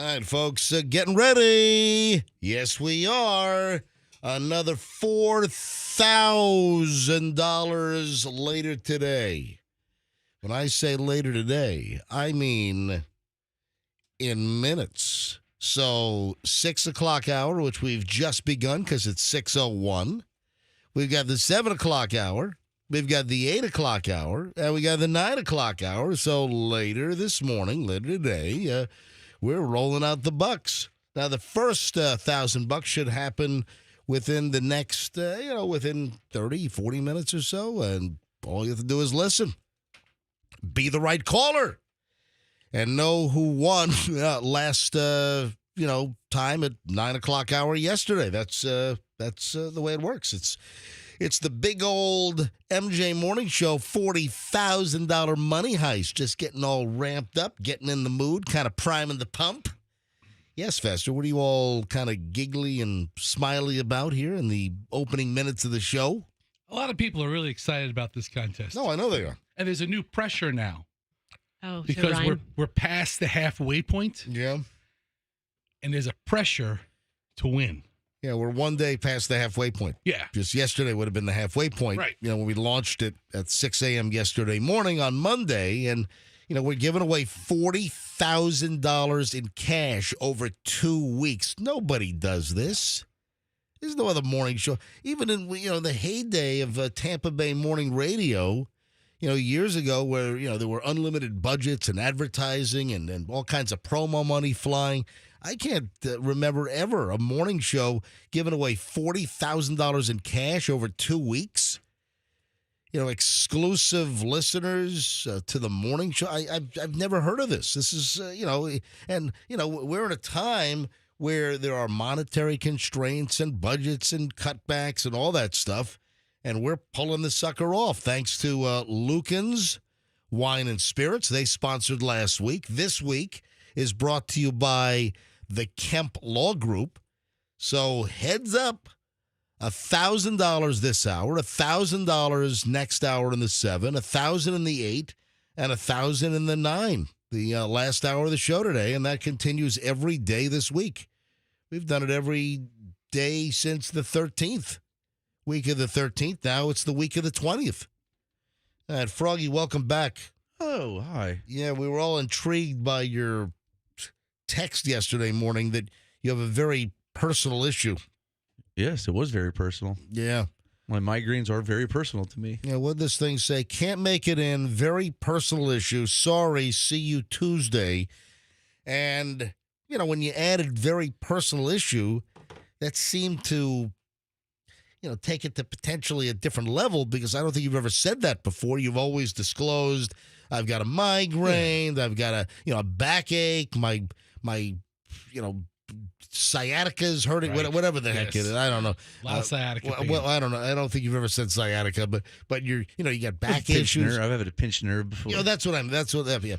All right, folks, getting ready. Yes, we are. Another $4,000 later today. When I say later today, I mean in minutes. So 6 o'clock hour, which we've just begun because it's 6:01. We've got the 7 o'clock hour. We've got the 8 o'clock hour. And we got the 9 o'clock hour. So later this morning, later today, we're rolling out the bucks. Now, the first $1,000 should happen within the next, within 30, 40 minutes or so. And all you have to do is listen. Be the right caller. And know who won last, time at 9 o'clock hour yesterday. That's the way it works. It's the big old MJ Morning Show $40,000 money heist. Just getting all ramped up, getting in the mood, kind of priming the pump. Yes, Fester, what are you all kind of giggly and smiley about here in the opening minutes of the show? A lot of people are really excited about this contest. No, I know they are. And there's a new pressure now. Oh, because so we're past the halfway point. Yeah. And there's a pressure to win. Yeah, we're one day past the halfway point. Yeah. Just yesterday would have been the halfway point. Right. When we launched it at 6 a.m. yesterday morning on Monday. And, we're giving away $40,000 in cash over 2 weeks. Nobody does this. There's no other morning show. Even in, the heyday of Tampa Bay morning radio, years ago where, there were unlimited budgets and advertising and all kinds of promo money flying. I can't remember ever a morning show giving away $40,000 in cash over 2 weeks. Exclusive listeners to the morning show. I've never heard of this. This is, we're in a time where there are monetary constraints and budgets and cutbacks and all that stuff. And we're pulling the sucker off thanks to Lucan's Wine and Spirits. They sponsored last week. This week is brought to you by the Kemp Law Group. So heads up, $1,000 this hour, $1,000 next hour in the 7, $1,000 in the 8, and $1,000 in the 9, the last hour of the show today. And that continues every day this week. We've done it every day since the 13th. Week of the 13th. Now it's the week of the 20th. And Froggy, welcome back. Oh, hi. Yeah, we were all intrigued by your text yesterday morning that you have a very personal issue. Yes, it was very personal. Yeah. My migraines are very personal to me. Yeah, what did this thing say? Can't make it in. Very personal issue. Sorry, see you Tuesday. And, when you added very personal issue, that seemed to take it to potentially a different level because I don't think you've ever said that before. You've always disclosed, I've got a migraine, I've got a backache, my sciatica is hurting, right. Whatever the heck it is. I don't know. A lot of sciatica. Well, I don't know. I don't think you've ever said sciatica, but you got back issues. I've had a pinched nerve before. That's what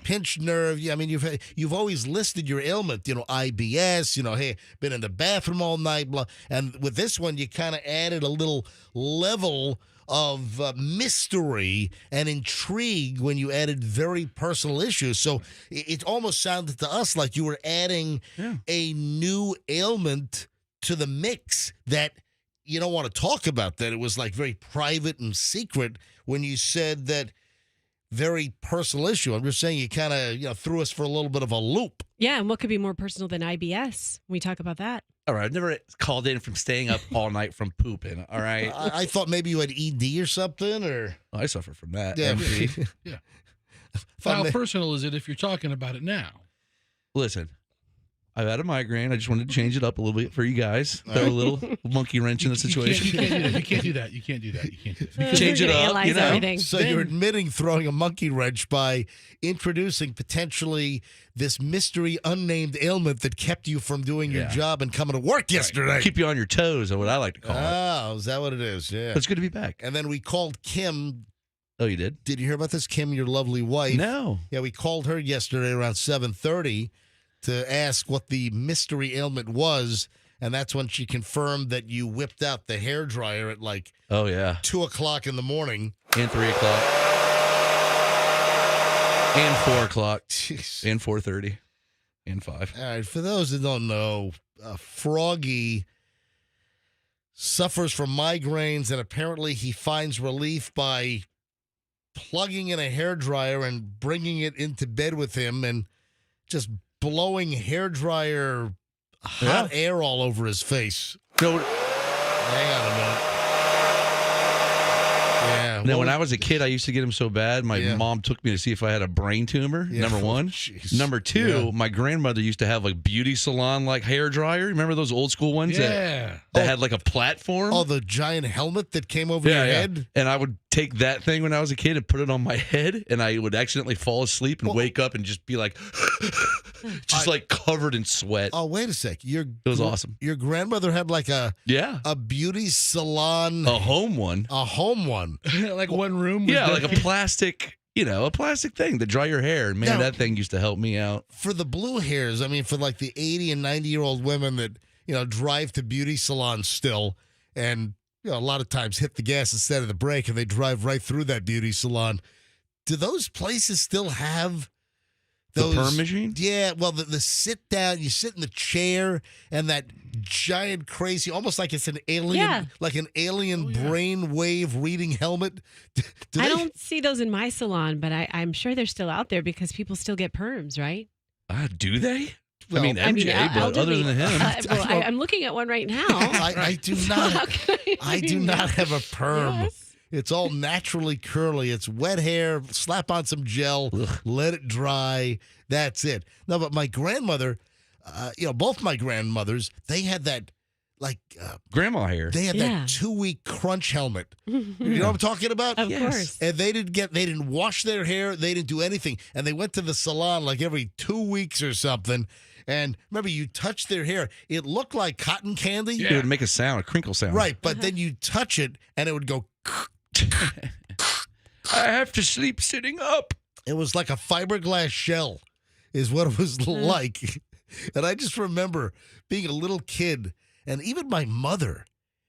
pinched nerve. Yeah, I mean, you've always listed your ailment, IBS, hey, been in the bathroom all night, blah. And with this one, you kind of added a little level of mystery and intrigue when you added very personal issues. So it almost sounded to us like you were adding a new ailment to the mix that you don't want to talk about, that it was like very private and secret when you said that very personal issue. I'm just saying you kind of threw us for a little bit of a loop. Yeah, and what could be more personal than IBS? We talk about that. All right, I've never called in from staying up all night from pooping, all right? I thought maybe you had ED or something, or... Oh, I suffer from that. Yeah. Yeah. How personal is it if you're talking about it now? Listen, I've had a migraine. I just wanted to change it up a little bit for you guys. Throw a little monkey wrench in the situation. You can't do that. Change it up, Everything. So you're admitting throwing a monkey wrench by introducing potentially this mystery unnamed ailment that kept you from doing your job and coming to work yesterday. Keep you on your toes, is what I like to call it. Oh, is that what it is? Yeah. But it's good to be back. And then we called Kim. Oh, you did? Did you hear about this, Kim, your lovely wife? No. Yeah, we called her yesterday around 7:30 to ask what the mystery ailment was, and that's when she confirmed that you whipped out the hairdryer at 2 o'clock in the morning. And 3 o'clock. And 4 o'clock. Jeez. And 4:30. and 5. All right, for those that don't know, Froggy suffers from migraines, and apparently he finds relief by plugging in a hairdryer and bringing it into bed with him and just blowing hairdryer hot air all over his face. No, Hang on a minute. Yeah. Now, when I was a kid, I used to get them so bad. My Yeah. mom took me to see if I had a brain tumor. Yeah. Number one. Jeez. Number two, Yeah. my grandmother used to have a beauty salon like hair dryer. Remember those old school ones Yeah. that had like a platform? Oh, the giant helmet that came over your head? And I would take that thing when I was a kid and put it on my head, and I would accidentally fall asleep and wake up and just be like, just like covered in sweat. Oh, wait a sec. It was awesome. Your grandmother had like a beauty salon. A home one. A home one. Like one room. Yeah, like a plastic, a plastic thing to dry your hair. Man, Now- that thing used to help me out. For the blue hairs, I mean, for like the 80 and 90-year-old women that, drive to beauty salons still and, a lot of times hit the gas instead of the brake and they drive right through that beauty salon. Do those places still have those? The perm machine? Yeah, well, the sit down, you sit in the chair and that giant crazy, almost like it's an alien, like an alien brain wave reading helmet. I don't see those in my salon, but I'm sure they're still out there because people still get perms, right? Do they? Well, I mean, MJ, but other than him. I'm looking at one right now. I do not. I do not have a perm. Yes. It's all naturally curly. It's wet hair. Slap on some gel. Let it dry. That's it. No, but my grandmother, both my grandmothers, they had that grandma hair. They had that 2-week crunch helmet. You know what I'm talking about? Of course. And they didn't wash their hair. They didn't do anything. And they went to the salon like every 2 weeks or something. And remember, you touched their hair. It looked like cotton candy. It would make a sound, a crinkle sound. Right, but then you touch it and it would go. I have to sleep sitting up. It was like a fiberglass shell is what it was like. And I just remember being a little kid, and even my mother,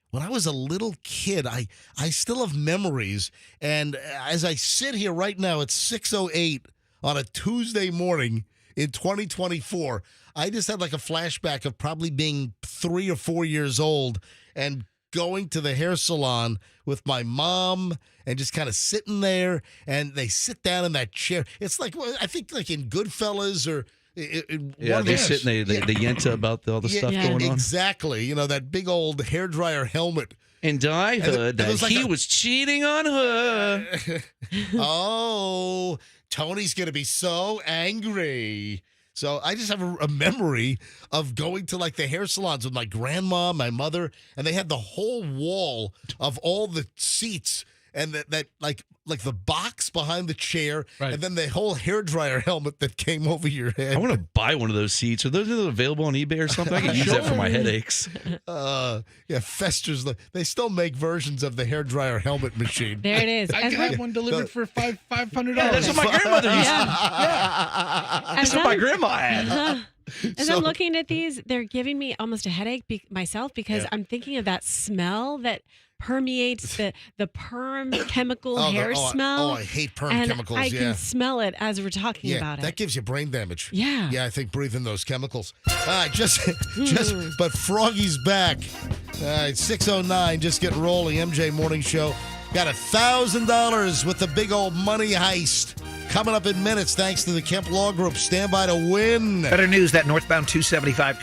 when I was a little kid, I still have memories. And as I sit here right now at 6:08 on a Tuesday morning in 2024, I just had like a flashback of probably being 3 or 4 years old and going to the hair salon with my mom and just kind of sitting there, and they sit down in that chair. It's like, I think like in Goodfellas or they sit and they yenta about all the stuff going on. Exactly. That big old hairdryer helmet. And I heard that he was cheating on her. Oh, Tony's going to be so angry. So I just have a memory of going to like the hair salons with my grandma, my mother, and they had the whole wall of all the seats and that like the box behind the chair, and then the whole hairdryer helmet that came over your head. I want to buy one of those seats. Are those available on eBay or something? I can use that for my headaches. Fester's. They still make versions of the hairdryer helmet machine. There it is. I can have one delivered for $500. Yeah, that's what my grandmother used to. That's what my grandma had. As I'm looking at these, they're giving me almost a headache myself because I'm thinking of that smell that permeates the perm chemical hair smell. I hate perm and chemicals. I can smell it as we're talking about it. That gives you brain damage. Yeah. Yeah, I think breathing those chemicals. But Froggy's back. 6:09, just getting rolling. MJ Morning Show. Got $1,000 with the big old money heist. Coming up in minutes, thanks to the Kemp Law Group. Stand by to win. Better news, that northbound 275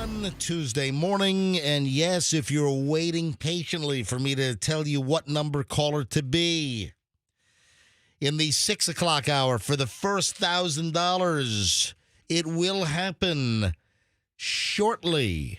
everyone. Tuesday morning, and yes, if you're waiting patiently for me to tell you what number caller to be, in the 6 o'clock hour for the first $1,000, it will happen shortly.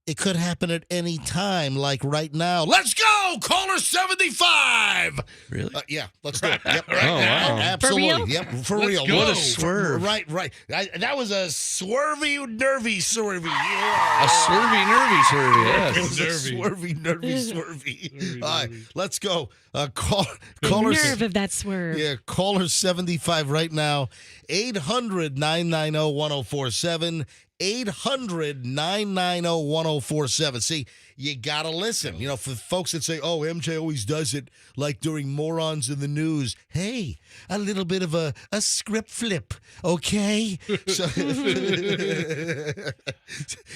It could happen at any time, like right now. Let's go! Caller 75! Really? Yeah, let's do it. Yep, right Oh, now. wow. Absolutely. For real? Yep, for Let's real. go. What a swerve. Right. That was a swervy, nervy, swervy. A Yeah. swervy, nervy swervy, It yes. was a Nervy. swervy, nervy, swervy. Nervy, All right, nervy. let's go. The Caller, nerve of that swerve. yeah, caller 75 right now. 800-990-1047. 800-990-1047. See, you got to listen. You know, for folks that say, oh, MJ always does it like during Morons in the news. Hey, a little bit of a script flip, okay? So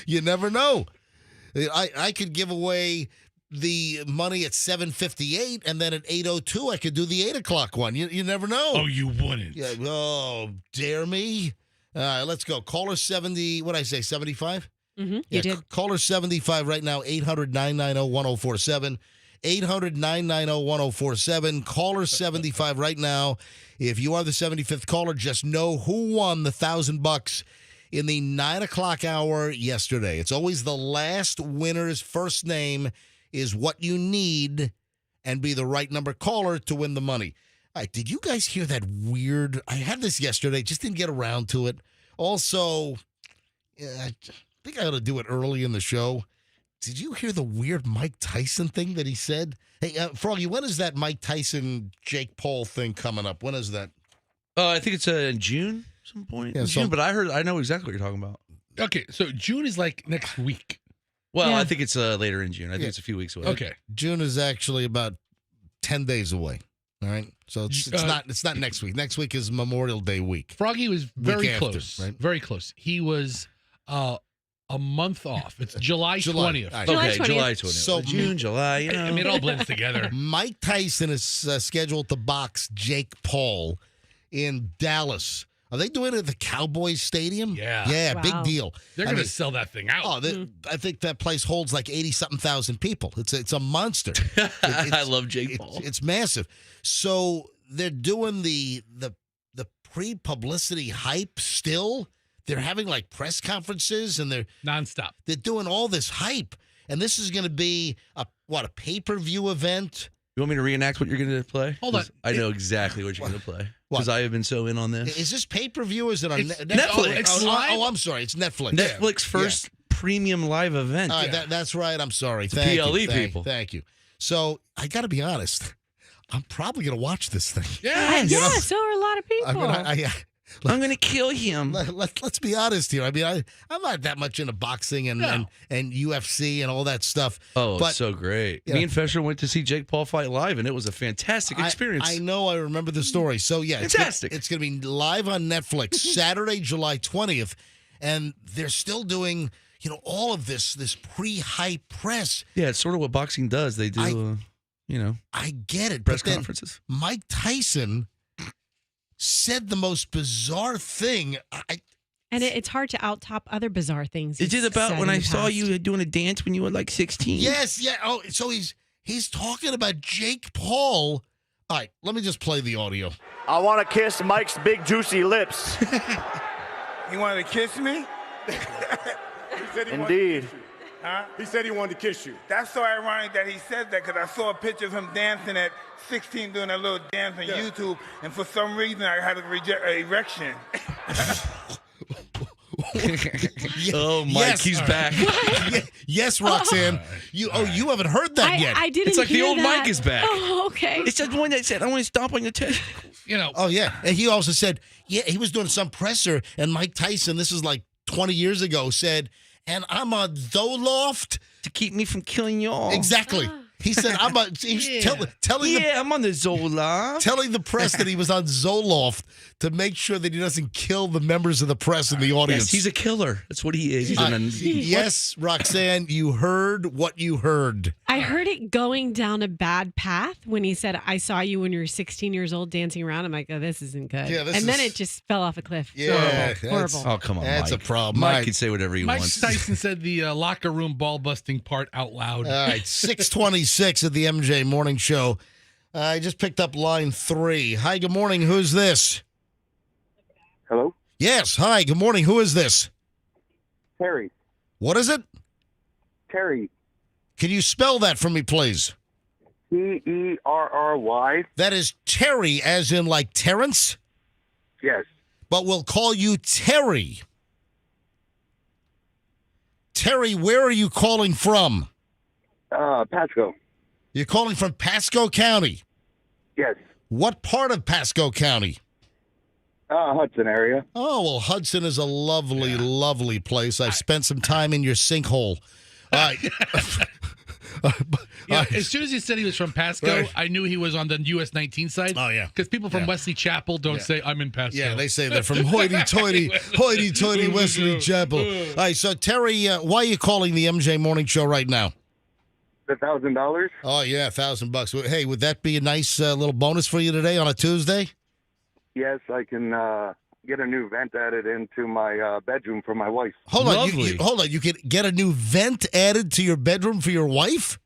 you never know. I could give away the money at 7:58, and then at 8:02 I could do the 8 o'clock one. You never know. Oh, you wouldn't. Yeah. Oh, dare me? Let's go. Caller 70. What did I say? 75. You Yeah, did. Caller 75 right now. 800-990-1047. 800-990-1047. Caller 75 right now. If you are the 75th caller, just know who won the $1,000 in the 9 o'clock hour yesterday. It's always the last winner's first name is what you need, and be the right number caller to win the money. All right, did you guys hear that weird? I had this yesterday, just didn't get around to it. Also, I think I ought to do it early in the show. Did you hear the weird Mike Tyson thing that he said? Hey, Froggy, when is that Mike Tyson, Jake Paul thing coming up? When is that? I think it's in June, some point. Yeah, in June, but I know exactly what you're talking about. Okay, so June is like next week. Well, Yeah. I think it's later in June. I think Yeah. it's a few weeks away. Okay. June is actually about 10 days away. All right, so it's not next week. Next week is Memorial Day week. Froggy was very after, close. right? Very close. He was a month off. It's July 20th. All right. July Okay, 20th. July 20th. So- June, July, you know. I mean, it all blends together. Mike Tyson is scheduled to box Jake Paul in Dallas. Are they doing it at the Cowboys Stadium? Yeah. Yeah, Wow. big deal. They're I going to mean, sell that thing out. Oh, I think that place holds like 80-something thousand people. It's a monster. I love Jake Paul. It's massive. So they're doing the pre-publicity hype still. They're having like press conferences, and they're Nonstop. doing all this hype. And this is going to be a pay-per-view event. You want me to reenact what you're going to play? Hold on. 'Cause I know exactly what you're going to play. What? Because I have been so in on this. Is this pay-per-view? Is it on It's Netflix. Oh, live? I'm sorry. It's Netflix. Netflix first premium live event. All right, that's right. I'm sorry. It's Thank PLE you. people. Thank you. So I got to be honest. I'm probably going to watch this thing. Yeah. You know, Yeah, so are a lot of people. I mean, I'm going to kill him. let's be honest here. I mean, I'm not that much into boxing and UFC and all that stuff. Oh, but it's so great. Yeah. Me and Fesher went to see Jake Paul fight live, and it was a fantastic experience. I know. I remember the story. So yeah, Fantastic. It's going to be live on Netflix Saturday, July 20th, and they're still doing all of this pre-hype press. Yeah, it's sort of what boxing does. They do, I get it. press but then conferences. Mike Tyson said the most bizarre thing. And it's hard to out-top other bizarre things. Is he's it about said when in I the saw past. you doing a dance when you were like 16? Yes, yeah. Oh, so he's talking about Jake Paul. All right, let me just play the audio. I want to kiss Mike's big juicy lips. You wanted to kiss me? He said he wanted to Indeed. kiss you. Huh? He said he wanted to kiss you. That's so ironic that he said that because I saw a picture of him dancing at 16 doing that little dance on YouTube, and for some reason I had an erection. Oh, Mike, Yes. he's back. Yes, Roxanne. You haven't heard that yet. I didn't It's like the hear old that. Mike is back. Oh, okay. It's the one that said, I want to stomp on your test. Oh yeah, and he also said, he was doing some presser, and Mike Tyson, this is like 20 years ago, said, and I'm a Zoloft. To keep me from killing y'all. Exactly. He said, I'm on the Zola. telling the press that he was on Zoloft to make sure that he doesn't kill the members of the press in the audience. Yes, he's a killer. That's what he is. Yes, Roxanne, you heard what you heard. I heard it going down a bad path when he said, I saw you when you were 16 years old dancing around. I'm like, oh, this isn't good. Yeah, then it just fell off a cliff. Yeah, horrible. Oh, come on, That's Mike. a problem. Mike Mike can say whatever he Mike wants. Tyson said the locker room ball busting part out loud. All right, 626 at the MJ Morning Show. I just picked up line 3. Hi, good morning. Who's this? Hello? Yes, hi, good morning. Who is this? Terry. What is it? Terry. Can you spell that for me, please? Terry. That is Terry, as in like Terrence, Yes. but we'll call you Terry. Terry, where are you calling from? Pasco. You're calling from Pasco County. Yes. What part of Pasco County? Hudson area. Oh, well, Hudson is a lovely, lovely place. I've spent some time in your sinkhole. All right. As soon as he said he was from Pasco, I knew he was on the US 19 side. Oh, yeah. Because people from Wesley Chapel don't say, I'm in Pasco. Yeah, they say they're from hoity-toity Wesley Chapel. All right, so Terry, why are you calling the MJ Morning Show right now? The $1,000? Oh, yeah, $1,000. Hey, would that be a nice little bonus for you today on a Tuesday? Yes, I can get a new vent added into my bedroom for my wife. Hold on, you can get a new vent added to your bedroom for your wife?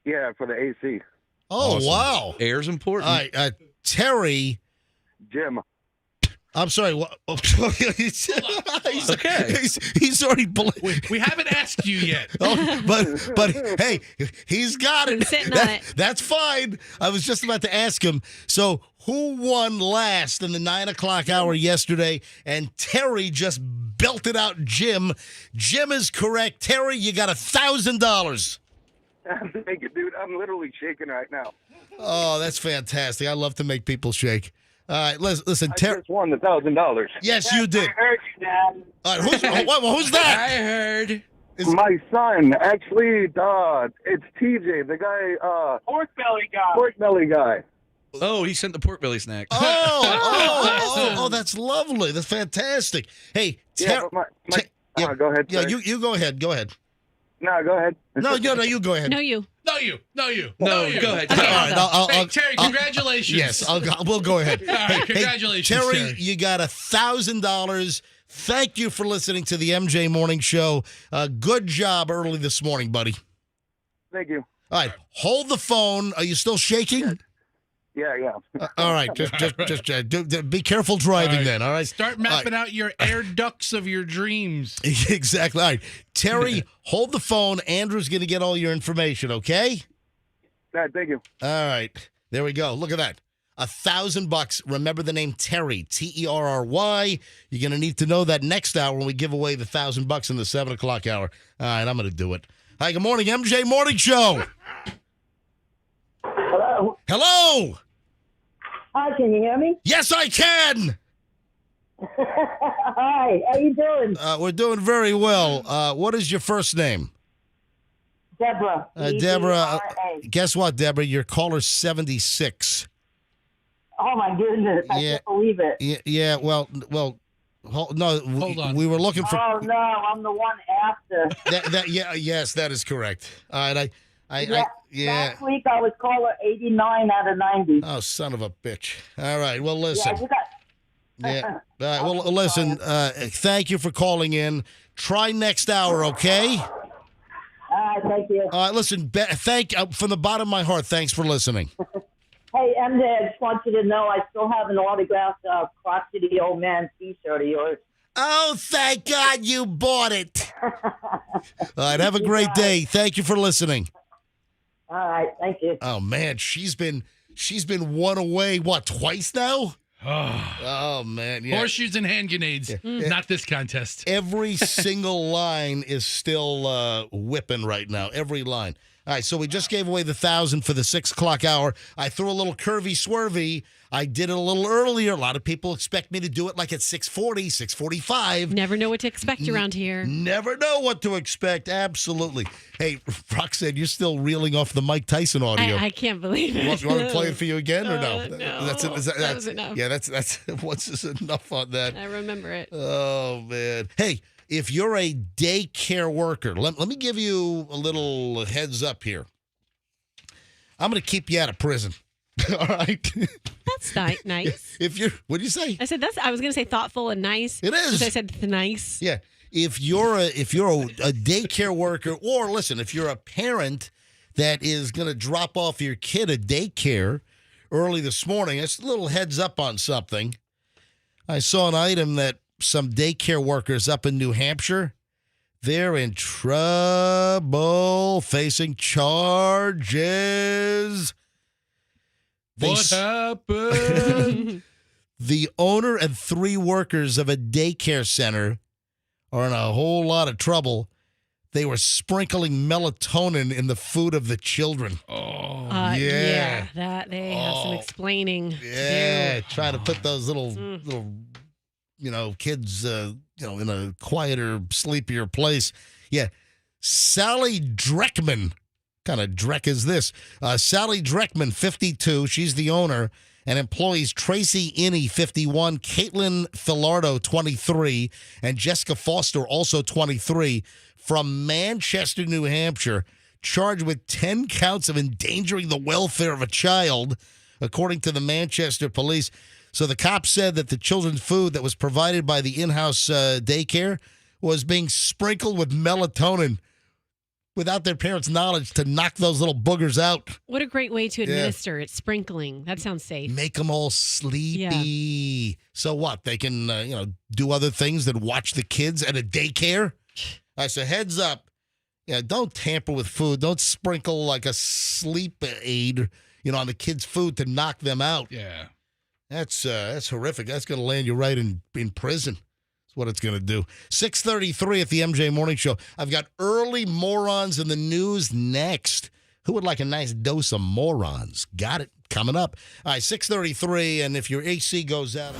Yeah, for the AC. Oh, Awesome. wow. Air's important. All right, Terry. Jim. I'm sorry. He's okay. He's already. We haven't asked you yet. Oh, but hey, he's got it. I'm sitting on it. That's fine. I was just about to ask him. So, who won last in the 9 o'clock hour yesterday? And Terry just belted out Jim. Jim is correct. Terry, you got $1,000. Thank you, dude. I'm literally shaking right now. Oh, that's fantastic. I love to make people shake. All right, listen. I just won the $1,000. Yes, you did. I heard you, Dad. All right, who's that? I heard. My son, actually, it's TJ, the guy, pork belly guy. Oh, he sent the pork belly snack. Oh, that's lovely. That's fantastic. Hey, Go ahead. Yeah, sorry. you go ahead. Go ahead. No, go ahead. No, you go ahead. No, you. No, you. No, go ahead. Okay, All right, Hey, Terry, congratulations. Yes, we'll go ahead. All right, congratulations, Terry, Terry. you got $1,000. Thank you for listening to the MJ Morning Show. Good job early this morning, buddy. Thank you. All right, hold the phone. Are you still shaking? Yeah. All right, just be careful driving then. All right, Start mapping out your air ducts of your dreams. Exactly. All right, Terry, hold the phone. Andrew's going to get all your information. Okay. Thank you. All right, there we go. Look at that. $1,000. Remember the name Terry, Terry. You're going to need to know that next hour when we give away the $1,000 in the 7 o'clock hour. All right, I'm going to do it. Hi, good morning, MJ Morning Show. Hello. Hi, can you hear me? Yes, I can. Hi, how you doing? We're doing very well. What is your first name? Deborah. Deborah. DBRA. Guess what, Deborah? You're caller 76. Oh, my goodness. I can't believe it. Yeah. Well. Hold on. We were looking for. Oh, no, I'm the one after. Yes, that is correct. All right. Last week I was caller 89 out of 90. Oh, son of a bitch. All right. Well, listen. Yeah. Well, listen. Thank you for calling in. Try next hour, okay? All right, thank you. All right. Listen. From the bottom of my heart. Thanks for listening. Hey, MJ, I just want you to know I still have an autographed crotchety old man T-shirt of yours. Oh, thank God you bought it. All right. Have a great day. Thank you for listening. All right, thank you. Oh man, she's been one away. What, twice now? Oh man, yeah. Horseshoes and hand grenades. Not this contest. Every single line is still whipping right now. Every line. All right, so we just gave away the 1,000 for the 6 o'clock hour. I threw a little curvy swervy. I did it a little earlier. A lot of people expect me to do it like at 6:40, 6:45. Never know what to expect around here. Never know what to expect. Absolutely. Hey, Roxanne, you're still reeling off the Mike Tyson audio. I can't believe it. You want me to play it for you again or no? No. That's it. That was enough. Yeah, that's what's this enough on that? I remember it. Oh, man. Hey, if you're a daycare worker, let me give you a little heads up here. I'm going to keep you out of prison. All right. That's nice. If you're, what do you say? I said I was going to say thoughtful and nice. It is. I said nice. Yeah. If you're a daycare worker, or listen, if you're a parent that is going to drop off your kid at daycare early this morning, it's a little heads up on something. I saw an item that some daycare workers up in New Hampshire, they're in trouble, facing charges. What happened? The owner and 3 workers of a daycare center are in a whole lot of trouble. They were sprinkling melatonin in the food of the children. Oh, yeah. That they have some explaining Yeah, to do. trying to put those little kids, in a quieter, sleepier place. Yeah, Sally Dreckman. Kind of Dreck is this? Sally Dreckman, 52. She's the owner. And employees Tracy Inney, 51, Caitlin Filardo, 23, and Jessica Foster, also 23, from Manchester, New Hampshire, charged with 10 counts of endangering the welfare of a child, according to the Manchester police. So the cops said that the children's food that was provided by the in-house daycare was being sprinkled with melatonin without their parents' knowledge to knock those little boogers out. What a great way to administer it. Sprinkling. That sounds safe. Make them all sleepy. Yeah. So what? They can, do other things than watch the kids at a daycare? So heads up. Yeah, don't tamper with food. Don't sprinkle like a sleep aid, on the kids' food to knock them out. yeah. That's horrific. That's going to land you right in prison. What it's going to do. 6:33 at the MJ Morning Show. I've got early morons in the news next. Who would like a nice dose of morons? Got it. Coming up. All right, 6:33, and if your AC goes out...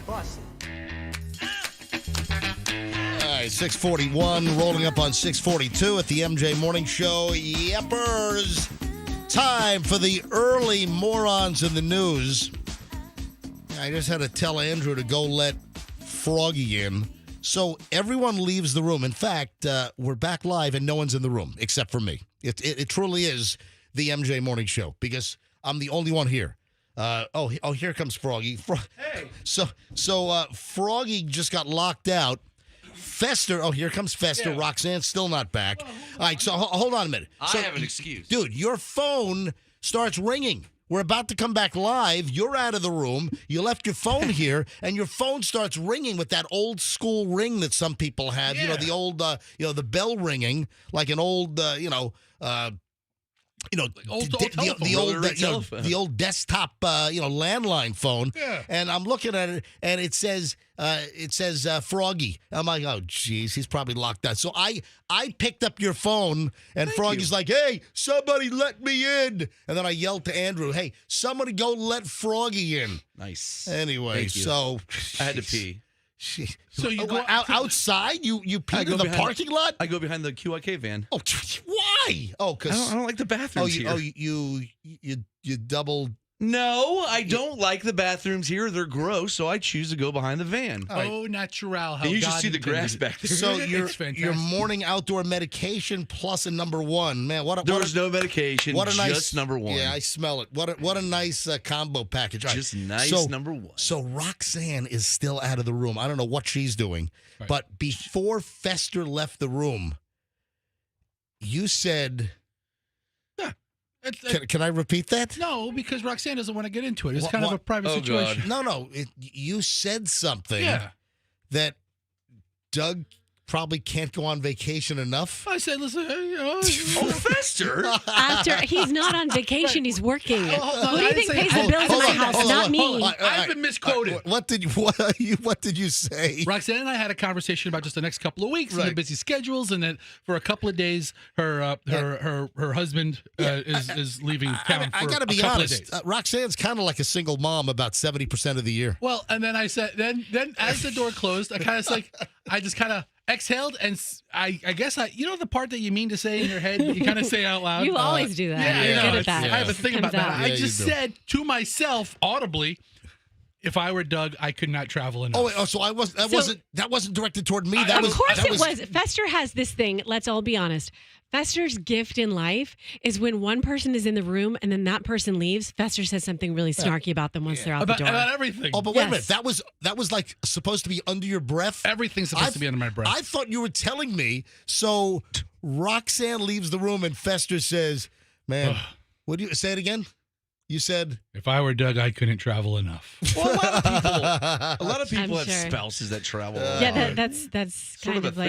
Busted. All right, 641, rolling up on 642 at the MJ Morning Show. Yeppers. Time for the early morons in the news. I just had to tell Andrew to go let Froggy in. So everyone leaves the room. In fact, we're back live and no one's in the room except for me. It truly is the MJ Morning Show because I'm the only one here. Here comes Froggy. Hey. So Froggy just got locked out. Fester, here comes Fester. Yeah. Roxanne's still not back. All right, so hold on a minute. I have an excuse. Dude, your phone starts ringing. We're about to come back live. You're out of the room. You left your phone here, and your phone starts ringing with that old school ring that some people have. Yeah. You know, the old, the bell ringing, like an old, Old telephone. the old desktop, landline phone. Yeah. And I'm looking at it, and it says Froggy. I'm like, oh, geez, he's probably locked out. So I picked up your phone, and Froggy's like, hey, somebody let me in. And then I yelled to Andrew, hey, somebody go let Froggy in. Nice. Anyway, Thank you. so I had to pee. So you go outside? You peed in the parking lot? I go behind the QIK van. Oh, why? Oh, because I don't like the bathrooms here. You double No, I don't like the bathrooms here. They're gross, so I choose to go behind the van. Oh, natural. How And you should God see the intended grass it. back there. So It's your fantastic. morning outdoor medication plus a number one, man. There was no medication. What a nice just number one. Yeah, I smell it. What a nice combo package. All right. Just nice So- number one. So Roxanne is still out of the room. I don't know what she's doing, Right. but before Fester left the room, you said. Can I repeat that? No, because Roxanne doesn't want to get into it. It's What- kind of what- a private Oh, situation. No. You said something Yeah. that Doug probably can't go on vacation enough. I said, listen, Oh, Fester. After he's not on vacation, he's working. hold on, Who do I you think didn't pays say- the bills in hold my on, house? hold Not on, me. hold on. I've been misquoted. What did you say? Roxanne and I had a conversation about just the next couple of weeks and Right. the busy schedules, and that for a couple of days, her husband is leaving town I for got to a be couple of honest. days. Roxanne's kind of like a single mom about 70% of the year. Well, and then I said, then as the door closed, I just kind of exhaled, and I guess the part that you mean to say in your head, but you kind of say out loud. You always do that. Yeah, You're I know. good at that. I have a thing Comes about that. out. I Yeah, just you do. said to myself audibly, if I were Doug, I could not travel enough. Oh, wait, so that wasn't directed toward me. Of course it was. Fester has this thing. Let's all be honest. Fester's gift in life is when one person is in the room and then that person leaves. Fester says something really snarky about them once they're out the door. About everything. Oh, but wait a minute. Yes. That was like supposed to be under your breath. Everything's supposed to be under my breath. I thought you were telling me. So Roxanne leaves the room and Fester says, "Man, what do you say it again?" You said, If I were Doug, I couldn't travel enough. Well, a lot of people I'm have sure. spouses that travel. Yeah, that's Sort kind of of a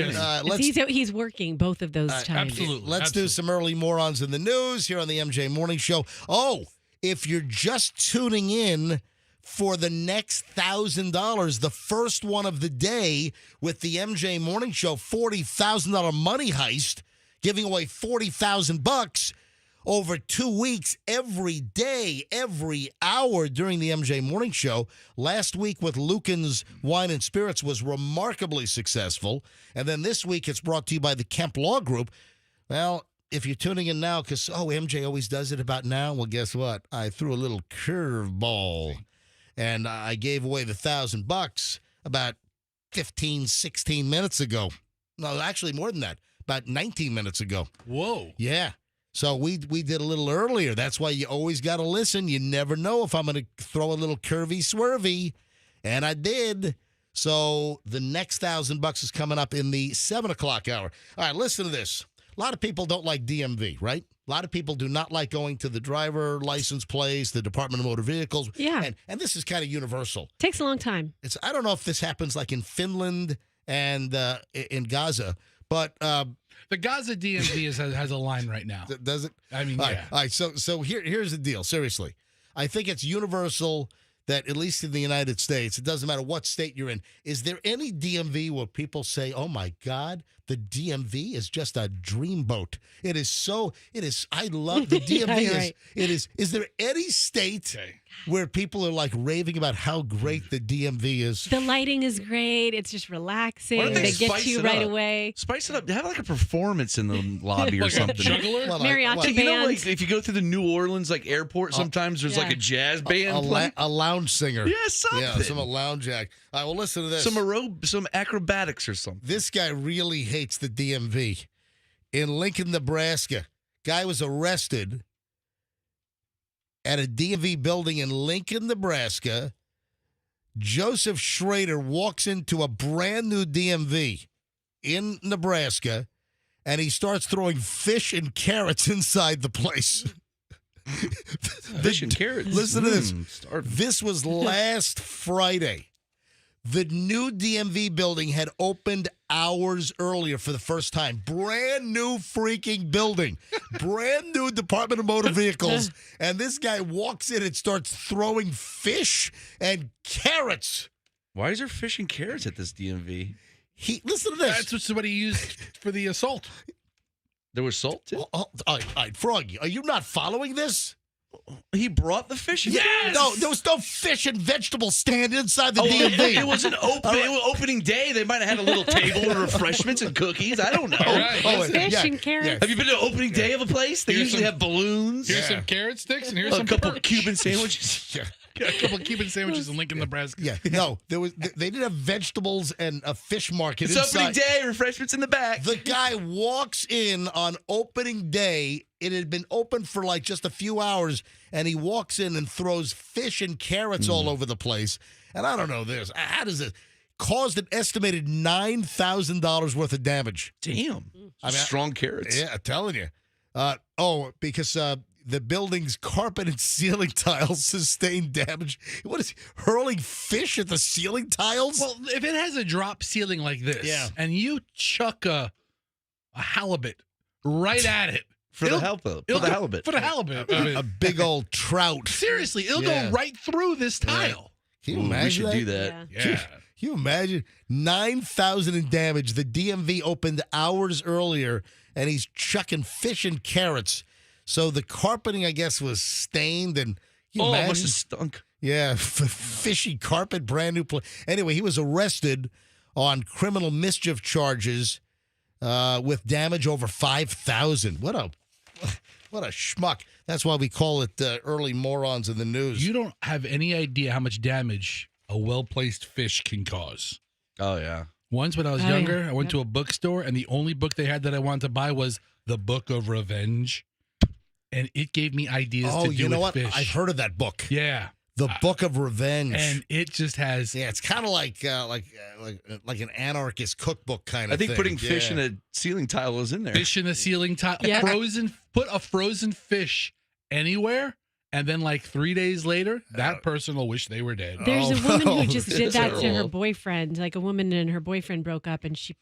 like thing. he's working both of those times. Absolutely. Let's do some early morons in the news here on the MJ Morning Show. Oh, if you're just tuning in for the next $1,000, the first one of the day with the MJ Morning Show $40,000 money heist, giving away $40,000 over 2 weeks, every day, every hour during the MJ Morning Show. Last week with Lucan's Wine and Spirits was remarkably successful. And then this week it's brought to you by the Kemp Law Group. Well, if you're tuning in now because, MJ always does it about now, well, guess what? I threw a little curveball, and I gave away the $1,000 about 15, 16 minutes ago. No, actually more than that, about 19 minutes ago. Whoa. Yeah. So we did a little earlier. That's why you always got to listen. You never know if I'm going to throw a little curvy swervy. And I did. So the next $1,000 is coming up in the 7 o'clock hour. All right, listen to this. A lot of people don't like DMV, right? A lot of people do not like going to the driver license place, the Department of Motor Vehicles. Yeah. And this is kind of universal. Takes a long time. I don't know if this happens like in Finland and in Gaza, but The Gaza DMV has a line right now. does it? I mean, All yeah. right. So here's the deal. Seriously, I think it's universal that at least in the United States, it doesn't matter what state you're in. Is there any DMV where people say, "Oh my God, the DMV is just a dreamboat"? It is so. It is. I love the DMV. Yeah, you're right. It is. Is there any state where people are like raving about how great the DMV is? The lighting is great. It's just relaxing. Why don't They they get spice to you it right up? away. Spice it up. Have like a performance in the lobby or Like a something. juggler? Well, Mariachi well, You know, band. like if you go through the New Orleans airport, sometimes there's like yeah. a jazz band. playing. a lounge singer. Yeah, something. Yeah, some lounge act. All right, well, listen to this. some acrobatics or something. This guy really hates the DMV. In Lincoln, Nebraska, guy was arrested at a DMV building in Lincoln, Nebraska. Joseph Schrader walks into a brand new DMV in Nebraska, and he starts throwing fish and carrots inside the place. Fish and carrots. Listen to this. Starving. This was last Friday. The new DMV building had opened hours earlier for the first time. Brand new freaking building. Brand new Department of Motor Vehicles. And this guy walks in and starts throwing fish and carrots. Why is there fish and carrots at this DMV? Listen to this. That's what he used for the assault. There was salt too? All right, Froggy, are you not following this? He brought the fish. Yes! No, there was no fish and vegetable stand inside the DMV. It was an opening day. They might have had a little table and refreshments and cookies. I don't know. All right. Fish yeah, and carrots. yeah. Have you been to opening day of a place? They Here's usually some- have balloons. Here's some carrot sticks and here's a some couple perch. Cuban sandwiches. Yeah. A couple of Cuban sandwiches in Lincoln, Nebraska. Yeah, no, they didn't have vegetables and a fish market It's inside. opening day. Refreshments in the back. The guy walks in on opening day. It had been open for like just a few hours, and he walks in and throws fish and carrots all over the place. And I don't know this. How does it caused an estimated $9,000 worth of damage? Damn. I mean, Strong carrots. Yeah, I'm telling you. Because the building's carpet and ceiling tiles sustained damage. What is he, hurling fish at the ceiling tiles? Well, if it has a drop ceiling like this, Yeah. and you chuck a halibut right at it, For the halibut. For the halibut. I mean, a big old trout. seriously, it'll Yeah. go right through this tile. Can you Ooh, imagine we should that? do that. Yeah. Yeah. Can you imagine $9,000 in damage? The DMV opened hours earlier, and he's chucking fish and carrots. So the carpeting, I guess, was stained, and you Oh, it imagine? must have stunk. Yeah, fishy carpet, brand new place. Anyway, he was arrested on criminal mischief charges with damage over $5,000. What a schmuck! That's why we call it early morons in the news. You don't have any idea how much damage a well-placed fish can cause. Oh, yeah. Once when I was Oh, younger, yeah. I went Yep. to a bookstore, and the only book they had that I wanted to buy was The Book of Revenge. And it gave me ideas to do you know with what? fish. I've heard of that book, Yeah. The Book of Revenge. And it just has... Yeah, it's kind of like an anarchist cookbook kind of I think thing. putting fish Yeah. in a ceiling tile was in there. Fish in the ceiling tile. Yeah. Put a frozen fish anywhere, and then like 3 days later, that person will wish they were dead. There's a woman who just did that to her terrible. boyfriend. Like a woman and her boyfriend broke up, and she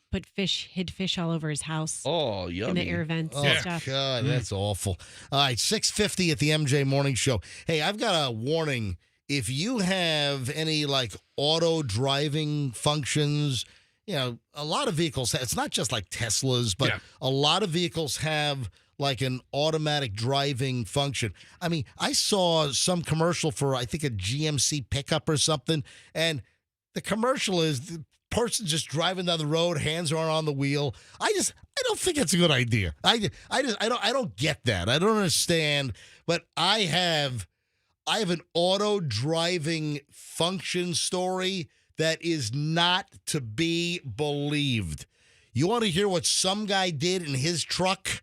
hid fish all over his house Oh, in yummy. the air vents Oh, and stuff. God, that's awful. All right, 6:50 at the MJ Morning Show. Hey, I've got a warning. If you have any like auto driving functions, you know, a lot of vehicles, it's not just like Teslas, but Yeah. a lot of vehicles have like an automatic driving function. I mean, I saw some commercial for, I think, a GMC pickup or something, and the commercial is the person just driving down the road, hands are on the wheel. I don't think it's a good idea. I don't get that. I don't understand. But I have an auto driving function story that is not to be believed. You want to hear what some guy did in his truck?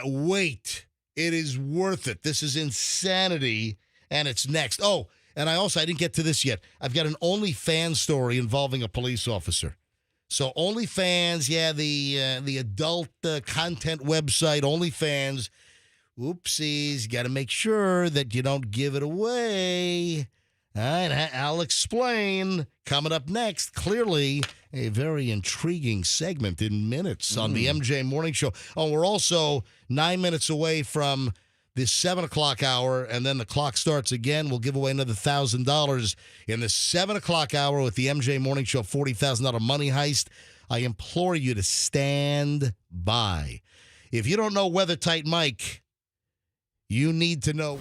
Wait. It is worth it. This is insanity, and it's next. Oh, and I didn't get to this yet. I've got an OnlyFans story involving a police officer. So OnlyFans, yeah, the adult content website, OnlyFans. Oopsies, got to make sure that you don't give it away. All right, I'll explain. Coming up next, clearly a very intriguing segment in minutes on the MJ Morning Show. Oh, we're also 9 minutes away from the 7 o'clock hour, and then the clock starts again. We'll give away another $1,000 in the 7 o'clock hour with the MJ Morning Show $40,000 money heist. I implore you to stand by. If you don't know Weather Tight Mike, you need to know.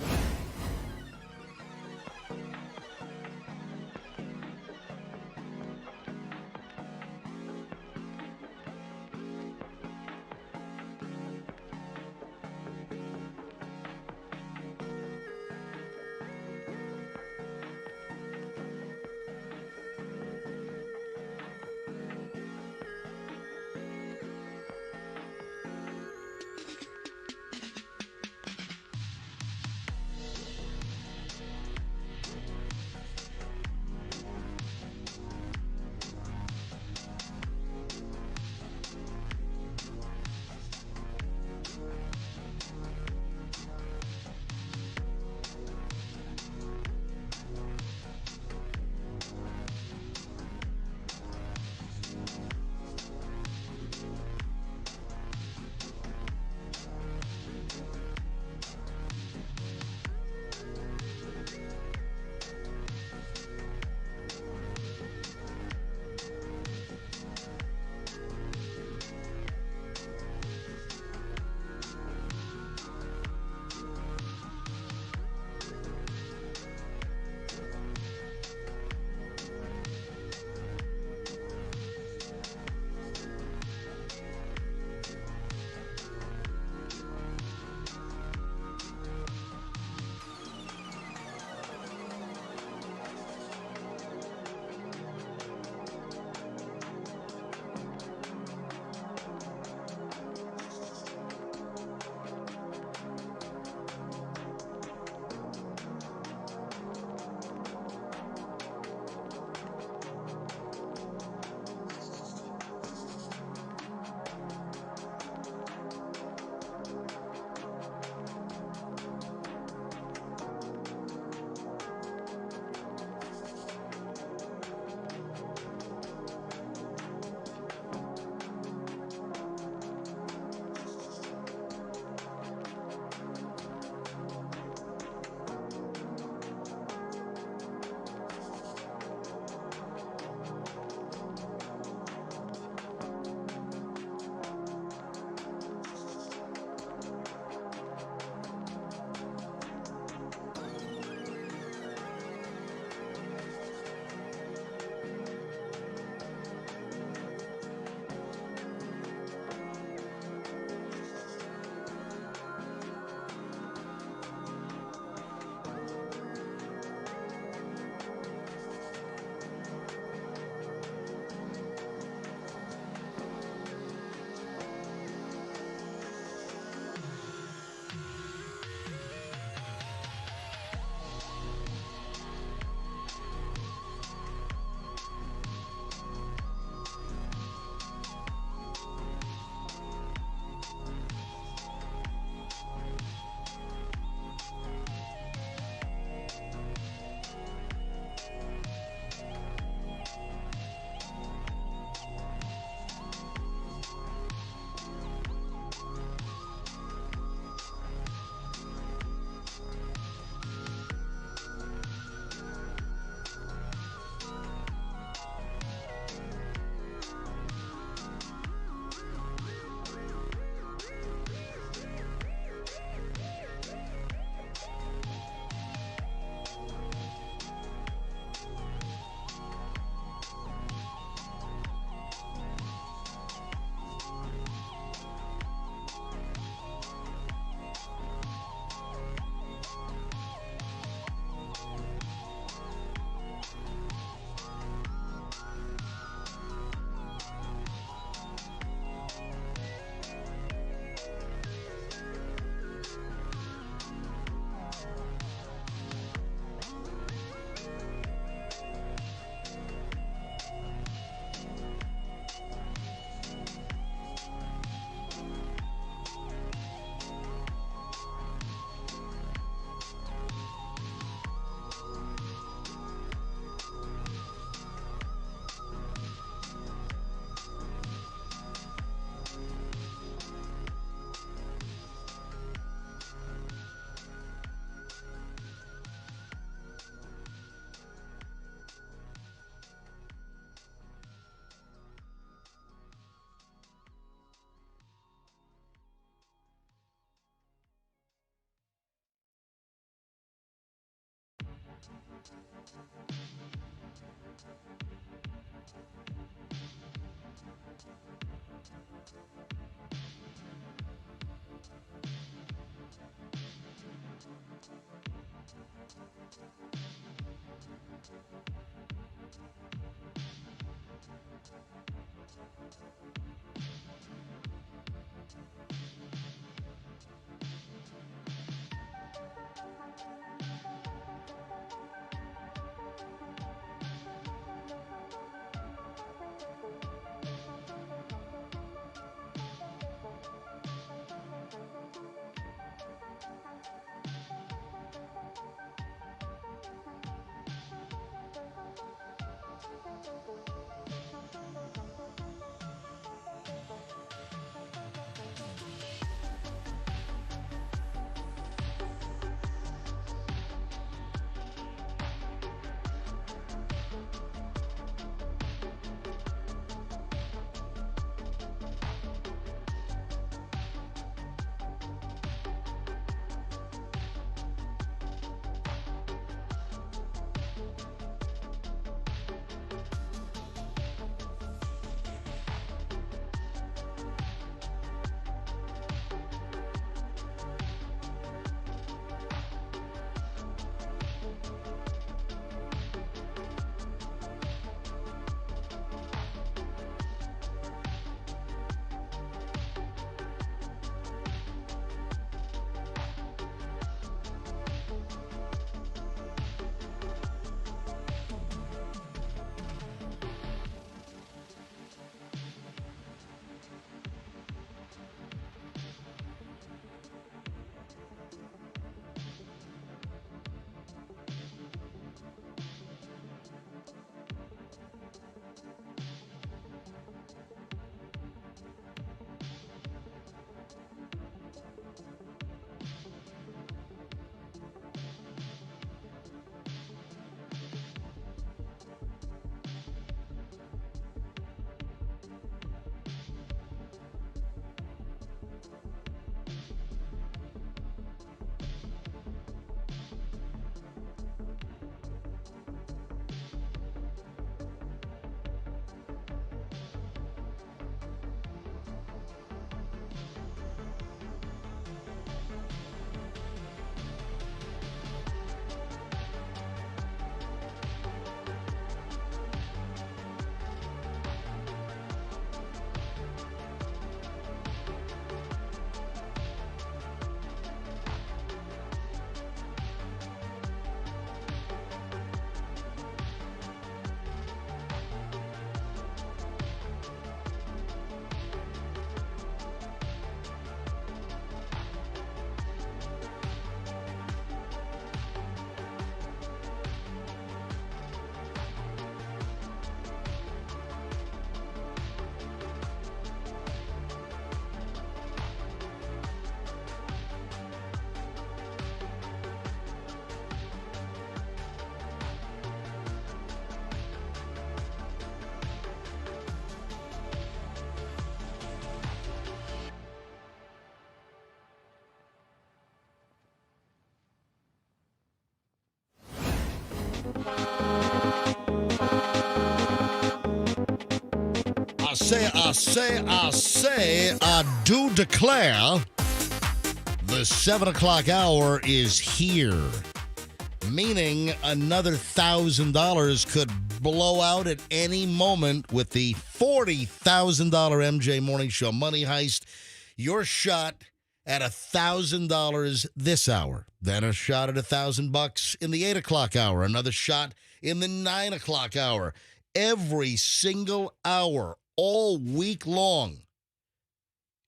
I do declare the 7 o'clock hour is here, meaning another $1,000 could blow out at any moment with the $40,000 MJ Morning Show Money Heist. Your shot at $1,000 this hour, then a shot at $1,000 in the 8 o'clock hour, another shot in the 9 o'clock hour. Every single hour, all week long,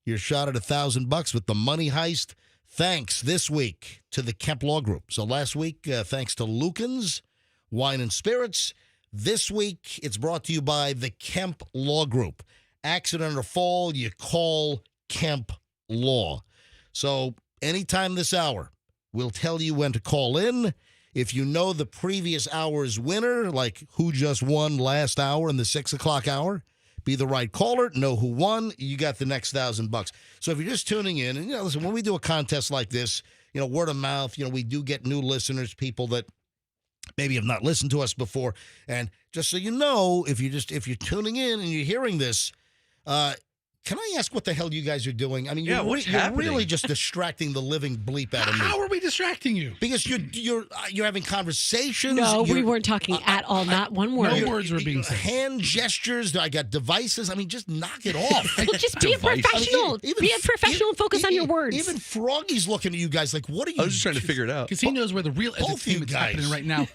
your shot at $1,000 with the Money Heist. Thanks this week to the Kemp Law Group. So last week, thanks to Lucan's Wine and Spirits. This week, it's brought to you by the Kemp Law Group. Accident or fall, you call Kemp Law. So anytime this hour, we'll tell you when to call in. If you know the previous hour's winner, like who just won last hour in the 6 o'clock hour, be the right caller, know who won, you got the next $1,000. So if you're just tuning in, and listen, when we do a contest like this, word of mouth, we do get new listeners, people that maybe have not listened to us before. And just so you know, if you're tuning in and you're hearing this, can I ask what the hell you guys are doing? I mean, you're really just distracting the living bleep out of me. How are we distracting you? Because you're having conversations. No, we weren't talking at all. Not one word. No words were being said. Hand gestures. I got devices. I mean, just knock it off. Just be a professional. Be a professional and focus on your words. Even Froggy's looking at you guys like, what are you? I was just trying to figure it out. Because he knows where the real entertainment's happening right now.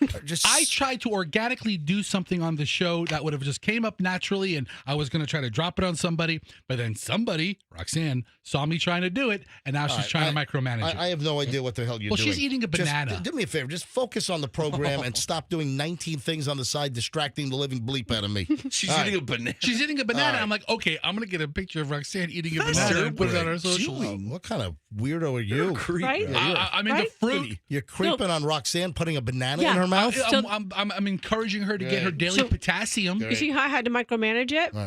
I tried to organically do something on the show that would have just came up naturally, and I was going to try to drop it on somebody, but then somebody, Roxanne, saw me trying to do it, and now she's trying to micromanage it. I have no idea what the hell you're doing. Well, she's eating a banana. Just do me a favor. Just focus on the program and stop doing 19 things on the side, distracting the living bleep out of me. She's eating a banana. She's eating a banana. Right. I'm like, okay, I'm going to get a picture of Roxanne eating a banana and put it on our social. What kind of weirdo are you? Right? I'm into fruit. You're creeping on Roxanne putting a banana in her mouth? I'm encouraging her to get her daily potassium. You see how I had to micromanage it? Right.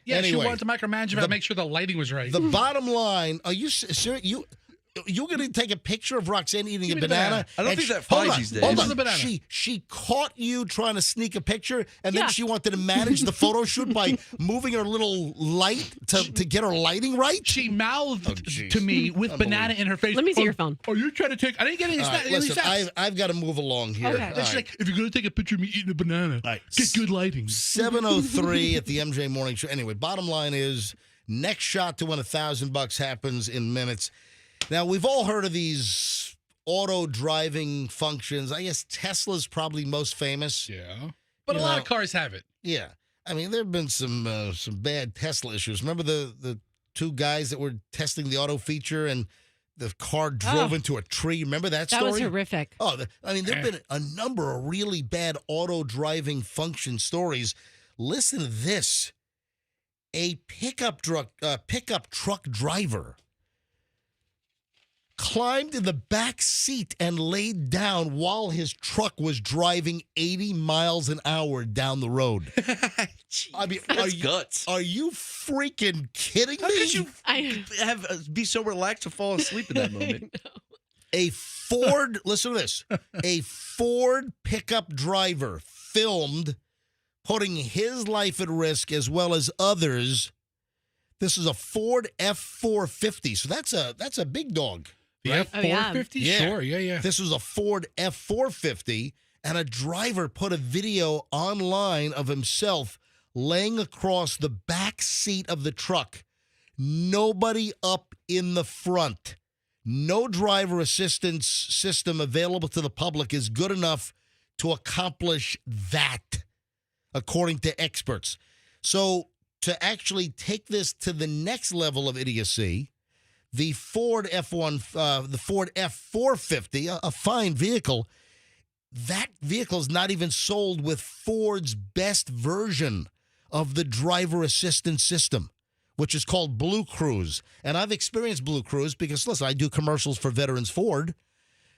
Yeah, she Anyway, wanted to micromanage it to make sure the lighting was right. The bottom line, are you serious? You're going to take a picture of Roxanne eating a banana? I don't think that flies these days. Hold This is on. a banana. She caught you trying to sneak a picture, and then she wanted to manage the photo shoot by moving her little light to get her lighting right? She mouthed to me with banana in her face. Let me see your phone. Are you trying to take? I didn't get any Listen, snaps. I've got to move along here. Okay. She's like, if you're going to take a picture of me eating a banana, get good lighting. 7:03 at the MJ Morning Show. Anyway, bottom line is, next shot to win $1,000 happens in minutes. Now, we've all heard of these auto driving functions. I guess Tesla's probably most famous. Yeah. But a lot of cars have it. Yeah. I mean, there have been some bad Tesla issues. Remember the two guys that were testing the auto feature and the car drove into a tree? Remember that story? That was horrific. Oh, there have been a number of really bad auto driving function stories. Listen to this. A pickup truck driver climbed in the back seat and laid down while his truck was driving 80 miles an hour down the road. I mean, guts. Are you freaking kidding How me? could you be so relaxed to fall asleep in that moment? A Ford, listen to this. A Ford pickup driver filmed putting his life at risk as well as others. This is a Ford F450, so that's a big dog. The right? F450? Yeah. Sure, yeah. This was a Ford F450, and a driver put a video online of himself laying across the back seat of the truck. Nobody up in the front. No driver assistance system available to the public is good enough to accomplish that, according to experts. So to actually take this to the next level of idiocy, the Ford F450, a fine vehicle, that vehicle is not even sold with Ford's best version of the driver assistance system, which is called Blue Cruise. And I've experienced Blue Cruise because, listen, I do commercials for Veterans Ford.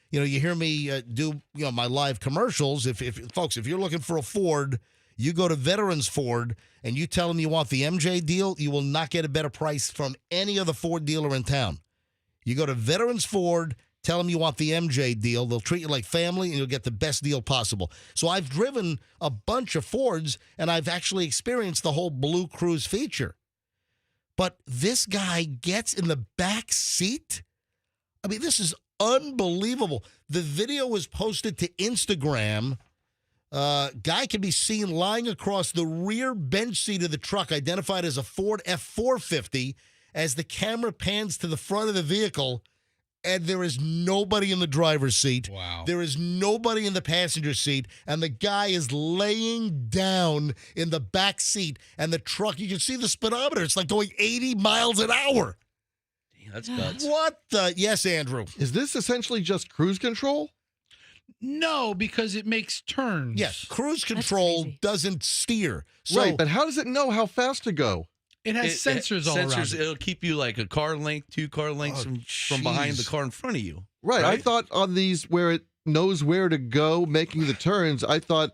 You know, you hear me do my live commercials. If you're looking for a Ford, you go to Veterans Ford and you tell them you want the MJ deal, you will not get a better price from any other Ford dealer in town. You go to Veterans Ford, tell them you want the MJ deal. They'll treat you like family, and you'll get the best deal possible. So I've driven a bunch of Fords, and I've actually experienced the whole Blue Cruise feature. But this guy gets in the back seat. I mean, this is unbelievable. The video was posted to Instagram. Guy can be seen lying across the rear bench seat of the truck, identified as a Ford F450, as the camera pans to the front of the vehicle, and there is nobody in the driver's seat. Wow. There is nobody in the passenger seat, and the guy is laying down in the back seat, and the truck, you can see the speedometer. It's like going 80 miles an hour. Damn, that's guts. What the? Yes, Andrew. Is this essentially just cruise control? No, because it makes turns. Yes, cruise control doesn't steer. So, Right, but how does it know how fast to go? It has sensors all around it. It'll keep you like a car length, 2 car lengths from behind the car in front of you. Right, I thought on these where it knows where to go, making the turns, I thought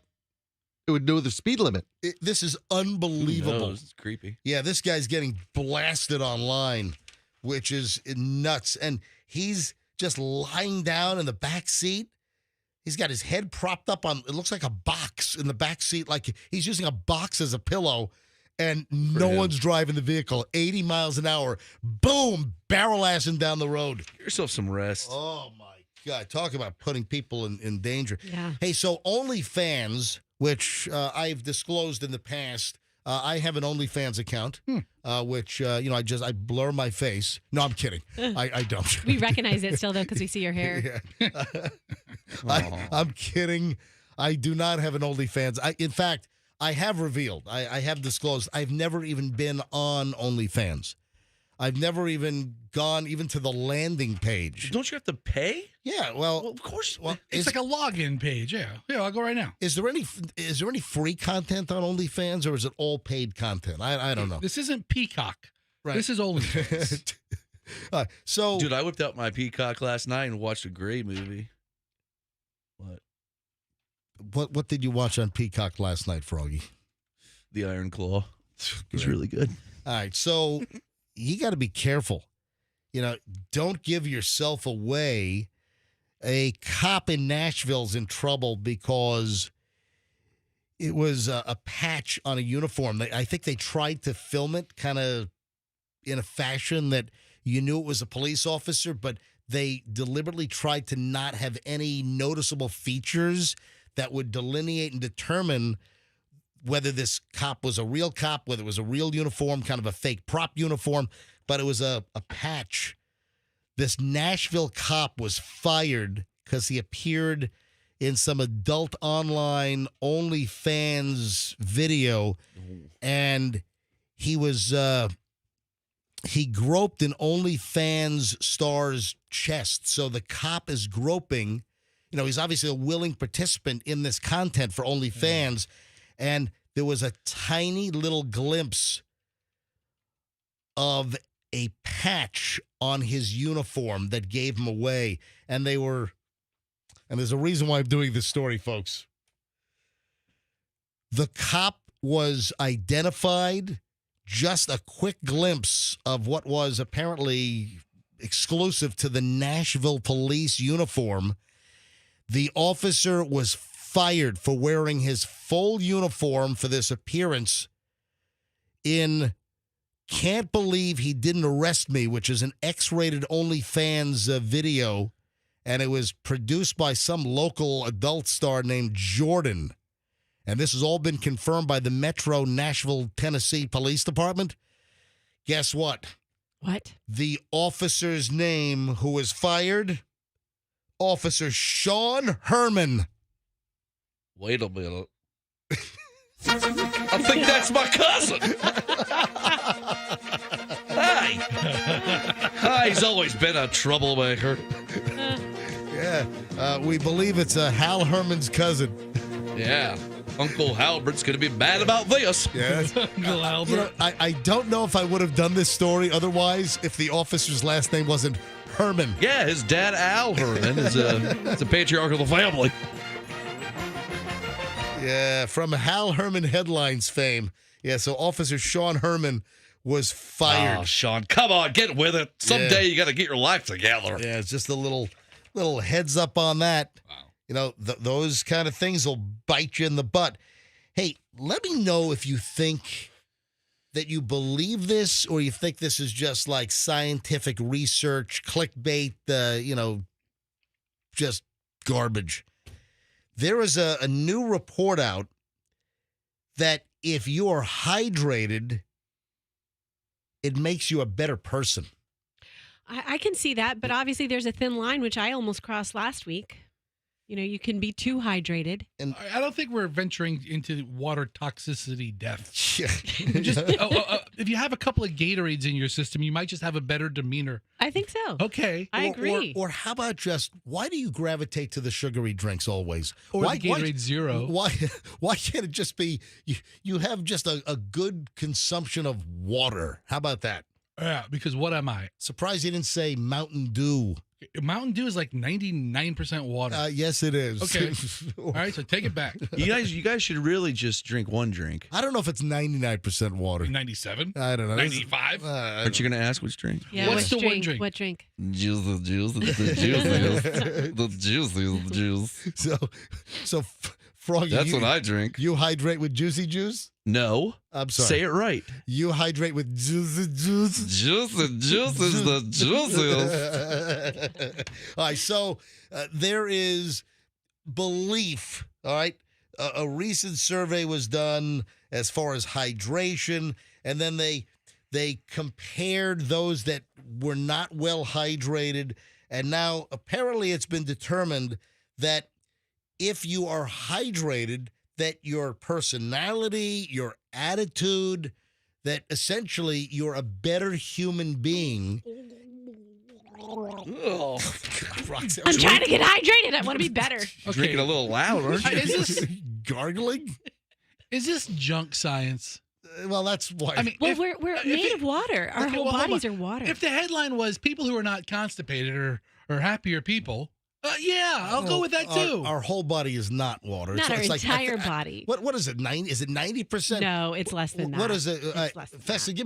it would know the speed limit. This is unbelievable. It's creepy. Yeah, this guy's getting blasted online, which is nuts. And he's just lying down in the back seat. He's got his head propped up on, it looks like a box in the back seat, like he's using a box as a pillow, and no one's driving the vehicle. 80 miles an hour. Boom! Barrel-assing down the road. Give yourself some rest. Oh, my God. Talk about putting people in danger. Yeah. Hey, so OnlyFans, which I've disclosed in the past, I have an OnlyFans account, which, I blur my face. No, I'm kidding. I don't. We recognize it still, though, because we see your hair. Yeah. I'm kidding. I do not have an OnlyFans. In fact, I have revealed, I have disclosed, I've never even been on OnlyFans. I've never even gone even to the landing page. Don't you have to pay? Yeah, well, Of course. Well, it's like a login page. Yeah. Yeah, I'll go right now. Is there any free content on OnlyFans, or is it all paid content? I don't know. This isn't Peacock. Right. This is OnlyFans. So, Dude, I whipped out my Peacock last night and watched a great movie. what did you watch on Peacock last night, Froggy? The Iron Claw. It's really good. All right, so you got to be careful. Don't give yourself away. A cop in Nashville's in trouble because it was a patch on a uniform. I think they tried to film it kind of in a fashion that you knew it was a police officer, but they deliberately tried to not have any noticeable features that would delineate and determine whether this cop was a real cop, whether it was a real uniform, kind of a fake prop uniform, but it was a patch. This Nashville cop was fired because he appeared in some adult online OnlyFans video, and he was he groped an OnlyFans star's chest. So the cop is groping. He's obviously a willing participant in this content for OnlyFans, and there was a tiny little glimpse of a patch on his uniform that gave him away. And there's a reason why I'm doing this story, folks. The cop was identified, just a quick glimpse of what was apparently exclusive to the Nashville police uniform. The officer was fired for wearing his full uniform for this appearance in Can't Believe He Didn't Arrest Me, which is an X-rated OnlyFans video, and it was produced by some local adult star named Jordan. And this has all been confirmed by the Metro Nashville, Tennessee Police Department. Guess what? What? The officer's name who was fired? Officer Sean Herman. Wait a minute. I think that's my cousin. Hi. He's always been a troublemaker. Yeah. We believe it's Hal Herman's cousin. Yeah. Uncle Halbert's going to be mad about this. Yes. Uncle Albert. I don't know if I would have done this story otherwise if the officer's last name wasn't Herman. Yeah, his dad, Al Herman, is a patriarch of the family. Yeah, from Hal Herman headlines fame. Yeah, so Officer Sean Herman was fired. Oh, Sean, come on, get with it. Someday you got to get your life together. Yeah, it's just a little heads up on that. Wow. Those kind of things will bite you in the butt. Hey, let me know if you think that you believe this or you think this is just like scientific research, clickbait, just garbage. There is a new report out that if you are hydrated, it makes you a better person. I can see that, but obviously there's a thin line, which I almost crossed last week. You can be too hydrated. And I don't think we're venturing into water toxicity death. Yeah. Just if you have a couple of Gatorades in your system, you might just have a better demeanor. I think so. Okay. I agree. Or how about why do you gravitate to the sugary drinks always? Or why, the Gatorade Zero. Why can't it just be you have just a good consumption of water? How about that? Yeah, because what am I? Surprised you didn't say Mountain Dew. Mountain Dew is like 99% water. Yes, it is. Okay. All right, so take it back. You guys should really just drink one drink. I don't know if it's 99% water. 97? I don't know. 95? Aren't you going to ask which drink? Yeah, What's the one drink? What drink? Juice, the juice. So Froggy, That's what I drink. You hydrate with juicy juice? No. I'm sorry. Say it right. You hydrate with juicy juice? Juice is the juices. All right, so there is belief, all right? A recent survey was done as far as hydration, and then they compared those that were not well hydrated, and now apparently it's been determined that if you are hydrated, that your personality, your attitude, that essentially you're a better human being. Oh, Roxanne, I'm trying to get hydrated. I want to be better. Drinking a little loud, aren't you? Is this gargling? is this junk science? Well, that's why. I mean, Well, we're made of water. Our whole hold bodies on. are water. If the headline was people who are not constipated are happier people, yeah, I'll go with that too. Our whole body is not water. Not our it's entire body. What is it? 90? Is it 90%? No, it's less than that. What is it? It's less than Festa, that.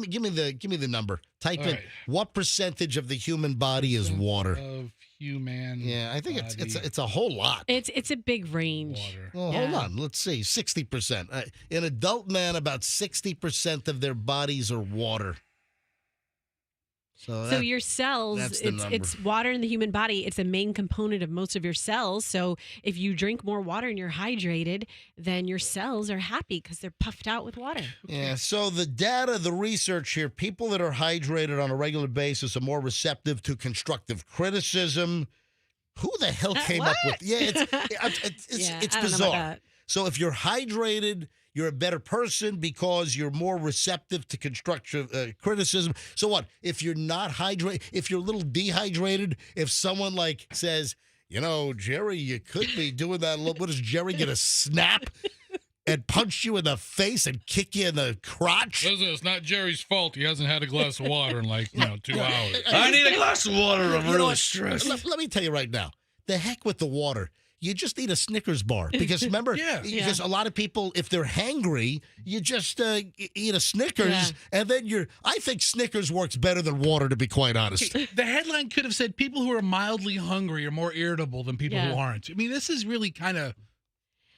give me the number. Type All in right. what percentage of the human body is water. Of human. Yeah, I think body it's a whole lot. It's a big range. water. Well, Yeah. hold on. Let's see. 60%. An adult man, about 60% of their bodies are water. So that- your cells, that's the number. it's water in the human body. It's a main component of most of your cells. So if you drink more water and you're hydrated, then your cells are happy because they're puffed out with water. Yeah, so the data, the research here, people that are hydrated on a regular basis are more receptive to constructive criticism. Who the hell came up with? Yeah, it's Yeah, it's I don't know about bizarre. that. So if you're hydrated, you're a better person because you're more receptive to constructive criticism. So what? If you're not hydrated, if you're a little dehydrated, if someone like says, you know, Jerry, you could be doing that a little. What does Jerry get a snap and punch you in the face and kick you in the crotch? Listen, it's not Jerry's fault. He hasn't had a glass of water in 2 hours. I need a glass of water. I'm You know really what? stressed. Let me tell you right now. The heck with the water. You just need a Snickers bar because remember, Yeah. because a lot of people, if they're hangry, you just eat a Snickers, Yeah. and then I think Snickers works better than water, to be quite honest. The headline could have said people who are mildly hungry are more irritable than people Yeah. who aren't. I mean, this is really kind of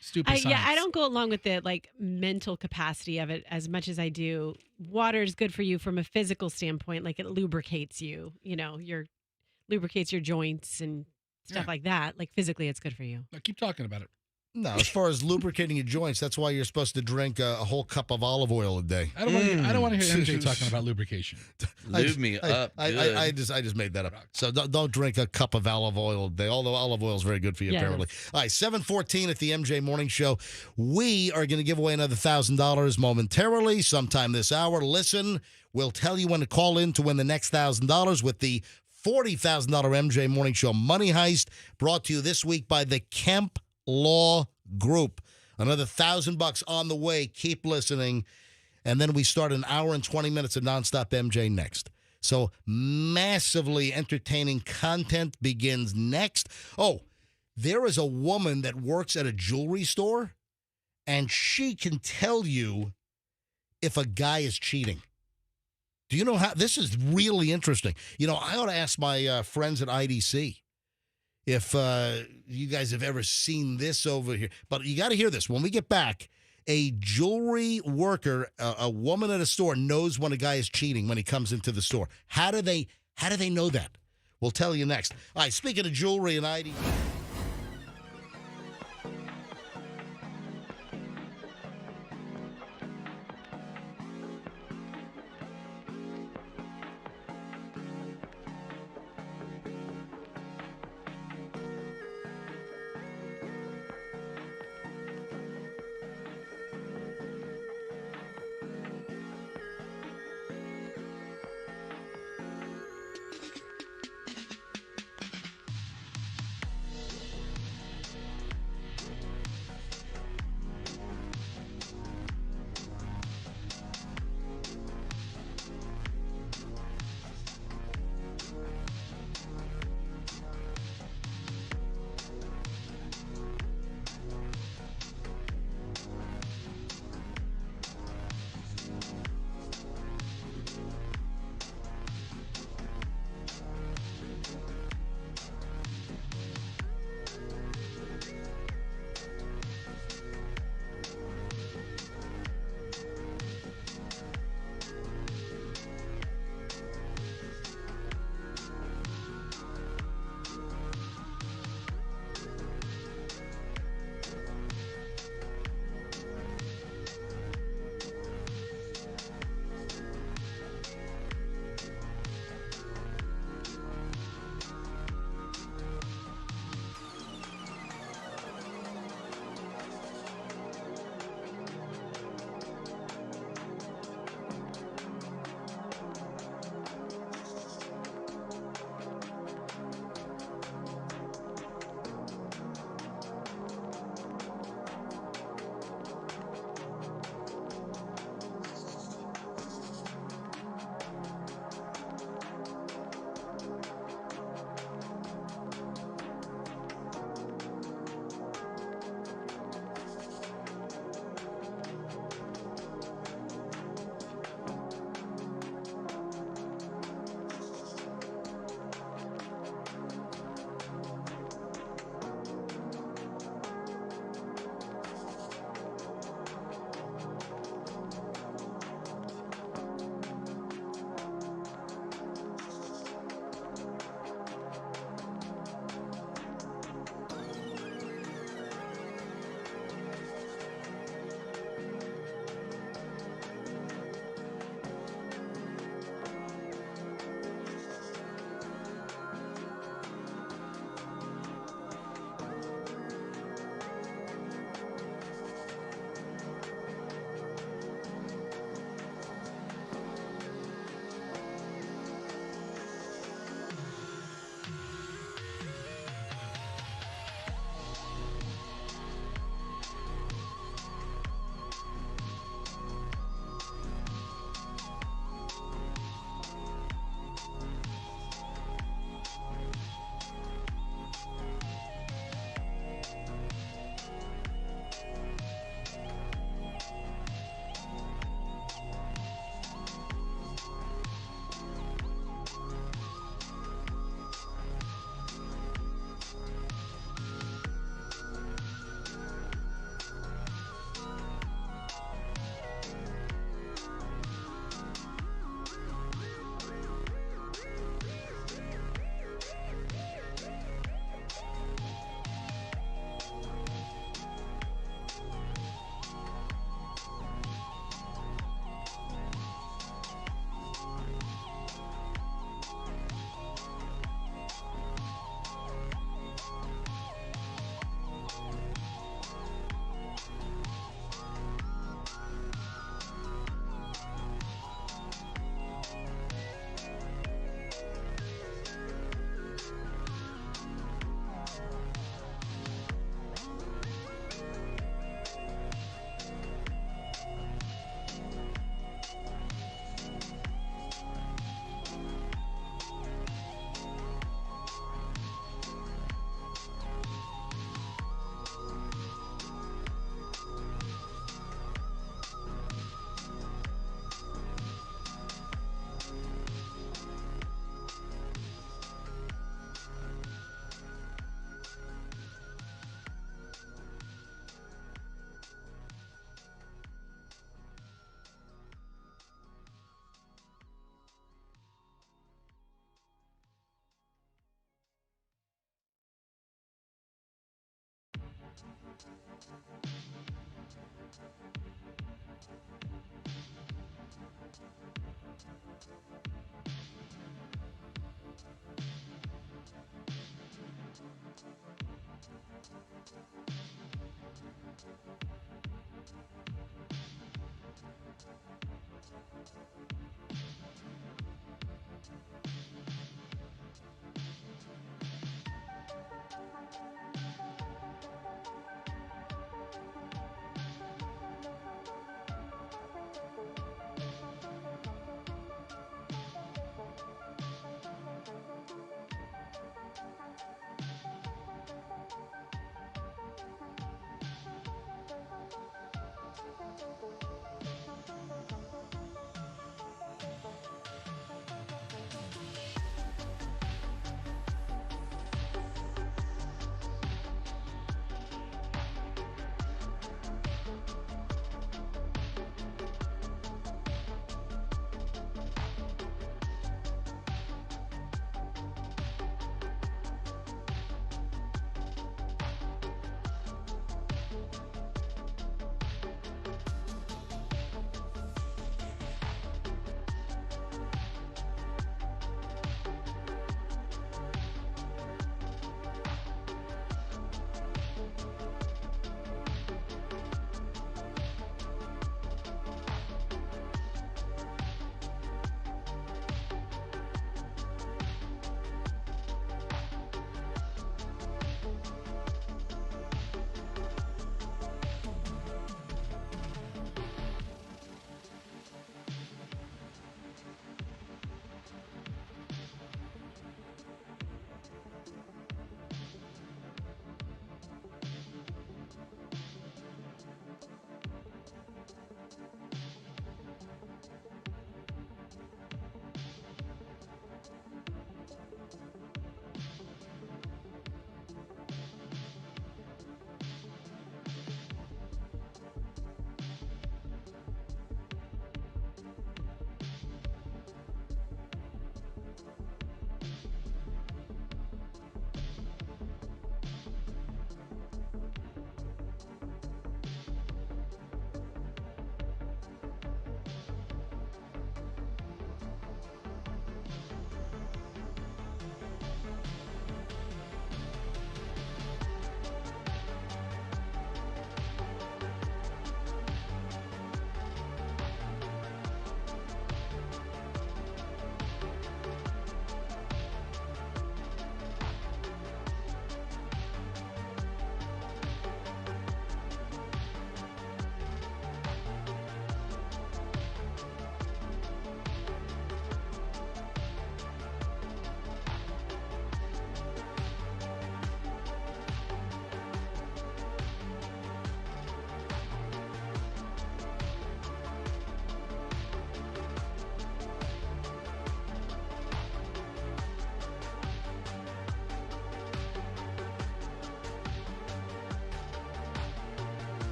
stupid science. I don't go along with the mental capacity of it as much as I do. Water is good for you from a physical standpoint, like it lubricates you. You know, lubricates your joints and stuff like that. Like physically, it's good for you. Now, keep talking about it. No, as far as lubricating your joints, that's why you're supposed to drink a whole cup of olive oil a day. I don't want to hear MJ talking about lubrication. Lube me up. good. I just made that up. So don't drink a cup of olive oil a day, although olive oil is very good for you, Yeah, it apparently. All right, 7:14 at the MJ Morning Show. We are going to give away another $1,000 momentarily sometime this hour. Listen, we'll tell you when to call in to win the next $1,000 with the $40,000 MJ Morning Show Money Heist, brought to you this week by the Kemp Law Group. Another $1,000 on the way. Keep listening. And then we start an hour and 20 minutes of nonstop MJ next. So massively entertaining content begins next. Oh, there is a woman that works at a jewelry store, and she can tell you if a guy is cheating. Do you know how? This is really interesting. You know, I ought to ask my friends at IDC if you guys have ever seen this over here. But you got to hear this. When we get back, a jewelry worker, a woman at a store, knows when a guy is cheating when he comes into the store. How do they know that? We'll tell you next. All right, speaking of jewelry and IDC.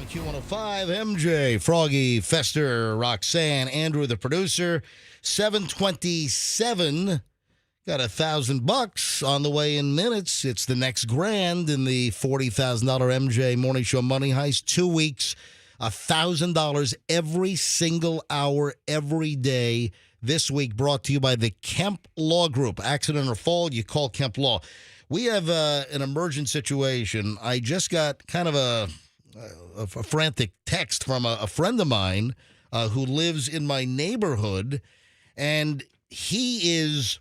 Q105, MJ, Froggy, Fester, Roxanne, Andrew, the producer. 727. Got $1,000 on the way in minutes. It's the next grand in the $40,000 MJ Morning Show Money Heist. 2 weeks, $1,000 every single hour, every day. This week brought to you by the Kemp Law Group. Accident or fall, you call Kemp Law. We have an emergent situation. I just got kind of a frantic text from a friend of mine who lives in my neighborhood, and he is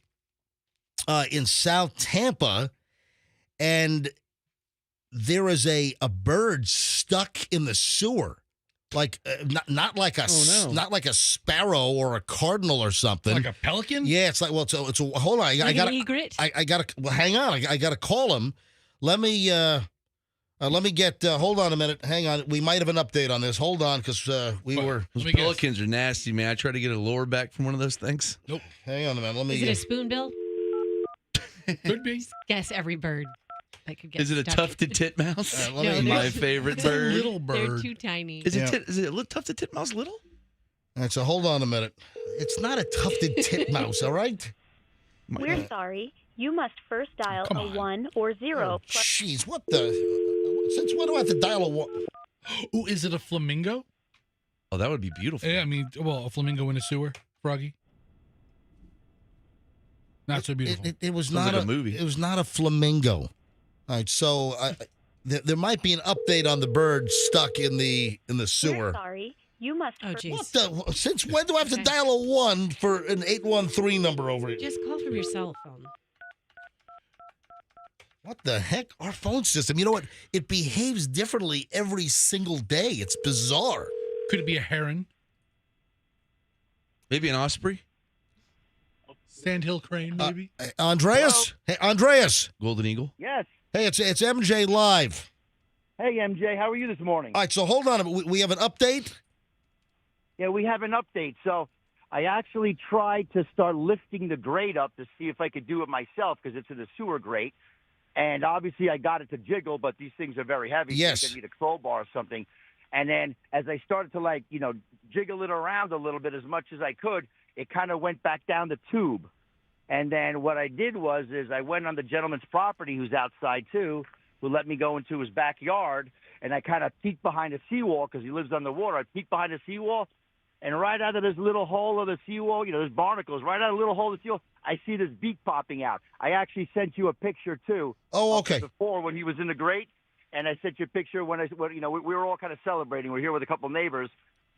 in South Tampa, and there is a bird stuck in the sewer. Like not like a not like a sparrow or a cardinal or something. Like a pelican? Yeah, it's like hold on. I got to hang on. I got to call him. Let me get. Hold on a minute. Hang on. We might have an update on this. Hold on, because Those pelicans are nasty, man. I tried to get a lure back from one of those things. Nope. Hang on a minute. Let me. Is it a spoonbill? Could be. Just guess every bird that could get. Is it a stuck. tufted titmouse? No, My favorite It's a bird. little bird. They're too tiny. Is it a tufted titmouse little? All right, so hold on a minute. It's not a tufted titmouse, all right? We're sorry. You must first dial Come a on. 1 or 0. Jeez, what the? Since when do I have to dial a one? Ooh, is it a flamingo? Oh, that would be beautiful. Yeah, I mean, well, a flamingo in a sewer, Froggy. Not so beautiful. It was Sounds not like a movie. It was not a flamingo. All right, so there might be an update on the bird stuck in the We're sewer. sorry. You must Oh, first jeez. What the? Since when do I have to Okay. dial a 1 for an 813 number over here? Just call from your cell phone. What the heck? Our phone system, you know what? It behaves differently every single day. It's bizarre. Could it be a heron? Maybe an osprey? Sandhill crane, maybe? Andreas? Hey, Andreas. Golden eagle? Yes. Hey, it's MJ Live. Hey, MJ, how are you this morning? All right, so hold on. We have an update? Yeah, we have an update. So I actually tried to start lifting the grate up to see if I could do it myself because it's in the sewer grate. And obviously I got it to jiggle, but these things are very heavy. Yes. So I need a crowbar or something. And then as I started to, jiggle it around a little bit as much as I could, it kind of went back down the tube. And then what I did is I went on the gentleman's property who's outside too, who let me go into his backyard, and I kind of peeked behind a seawall because he lives on the water. I peeked behind a seawall, and right out of this little hole of the seawall, there's barnacles. Right out of the little hole of the seawall, I see this beak popping out. I actually sent you a picture too. Oh, okay. Before when he was in the grate, and I sent you a picture when we were all kind of celebrating. We're here with a couple neighbors,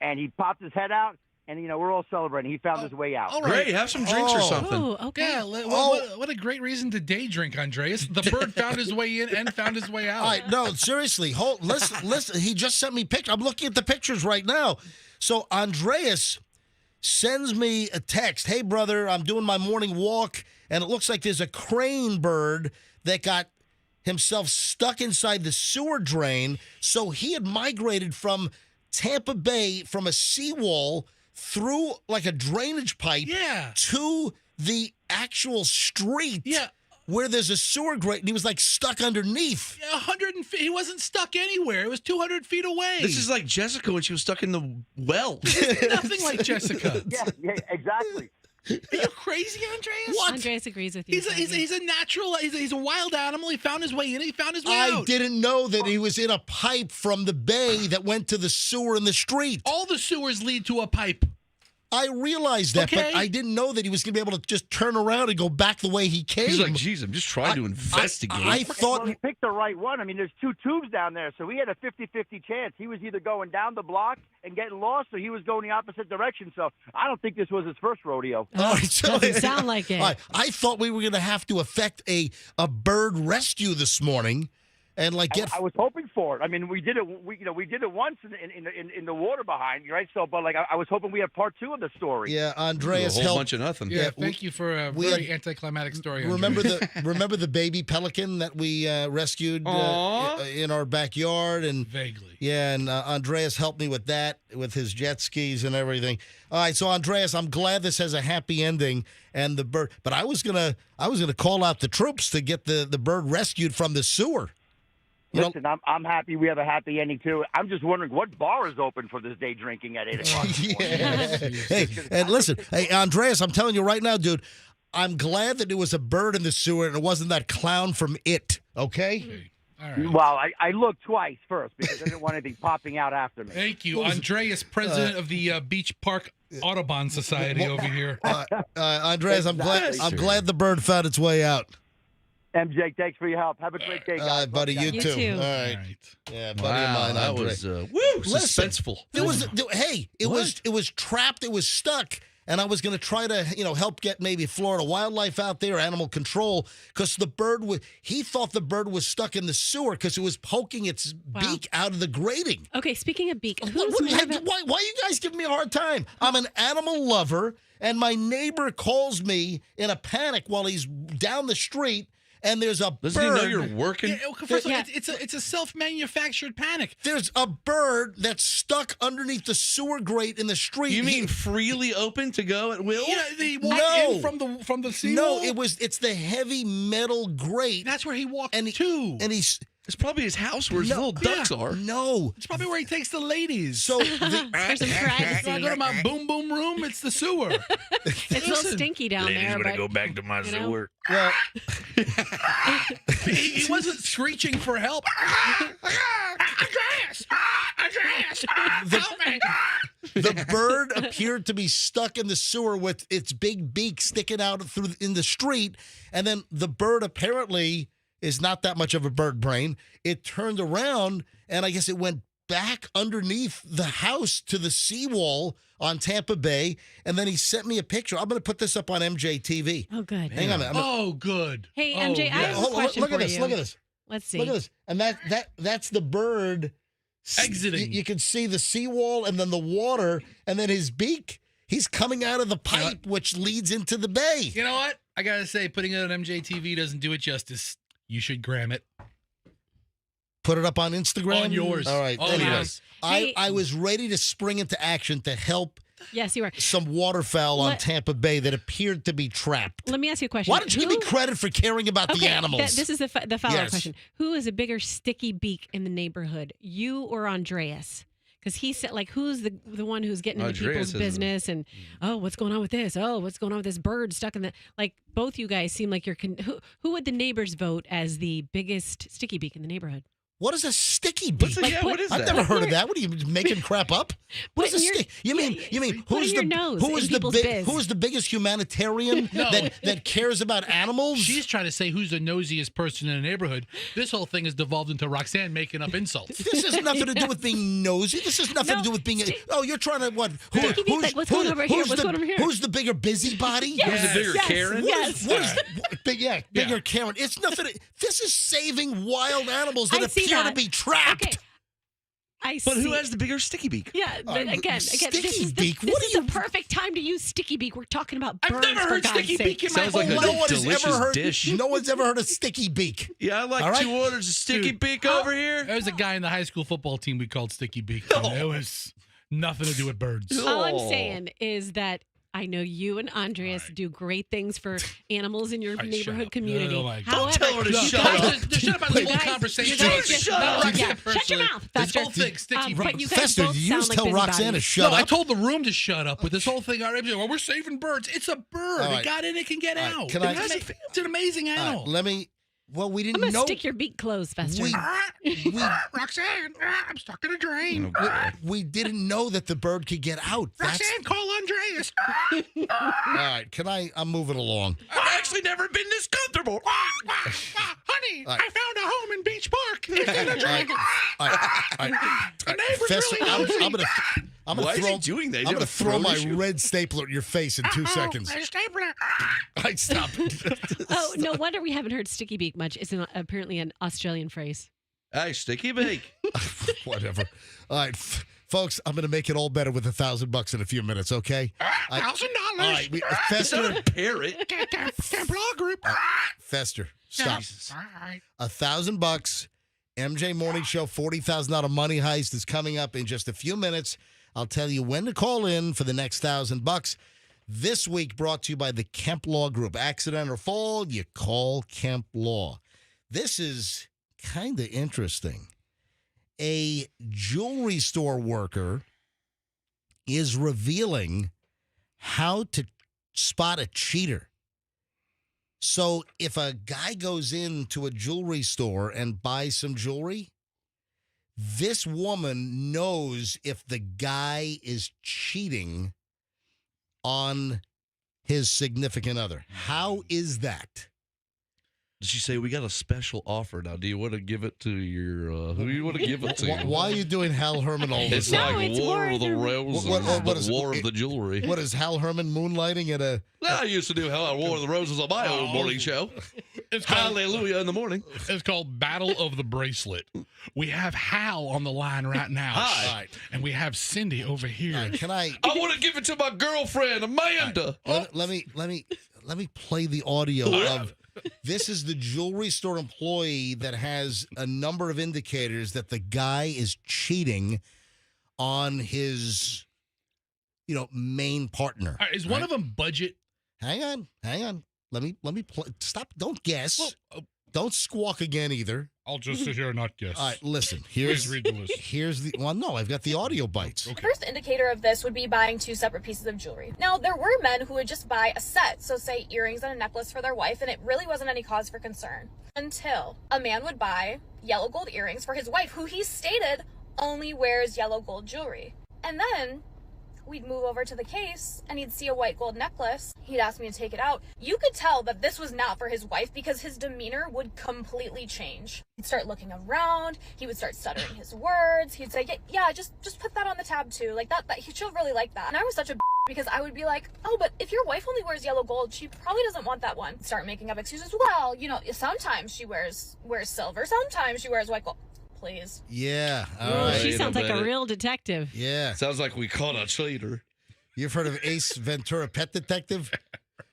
and he popped his head out. And, we're all celebrating. He found his way out. All right. Great, have some drinks or something. Oh, okay. Yeah, what a great reason to day drink, Andreas. The bird found his way in and found his way out. All right, no, seriously. Listen. He just sent me pictures. I'm looking at the pictures right now. So Andreas sends me a text. Hey, brother, I'm doing my morning walk, and it looks like there's a crane bird that got himself stuck inside the sewer drain. So he had migrated from Tampa Bay from a seawall through like a drainage pipe to the actual street where there's a sewer grate, and he was like stuck underneath. Yeah, 100 feet. He wasn't stuck anywhere. It was 200 feet away. This is like Jessica when she was stuck in the well. Nothing like Jessica. Yeah, exactly. Are you crazy, Andreas? What? Andreas agrees with you. He's a natural. He's a wild animal. He found his way in. He found his way out. I didn't know that he was in a pipe from the bay that went to the sewer in the street. All the sewers lead to a pipe. I realized that, but I didn't know that he was going to be able to just turn around and go back the way he came. He's like, geez, I'm just trying to investigate. I thought he picked the right one. I mean, there's two tubes down there, so he had a 50-50 chance. He was either going down the block and getting lost, or he was going the opposite direction. So I don't think this was his first rodeo. All right, so, Doesn't sound like it. I thought we were going to have to effect a bird rescue this morning. And I was hoping for it. I mean, we did it. We did it once in the water behind, right? So, but I was hoping we had part 2 of the story. Yeah, Andreas a whole helped. bunch of nothing. Yeah, thank you for a very anticlimactic story. Remember the baby pelican that we rescued in our backyard, and vaguely. Yeah, and Andreas helped me with that, with his jet skis and everything. All right, so Andreas, I'm glad this has a happy ending and the bird. But I was gonna call out the troops to get the bird rescued from the sewer. Listen, I'm happy we have a happy ending, too. I'm just wondering what bar is open for this day drinking at 8 o'clock. Hey, and listen, hey, Andreas, I'm telling you right now, dude, I'm glad that it was a bird in the sewer and it wasn't that clown from It, okay? All right. Well, I looked twice first because I didn't want anything popping out after me. Thank you, Andreas, president of the Beach Park Audubon Society over here. Andreas, I'm glad the bird found its way out. MJ, thanks for your help. Have a great day, guys. Buddy, you too. All right. Yeah, buddy of mine, that Andre. was suspenseful. It was trapped. It was stuck. And I was going to try to, help get maybe Florida wildlife out there, animal control, because he thought the bird was stuck in the sewer because it was poking its beak out of the grating. Okay, speaking of beak, why are you guys giving me a hard time? I'm an animal lover, and my neighbor calls me in a panic while he's down the street. And there's a bird. Doesn't he know you're working? Yeah, first of all, it's a self-manufactured panic. There's a bird that's stuck underneath the sewer grate in the street. You mean freely open to go at will? Yeah, they walked in from the seawall? No, it's the heavy metal grate. That's where he walked to. And he's... It's probably his house where his little ducks are. No. It's probably where he takes the ladies. So there's some privacy. It's not going about boom boom room. It's the sewer. It's a little stinky down ladies, there. Ladies, but, to go back to my sewer. Well, he wasn't screeching for help. Andreas, help me. The bird appeared to be stuck in the sewer with its big beak sticking out in the street, and then the bird apparently is not that much of a bird brain. It turned around, and I guess it went back underneath the house to the seawall on Tampa Bay, and then he sent me a picture. I'm going to put this up on MJ TV. Oh, good. Hang on a minute. Oh, good. Hey, MJ, I have a question look at for this. you. Look at this. Let's see. Look at this. And that's the bird exiting. You can see the seawall and then the water, and then his beak. He's coming out of the pipe, which leads into the bay. You know what? I got to say, putting it on MJ TV doesn't do it justice. You should gram it. Put it up on Instagram? On yours. All right. Oh, anyway, yes. I was ready to spring into action to help Yes, you are. some waterfowl on Tampa Bay that appeared to be trapped. Let me ask you a question. Why don't you give me credit for caring about the animals? This is the follow-up question. Who is a bigger sticky beak in the neighborhood, you or Andreas? Because he said, who's the one who's getting into people's business and, what's going on with this? Oh, what's going on with this bird stuck in the... both you guys seem like you're... Who would the neighbors vote as the biggest sticky beak in the neighborhood? What is a sticky beak? What is that? I've never heard of that. What are you making crap up? What is a sticky? You mean who's the biggest humanitarian that cares about animals? She's trying to say who's the nosiest person in the neighborhood. This whole thing has devolved into Roxanne making up insults. This has nothing to do with being nosy. This has nothing to do with being. You're trying to what? What's going on over here? What's going on over here? Who's the bigger busybody? Yes. Who's the bigger Karen? Bigger Karen. It's nothing. This is saving wild animals that appear to be trapped. Okay. But who has the bigger sticky beak? Yeah, again, sticky beak. This is the perfect time to use sticky beak. We're talking about birds. I've never heard sticky beak in my Sounds like a delicious dish. No one's ever heard of sticky beak. Yeah, I like 2 orders of sticky beak over here. There was a guy in the high school football team we called Sticky Beak. It was nothing to do with birds. All I'm saying is that I know you and Andreas do great things for animals in your neighborhood community. Don't tell her to shut up. Shut up about the whole conversation. Shut your mouth, This Fester. whole thing, Sticky Beak. Fester, did you just tell Roxanne to shut up? I told the room to shut up with this whole thing. We're saving birds. It's a bird. It got in, it can get out. It's an amazing animal. We didn't know. know. I'm going to stick your beak closed, Fester. Roxanne, I'm stuck in a drain. We didn't know that the bird could get out. Roxanne, call Andreas. All right, I'm moving along. I've actually never been this comfortable. Honey, I found a home in Beach Park. It's in a drain. I'm going to throw my red stapler at your face in 2 seconds. Stop. Oh, no wonder we haven't heard sticky beak much. It's apparently an Australian phrase. Hey, sticky beak. Whatever. All right, folks, I'm going to make it all better with $1,000 in a few minutes, okay? $1,000. All right, Fester. Parrot. Can't blog group. Fester, stop. All right. $1,000. MJ Morning Show $40,000 money heist is coming up in just a few minutes. I'll tell you when to call in for the next $1,000. This week brought to you by the Kemp Law Group. Accident or fall, you call Kemp Law. This is kind of interesting. A jewelry store worker is revealing how to spot a cheater. So if a guy goes into a jewelry store and buys some jewelry, this woman knows if the guy is cheating on his significant other. How is that? Did she say, we got a special offer now? Do you want to give it to your, who do you want to give it to? Why are you doing Hal Herman all It's this? like War of the Roses, but War of the Jewelry. What is Hal Herman moonlighting at a... I used to do War of the Roses on my old morning show. It's Hallelujah in the morning. It's called Battle of the Bracelet. We have Hal on the line right now. Hi. And we have Cindy over here. Can I want to give it to my girlfriend, Amanda. Let me play the audio of... This is the jewelry store employee that has a number of indicators that the guy is cheating on his, main partner. All right, is one of them budget? Hang on. Let me play. Stop. Don't guess. Don't squawk again either. I'll just sit here and not guess. All right, listen. Please read the list. I've got the audio bites. Okay. The first indicator of this would be buying 2 separate pieces of jewelry. Now, there were men who would just buy a set, so say earrings and a necklace for their wife, and it really wasn't any cause for concern. Until a man would buy yellow gold earrings for his wife, who he stated only wears yellow gold jewelry. And then we'd move over to the case and he'd see a white gold necklace. He'd ask me to take it out. You could tell that this was not for his wife because his demeanor would completely change. He'd start looking around. He would start stuttering his words. He'd say, yeah, just put that on the tab too. Like that she'll really like that. And I was such a because I would be like, oh, but if your wife only wears yellow gold, she probably doesn't want that one. Start making up excuses. Well, sometimes she wears silver. Sometimes she wears white gold. Please. Yeah. All right. She sounds like a real detective. Yeah. Sounds like we caught a cheater. You've heard of Ace Ventura, Pet Detective?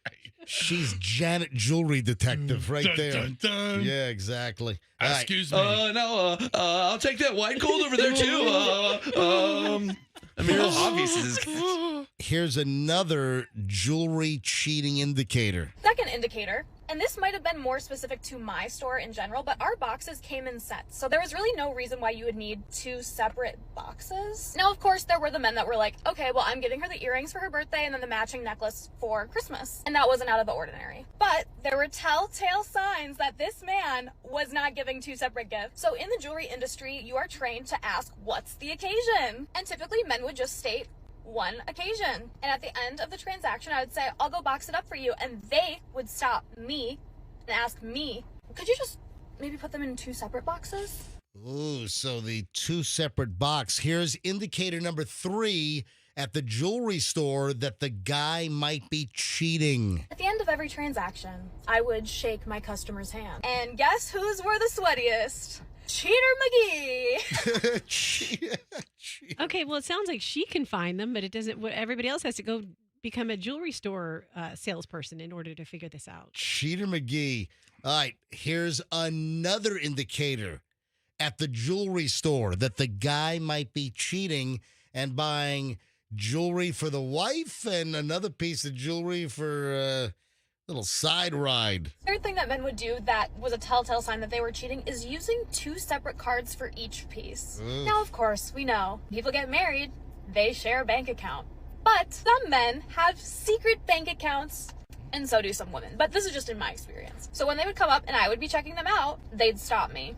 Right. She's Janet Jewelry Detective right there. Dun, dun. Yeah, exactly. Excuse me. I'll take that white gold over there too. How obvious is this? Here's another jewelry cheating indicator. Second indicator, and this might have been more specific to my store in general, but our boxes came in sets. So there was really no reason why you would need 2 separate boxes. Now, of course, there were the men that were like, okay, well, I'm getting her the earrings for her birthday and then the matching necklace for Christmas. And that wasn't out of the ordinary. But there were telltale signs that this man was not giving 2 separate gifts. So in the jewelry industry, you are trained to ask, what's the occasion? And typically men would just state, one occasion. And at the end of the transaction, I would say, I'll go box it up for you. And they would stop me and ask me, could you just maybe put them in 2 separate boxes? Ooh, so the 2 separate box. Here's indicator number 3 at the jewelry store that the guy might be cheating. At the end of every transaction, I would shake my customer's hand. And guess whose were the sweatiest? Cheater McGee. Okay, well, it sounds like she can find them, but it doesn't. Everybody else has to go become a jewelry store salesperson in order to figure this out. Cheater McGee. All right, here's another indicator at the jewelry store that the guy might be cheating and buying jewelry for the wife and another piece of jewelry for a little side ride. Third thing that men would do that was a telltale sign that they were cheating is using 2 separate cards for each piece. Ugh. Now, of course, we know people get married, they share a bank account. But some men have secret bank accounts, and so do some women. But this is just in my experience. So when they would come up and I would be checking them out, they'd stop me.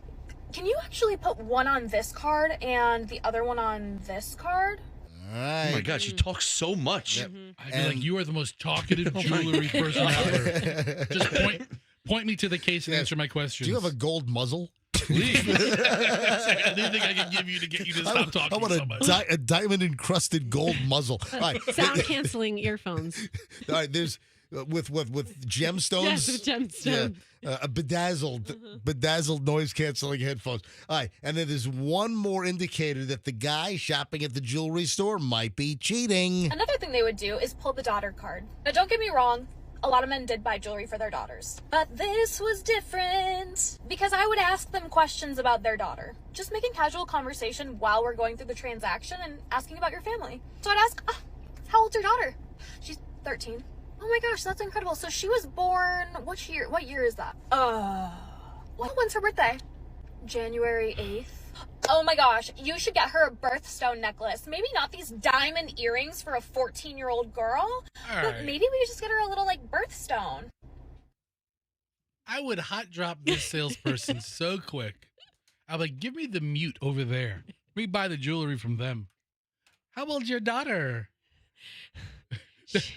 Can you actually put one on this card and the other one on this card? All right. Oh my gosh, you talk so much. Yep. I feel like you are the most talkative jewelry person ever. Just point me to the case and answer my questions. Do you have a gold muzzle? Please. Anything I can give you to get you to stop talking I want so much. a diamond-encrusted gold muzzle. All right. Sound-canceling earphones. All right, there's with gemstones. Yes, with gemstones. Yeah, a bedazzled noise-canceling headphones. All right, and then there's one more indicator that the guy shopping at the jewelry store might be cheating. Another thing they would do is pull the daughter card. Now, don't get me wrong. A lot of men did buy jewelry for their daughters. But this was different because I would ask them questions about their daughter. Just making casual conversation while we're going through the transaction and asking about your family. So I'd ask, how old's your daughter? She's 13. Oh my gosh, that's incredible. So she was born, what year is that? When's her birthday? January 8th. Oh my gosh, you should get her a birthstone necklace. Maybe not these diamond earrings for a 14-year-old girl, but maybe we could just get her a little, like, birthstone. I would hot drop this salesperson so quick. I'm like, give me the mute over there. We buy the jewelry from them. How old's your daughter?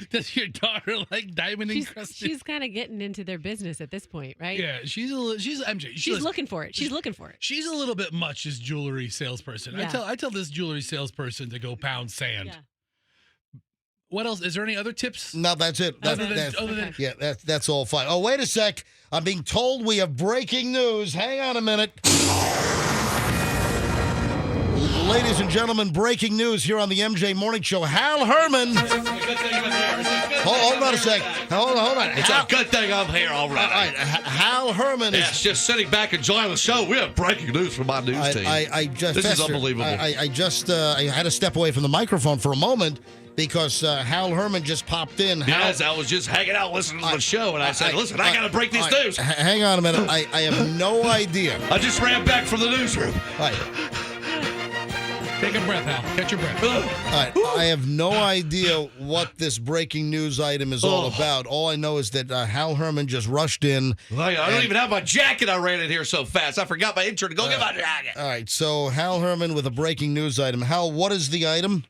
Does your daughter like diamond encrusted? She's kind of getting into their business at this point, right? Yeah, she's MJ. She's looking for it. She's looking for it. She's a little bit much as jewelry salesperson. Yeah. I tell this jewelry salesperson to go pound sand. Yeah. What else? Is there any other tips? No, that's it. That's all fine. Oh, wait a sec. I'm being told we have breaking news. Hang on a minute. Ladies and gentlemen, breaking news here on the MJ Morning Show. Hal Herman. Hold on a sec. Hold on. It's a good thing I'm here already. All right. Hal Herman is just sitting back enjoying the show. We have breaking news from my news team. This is unbelievable. I had to step away from the microphone for a moment because Hal Herman just popped in. Yes, I was just hanging out listening to the show, and I said, listen, I got to break this news. Hang on a minute. I have no idea. I just ran back from the newsroom. All right. Take a breath, Hal. Catch your breath. All right. I have no idea what this breaking news item is all about. All I know is that Hal Herman just rushed in. I don't even have my jacket. I ran in here so fast. I forgot my intro to go get my jacket. All right. So Hal Herman with a breaking news item. Hal, what is the item?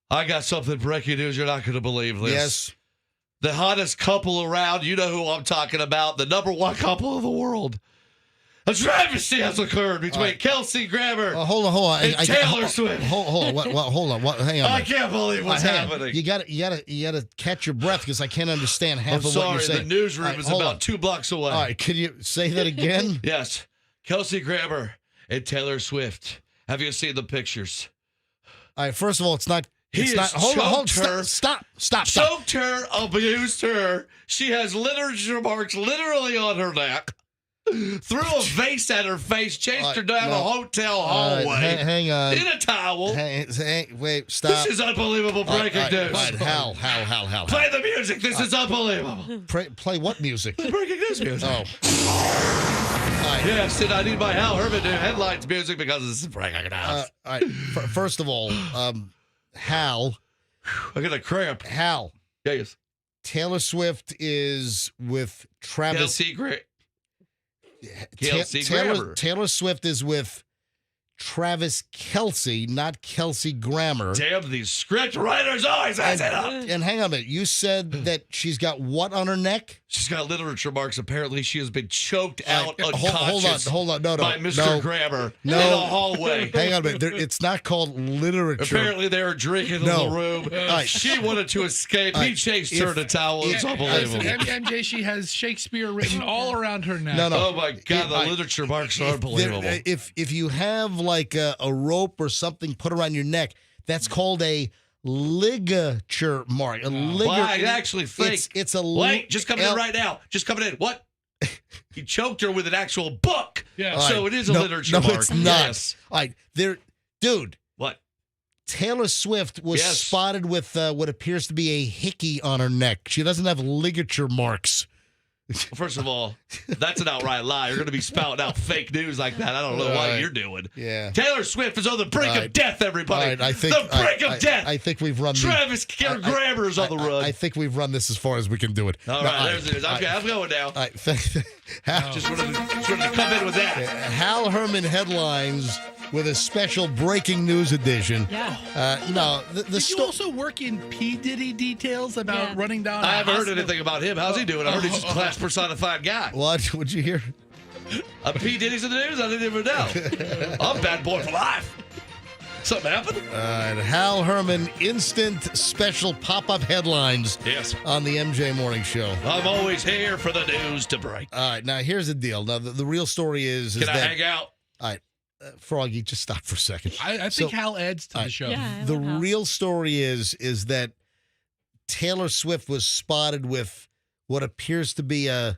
I got something breaking news. You're not going to believe this. Yes. The hottest couple around. You know who I'm talking about. The number one couple of the world. A travesty has occurred between Kelsey Grammer hold on. and Taylor Swift. Hold on. Hang on. I can't believe what's happening. You got to catch your breath because I can't understand half of what you're saying. The newsroom is about 2 blocks away. All right, can you say that again? Yes. Kelsey Grammer and Taylor Swift. Have you seen the pictures? All right, first of all, it's not. Stop. Choked her, abused her. She has literature marks literally on her neck. Threw a vase at her face, chased her down a hotel hallway. Hang on. In a towel. Wait, stop. This is unbelievable breaking news. Hal. Play the music. This is unbelievable. Play what music? Breaking news music. Oh. Yes, and I need my Hal Herman headlines music because this is breaking news. All right. First of all, Hal. I got a cramp. Hal. Yes. Taylor Swift is with Travis. Taylor Swift is with Travis Kelce, not Kelsey Grammer. Damn, these script writers always has it up. And hang on a minute. You said that she's got what on her neck? She's got literature marks. Apparently, she has been choked out unconscious. Hold on. No. By Mr. Grammer in the hallway. Hang on a minute. It's not called literature. Apparently, they were drinking in the room. She wanted to escape. He chased her to towel. It's unbelievable. MJ, she has Shakespeare written all around her neck. No. Oh, my God. The literature marks are unbelievable. If you have like a rope or something put around your neck, that's called a ligature mark. I actually think it's a wait. Just coming in right now. Just coming in. What? He choked her with an actual book. Yeah. So it is a literature mark. No, it's not. Yes. All right, dude. What? Taylor Swift was spotted with what appears to be a hickey on her neck. She doesn't have ligature marks. First of all, that's an outright lie. You're going to be spouting out fake news like that. I don't know what you're doing. Yeah. Taylor Swift is on the brink of death, everybody. I think, the brink of death. I think we've run Travis Grammer is on the run. I think we've run this as far as we can do it. All right, there's it. Okay, I'm going now. Just wanted to come in with that. Hal Herman headlines with a special breaking news edition. Yeah. Did you also work in P. Diddy details about running down? I haven't heard anything about him. How's he doing? I heard he's just a class personified guy. What? What'd you hear? P. Diddy's in the news? I didn't even know. I'm bad boy for life. Something happened? Hal Herman instant special pop-up headlines on the MJ Morning Show. I'm always here for the news to break. All right, now here's the deal. Now the real story is Can I that, hang out? All right. Froggy, just stop for a second. I think Hal adds to the show. Yeah, the real story is that Taylor Swift was spotted with what appears to be a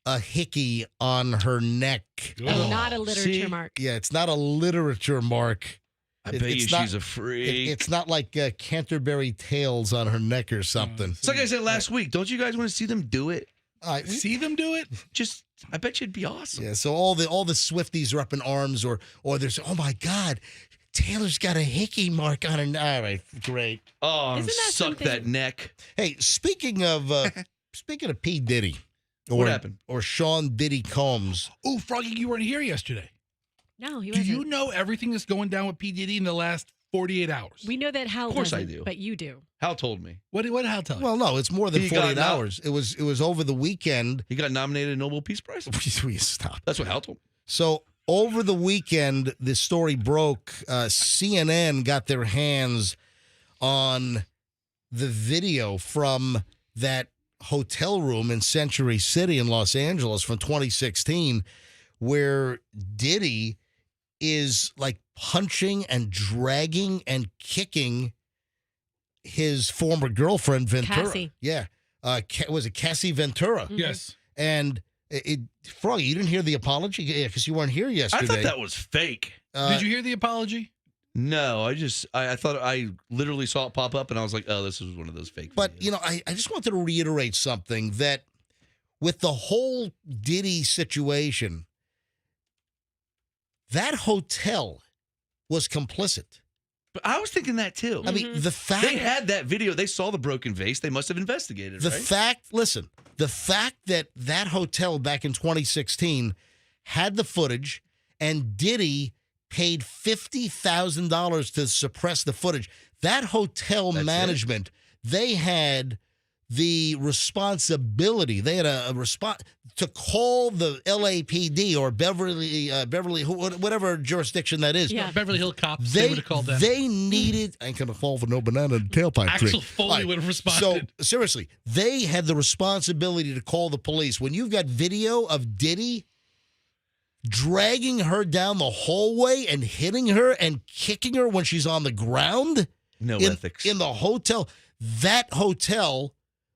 hickey on her neck. Oh, not a literature mark. Yeah, it's not a literature mark. I bet you she's a freak. It's not like Canterbury Tales on her neck or something. It's like I said last week. Don't you guys want to see them do it? See them do it? Just I bet you'd be awesome. Yeah, so all the Swifties are up in arms, or there's, oh my God, Taylor's got a hickey mark on her. All right, great. Oh, Isn't that suck something- that neck. Hey, speaking of P. Diddy, What happened? Or Sean Diddy Combs. Oh, Froggy, you weren't here yesterday. No, he Do wasn't. you know everything that's going down with P. Diddy in the last 48 hours? We know that Hal Of course doesn't, I do. but you do. Hal told me. What did Hal tell you? Well, no, it's more than He 48 got hours. It was over the weekend. He got nominated Nobel Peace Prize. We stop. That's what Hal told me. So over the weekend, this story broke. CNN got their hands on the video from that hotel room in Century City in Los Angeles from 2016, where Diddy is like punching and dragging and kicking his former girlfriend Ventura. Cassie. Yeah. Was it Cassie Ventura? Mhm. Yes. And Froggy, you didn't hear the apology? Yeah, because you weren't here yesterday. I thought that was fake. Did you hear the apology? No, I thought I literally saw it pop up and I was like, oh, this is one of those fake But, videos. I just wanted to reiterate something that with the whole Diddy situation, that hotel was complicit. But I was thinking that too. I mean, the fact They had that video. They saw the broken vase. They must have investigated, the right? fact that that hotel back in 2016 had the footage and Diddy paid $50,000 to suppress the footage. That hotel management, they had the responsibility. They had a response to call the LAPD or Beverly, whatever jurisdiction that is. Yeah. Beverly Hill cops, they would have called them. They needed, I ain't going to fall for no banana in the tailpipe Axel tree. Foley would have responded. So, seriously, they had the responsibility to call the police. When you've got video of Diddy dragging her down the hallway and hitting her and kicking her when she's on the ground. No ethics. In the hotel. That hotel,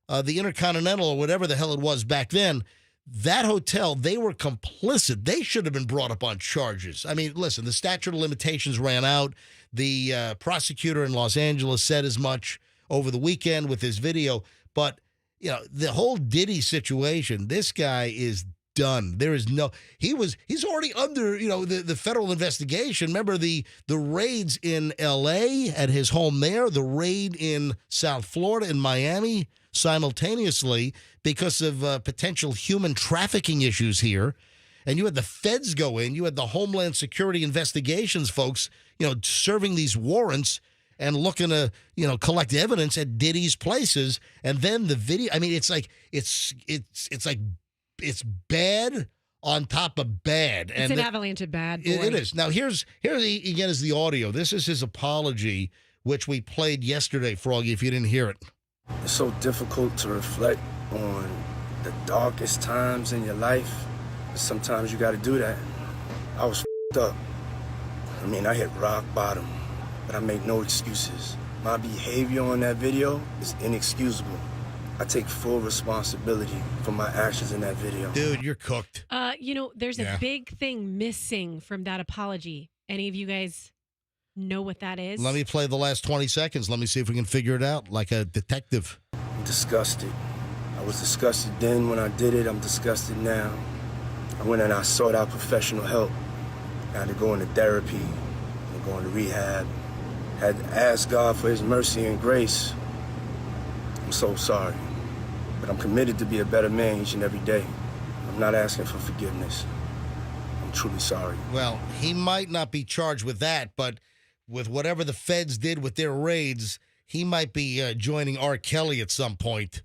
the Intercontinental or whatever the hell it was back then, that hotel, they were complicit. They should have been brought up on charges. I mean, listen, the statute of limitations ran out. The prosecutor in Los Angeles said as much over the weekend with his video. But, the whole Diddy situation, this guy is done. There is no, he's already under, the federal investigation. Remember the raids in LA at his home there, the raid in South Florida and Miami simultaneously because of potential human trafficking issues here. And you had the feds go in, you had the Homeland Security investigations folks, serving these warrants and looking to, collect evidence at Diddy's places. And then the video, I mean, it's bad on top of bad. It's an avalanche of bad. Boy. It is. Now, here again is the audio. This is his apology, which we played yesterday, Froggy, if you didn't hear it. It's so difficult to reflect on the darkest times in your life. But sometimes you got to do that. I was f***ed up. I mean, I hit rock bottom, but I make no excuses. My behavior on that video is inexcusable. I take full responsibility for my actions in that video. Dude, you're cooked. There's a big thing missing from that apology. Any of you guys know what that is? Let me play the last 20 seconds. Let me see if we can figure it out like a detective. I'm disgusted. I was disgusted then when I did it. I'm disgusted now. I went and I sought out professional help. I had to go into therapy and go into rehab. Had to ask God for his mercy and grace. I'm so sorry. But I'm committed to be a better man each and every day. I'm not asking for forgiveness. I'm truly sorry. Well, he might not be charged with that, but with whatever the feds did with their raids, he might be joining R. Kelly at some point.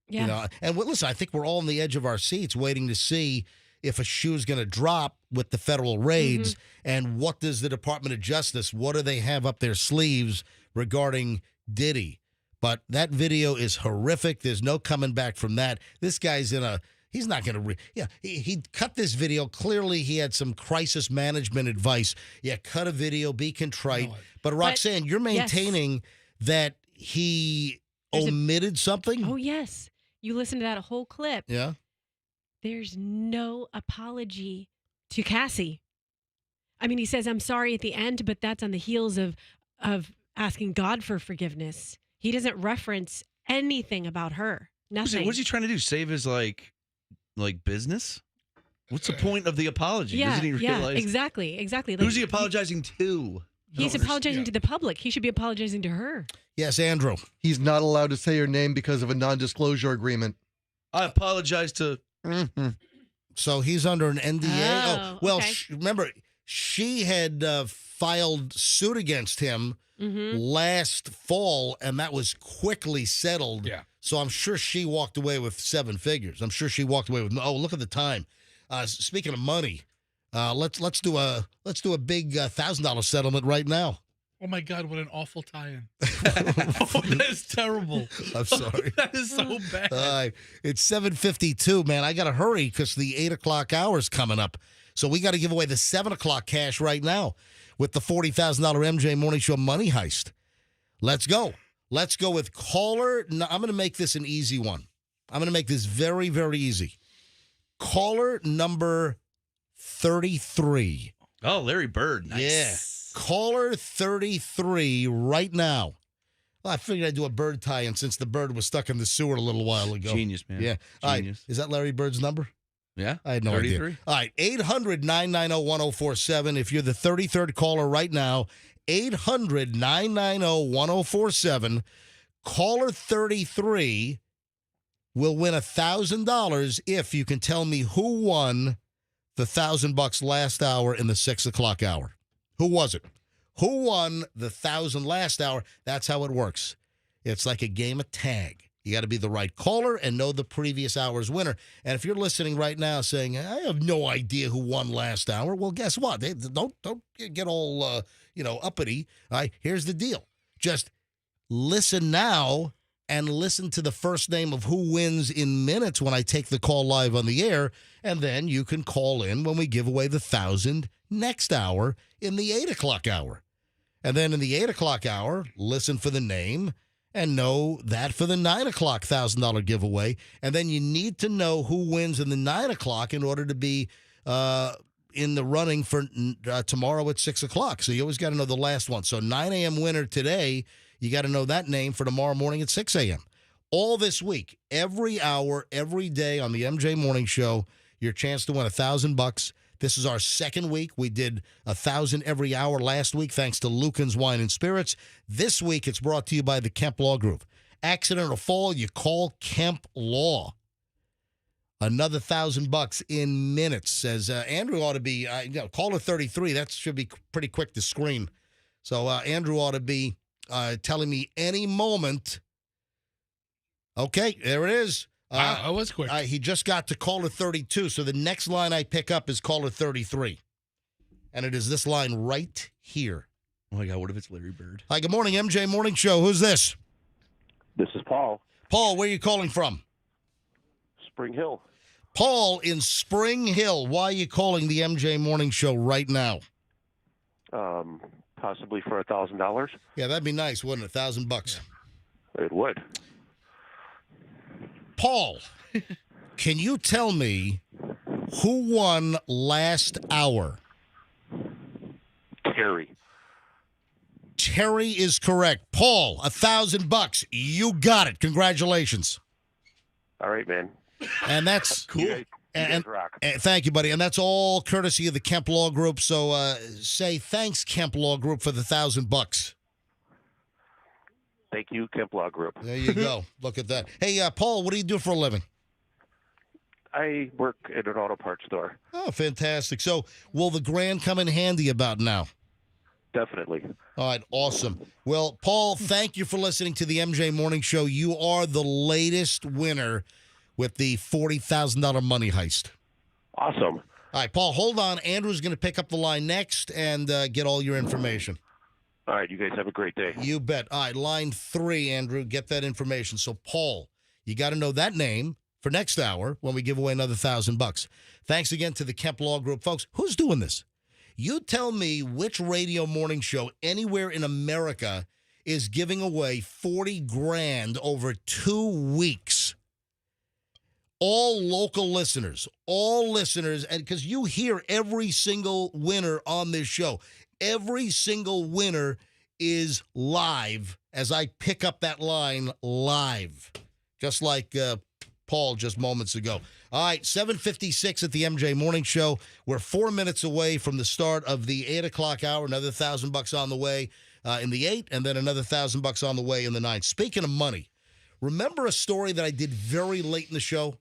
Yeah. And listen, I think we're all on the edge of our seats waiting to see if a shoe's going to drop with the federal raids and what does the Department of Justice, what do they have up their sleeves regarding Diddy? But that video is horrific. There's no coming back from that. This guy's he's not going to, he cut this video. Clearly he had some crisis management advice. Yeah, cut a video, be contrite. But Roxanne, you're maintaining that he omitted something? Oh, yes. You listen to that whole clip. Yeah. There's no apology to Cassie. I mean, he says, I'm sorry at the end, but that's on the heels of asking God for forgiveness. He doesn't reference anything about her. Nothing. What's he trying to do? Save his like business? What's the point of the apology? Yeah, Doesn't he realize? exactly. Like, Who's he apologizing to? He's apologizing to the public. He should be apologizing to her. Yes, Andrew. He's not allowed to say her name because of a non-disclosure agreement. I apologize to. So he's under an NDA. Oh, well, okay. remember, she had filed suit against him last fall, and that was quickly settled. Yeah. So I'm sure she walked away with 7 figures. I'm sure she walked away with. Oh, look at the time. Speaking of money, let's do a big $1,000 settlement right now. Oh my God, what an awful tie-in. That is terrible. I'm sorry. That is so bad. It's 7:52, man. I got to hurry because the 8 o'clock hour is coming up. So we got to give away the 7 o'clock cash right now with the $40,000 MJ Morning Show money heist. Let's go. Let's go with caller. No, I'm going to make this an easy one. I'm going to make this very, very easy. Caller number 33. Oh, Larry Bird. Nice. Yeah. Caller 33 right now. Well, I figured I'd do a bird tie-in since the bird was stuck in the sewer a little while ago. Genius, man. Yeah. Genius. All right. Is that Larry Bird's number? Yeah. I had no 33. idea. All right. 800-990-1047. If you're the 33rd caller right now, 800-990-1047. Caller 33 will win $1,000 if you can tell me who won the $1,000 last hour in the 6 o'clock hour. Who was it? Who won the $1,000 last hour? That's how it works. It's like a game of tag. You got to be the right caller and know the previous hour's winner. And if you're listening right now saying, I have no idea who won last hour, well, guess what? Don't get all uppity. All right, here's the deal. Just listen now and listen to the first name of who wins in minutes when I take the call live on the air, and then you can call in when we give away the $1,000 next hour in the 8 o'clock hour. And then in the 8 o'clock hour, listen for the name and know that for the 9 o'clock $1,000 giveaway. And then you need to know who wins in the 9 o'clock in order to be in the running for tomorrow at 6 o'clock. So you always got to know the last one. So 9 a.m. winner today, you got to know that name for tomorrow morning at 6 a.m. All this week, every hour, every day on the MJ Morning Show, your chance to win $1,000. This is our second week. We did 1,000 every hour last week, thanks to Lucan's Wine and Spirits. This week, it's brought to you by the Kemp Law Group. Accident or fall, you call Kemp Law. Another $1,000 in minutes. Says Andrew ought to be caller 33. That should be pretty quick to screen. So Andrew ought to be telling me any moment. Okay, there it is. Wow, that was quick. He just got to caller 32, so the next line I pick up is caller 33. And it is this line right here. Oh, my God, what if it's Larry Bird? Hi, good morning, MJ Morning Show. Who's this? This is Paul. Paul, where are you calling from? Spring Hill. Paul in Spring Hill. Why are you calling the MJ Morning Show right now? Possibly for $1,000. Yeah, that'd be nice, wouldn't it? $1,000. It would. Paul, can you tell me who won last hour? Terry. Terry is correct. Paul, $1,000. You got it. Congratulations. All right, man. And that's cool. You guys rock. And thank you, buddy. And that's all courtesy of the Kemp Law Group. So say thanks, Kemp Law Group, for the $1,000. Thank you, Kemp Law Group. There you go. Look at that. Hey, Paul, what do you do for a living? I work at an auto parts store. Oh, fantastic. So will the grand come in handy about now? Definitely. All right, awesome. Well, Paul, thank you for listening to the MJ Morning Show. You are the latest winner with the $40,000 money heist. Awesome. All right, Paul, hold on. Andrew's going to pick up the line next and get all your information. All right, you guys have a great day. You bet. All right, line 3, Andrew, get that information. So, Paul, you got to know that name for next hour when we give away another $1,000. Thanks again to the Kemp Law Group. Folks, who's doing this? You tell me which radio morning show anywhere in America is giving away $40,000 over 2 weeks. All local listeners, and because you hear every single winner on this show. Every single winner is live as I pick up that line live. Just like Paul just moments ago. All right, 7:56 at the MJ Morning Show. We're 4 minutes away from the start of the 8 o'clock hour. Another $1,000 on the way in the 8, and then another $1,000 on the way in the 9. Speaking of money, remember a story that I did very late in the show?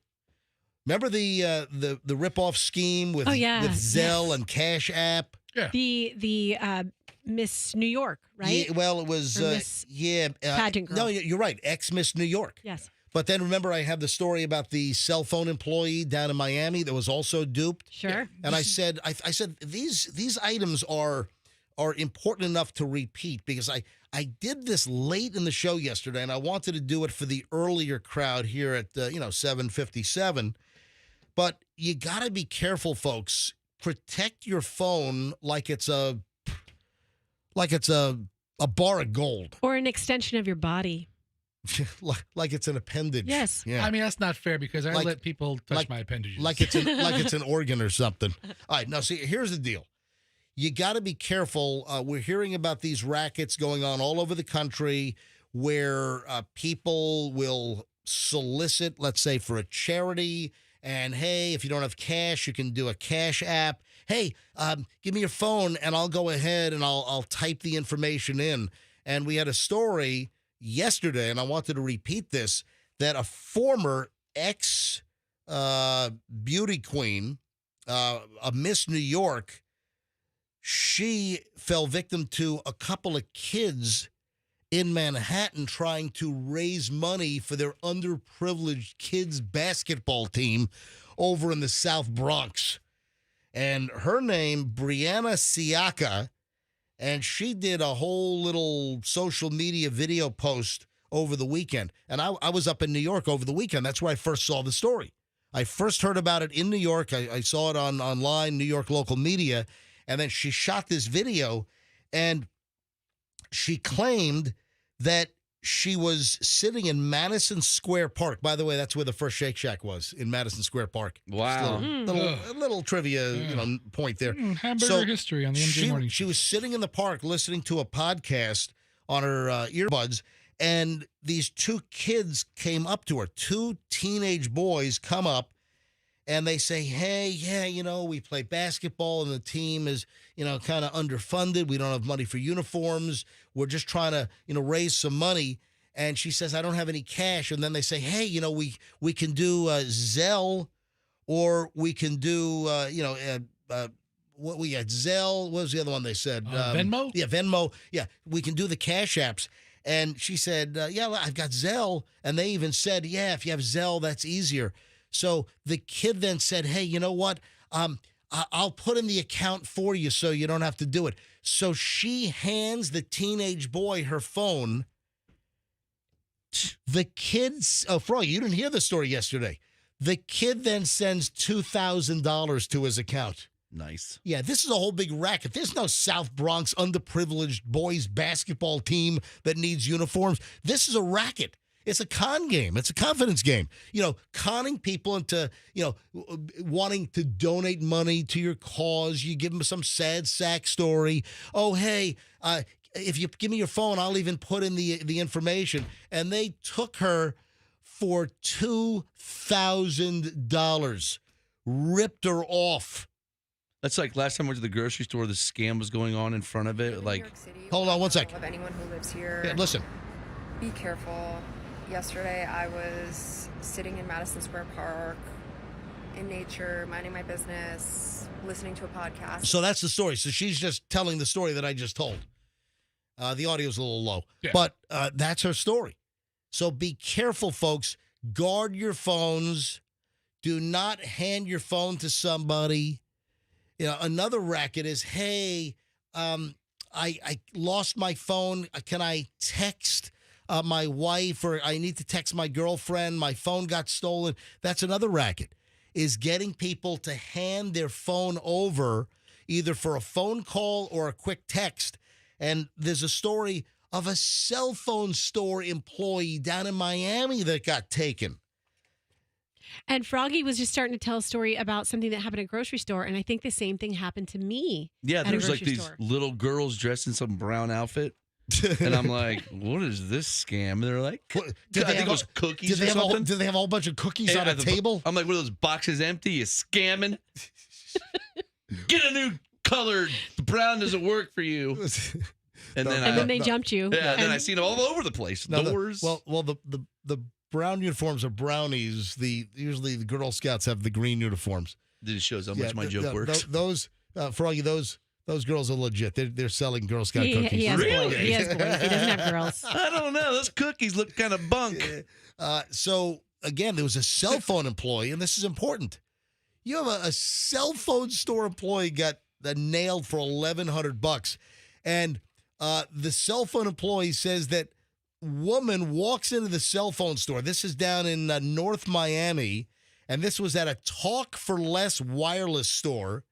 Remember the rip-off scheme with Zelle and Cash App? Yeah. The Miss New York, right? Yeah, well, it was pageant girl. No, you're right. Ex-Miss New York. Yes. But then remember, I have the story about the cell phone employee down in Miami that was also duped. Sure. And I said, these items are important enough to repeat because I did this late in the show yesterday, and I wanted to do it for the earlier crowd here at 7:57. But you got to be careful, folks. Protect your phone like it's a bar of gold. Or an extension of your body. like it's an appendage. Yes. Yeah. I mean, that's not fair because I let people touch my appendages. Like it's an organ or something. All right. Now, see, here's the deal. You got to be careful. We're hearing about these rackets going on all over the country where people will solicit, let's say, for a charity. And, hey, if you don't have cash, you can do a Cash App. Hey, give me your phone, and I'll go ahead and I'll type the information in. And we had a story yesterday, and I wanted to repeat this, that a former ex-beauty queen, a Miss New York, she fell victim to a couple of kids in Manhattan trying to raise money for their underprivileged kids basketball team over in the South Bronx. And her name, Brianna Siaka, and she did a whole little social media video post over the weekend. And I was up in New York over the weekend. That's where I first saw the story. I first heard about it in New York. I saw it online, New York local media. And then she shot this video, and she claimed that she was sitting in Madison Square Park. By the way, that's where the first Shake Shack was, in Madison Square Park. Wow. A little trivia point there. Hamburger history on the MJ Morning Show. She was sitting in the park listening to a podcast on her earbuds, and these two kids came up to her. Two teenage boys come up, and they say, hey, yeah, we play basketball, and the team is, kind of underfunded. We don't have money for uniforms. We're just trying to, raise some money. And she says, I don't have any cash. And then they say, hey, we can do Zelle, or we can do, what we had, Zelle. What was the other one they said? Venmo? Yeah, Venmo. Yeah, we can do the Cash Apps. And she said, I've got Zelle. And they even said, yeah, if you have Zelle, that's easier. So the kid then said, hey, you know what? I'll put in the account for you so you don't have to do it. So she hands the teenage boy her phone. The kid's, Froggy, you didn't hear the story yesterday. The kid then sends $2,000 to his account. Nice. Yeah, this is a whole big racket. There's no South Bronx underprivileged boys basketball team that needs uniforms. This is a racket. It's a con game. It's a confidence game. Conning people into, wanting to donate money to your cause. You give them some sad sack story. Oh, hey, if you give me your phone, I'll even put in the information. And they took her for $2,000, ripped her off. That's like last time I went to the grocery store, the scam was going on in front of it. Like, hold on one sec. Of anyone who lives here. Yeah, listen. Be careful. Yesterday, I was sitting in Madison Square Park in nature, minding my business, listening to a podcast. So that's the story. So she's just telling the story that I just told. The audio's a little low, but that's her story. So be careful, folks. Guard your phones. Do not hand your phone to somebody. Another racket is, hey, I lost my phone. Can I text my wife, or I need to text my girlfriend? My phone got stolen. That's another racket, is getting people to hand their phone over either for a phone call or a quick text. And there's a story of a cell phone store employee down in Miami that got taken. And Froggy was just starting to tell a story about something that happened at a grocery store, and I think the same thing happened to me. Yeah, at a there's like grocery these store. little girls dressed in some brown outfit. And I'm like, what is this scam? And they're like, I think it was cookies or something. Did they have a whole bunch of cookies on a table? I'm like, what are those boxes empty? You scamming? Get a new color. The brown doesn't work for you. And then they jumped you. Yeah, and then I seen them all over the place. Doors. The brown uniforms are brownies. Usually the Girl Scouts have the green uniforms. It shows how much my joke works. Those Froggy, those girls are legit. They're selling Girl Scout cookies. He has boys. He has boys. He doesn't have girls. I don't know. Those cookies look kind of bunk. So again, there was a cell phone employee, and this is important. You have a cell phone store employee got nailed for $1,100, and the cell phone employee says that woman walks into the cell phone store. This is down in North Miami, and this was at a Talk for Less wireless store,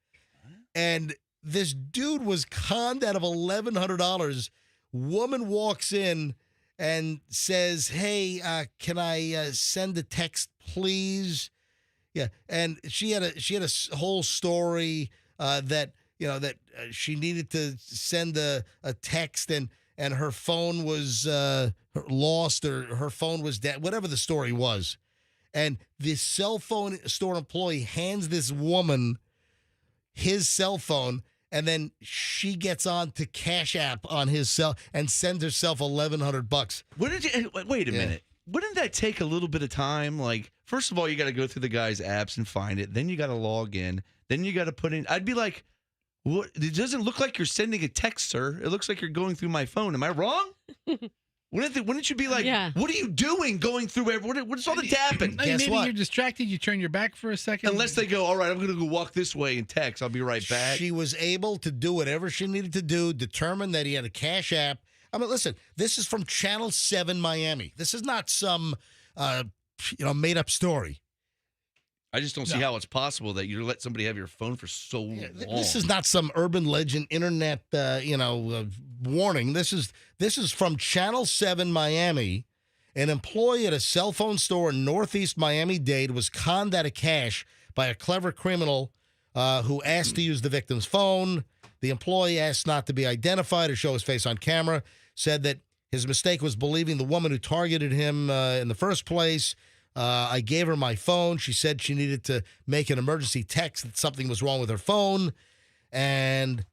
and this dude was conned out of $1,100. Woman walks in and says, "Hey, can I send a text, please?" Yeah, and she had a whole story that she needed to send a text, and her phone was lost, or her phone was dead, whatever the story was. And this cell phone store employee hands this woman his cell phone, and then she gets on to Cash App on his cell and sends herself $1,100. Wait a minute. Wouldn't that take a little bit of time? Like, first of all, you got to go through the guy's apps and find it. Then you got to log in. Then you got to put in. I'd be like, what? It doesn't look like you're sending a text, sir. It looks like you're going through my phone. Am I wrong? Wouldn't you be like, what are you doing going through what's all the tapping? Maybe you're distracted. You turn your back for a second. Unless they go, all right, I'm going to go walk this way and text. I'll be right back. She was able to do whatever she needed to do, determine that he had a Cash App. I mean, listen, this is from Channel 7 Miami. This is not some, made-up story. I just don't see how it's possible that you let somebody have your phone for so long. This is not some urban legend internet, warning. This is from Channel 7 Miami. An employee at a cell phone store in Northeast Miami-Dade was conned out of cash by a clever criminal who asked to use the victim's phone. The employee asked not to be identified or show his face on camera, said that his mistake was believing the woman who targeted him in the first place. I gave her my phone. She said she needed to make an emergency text that something was wrong with her phone. And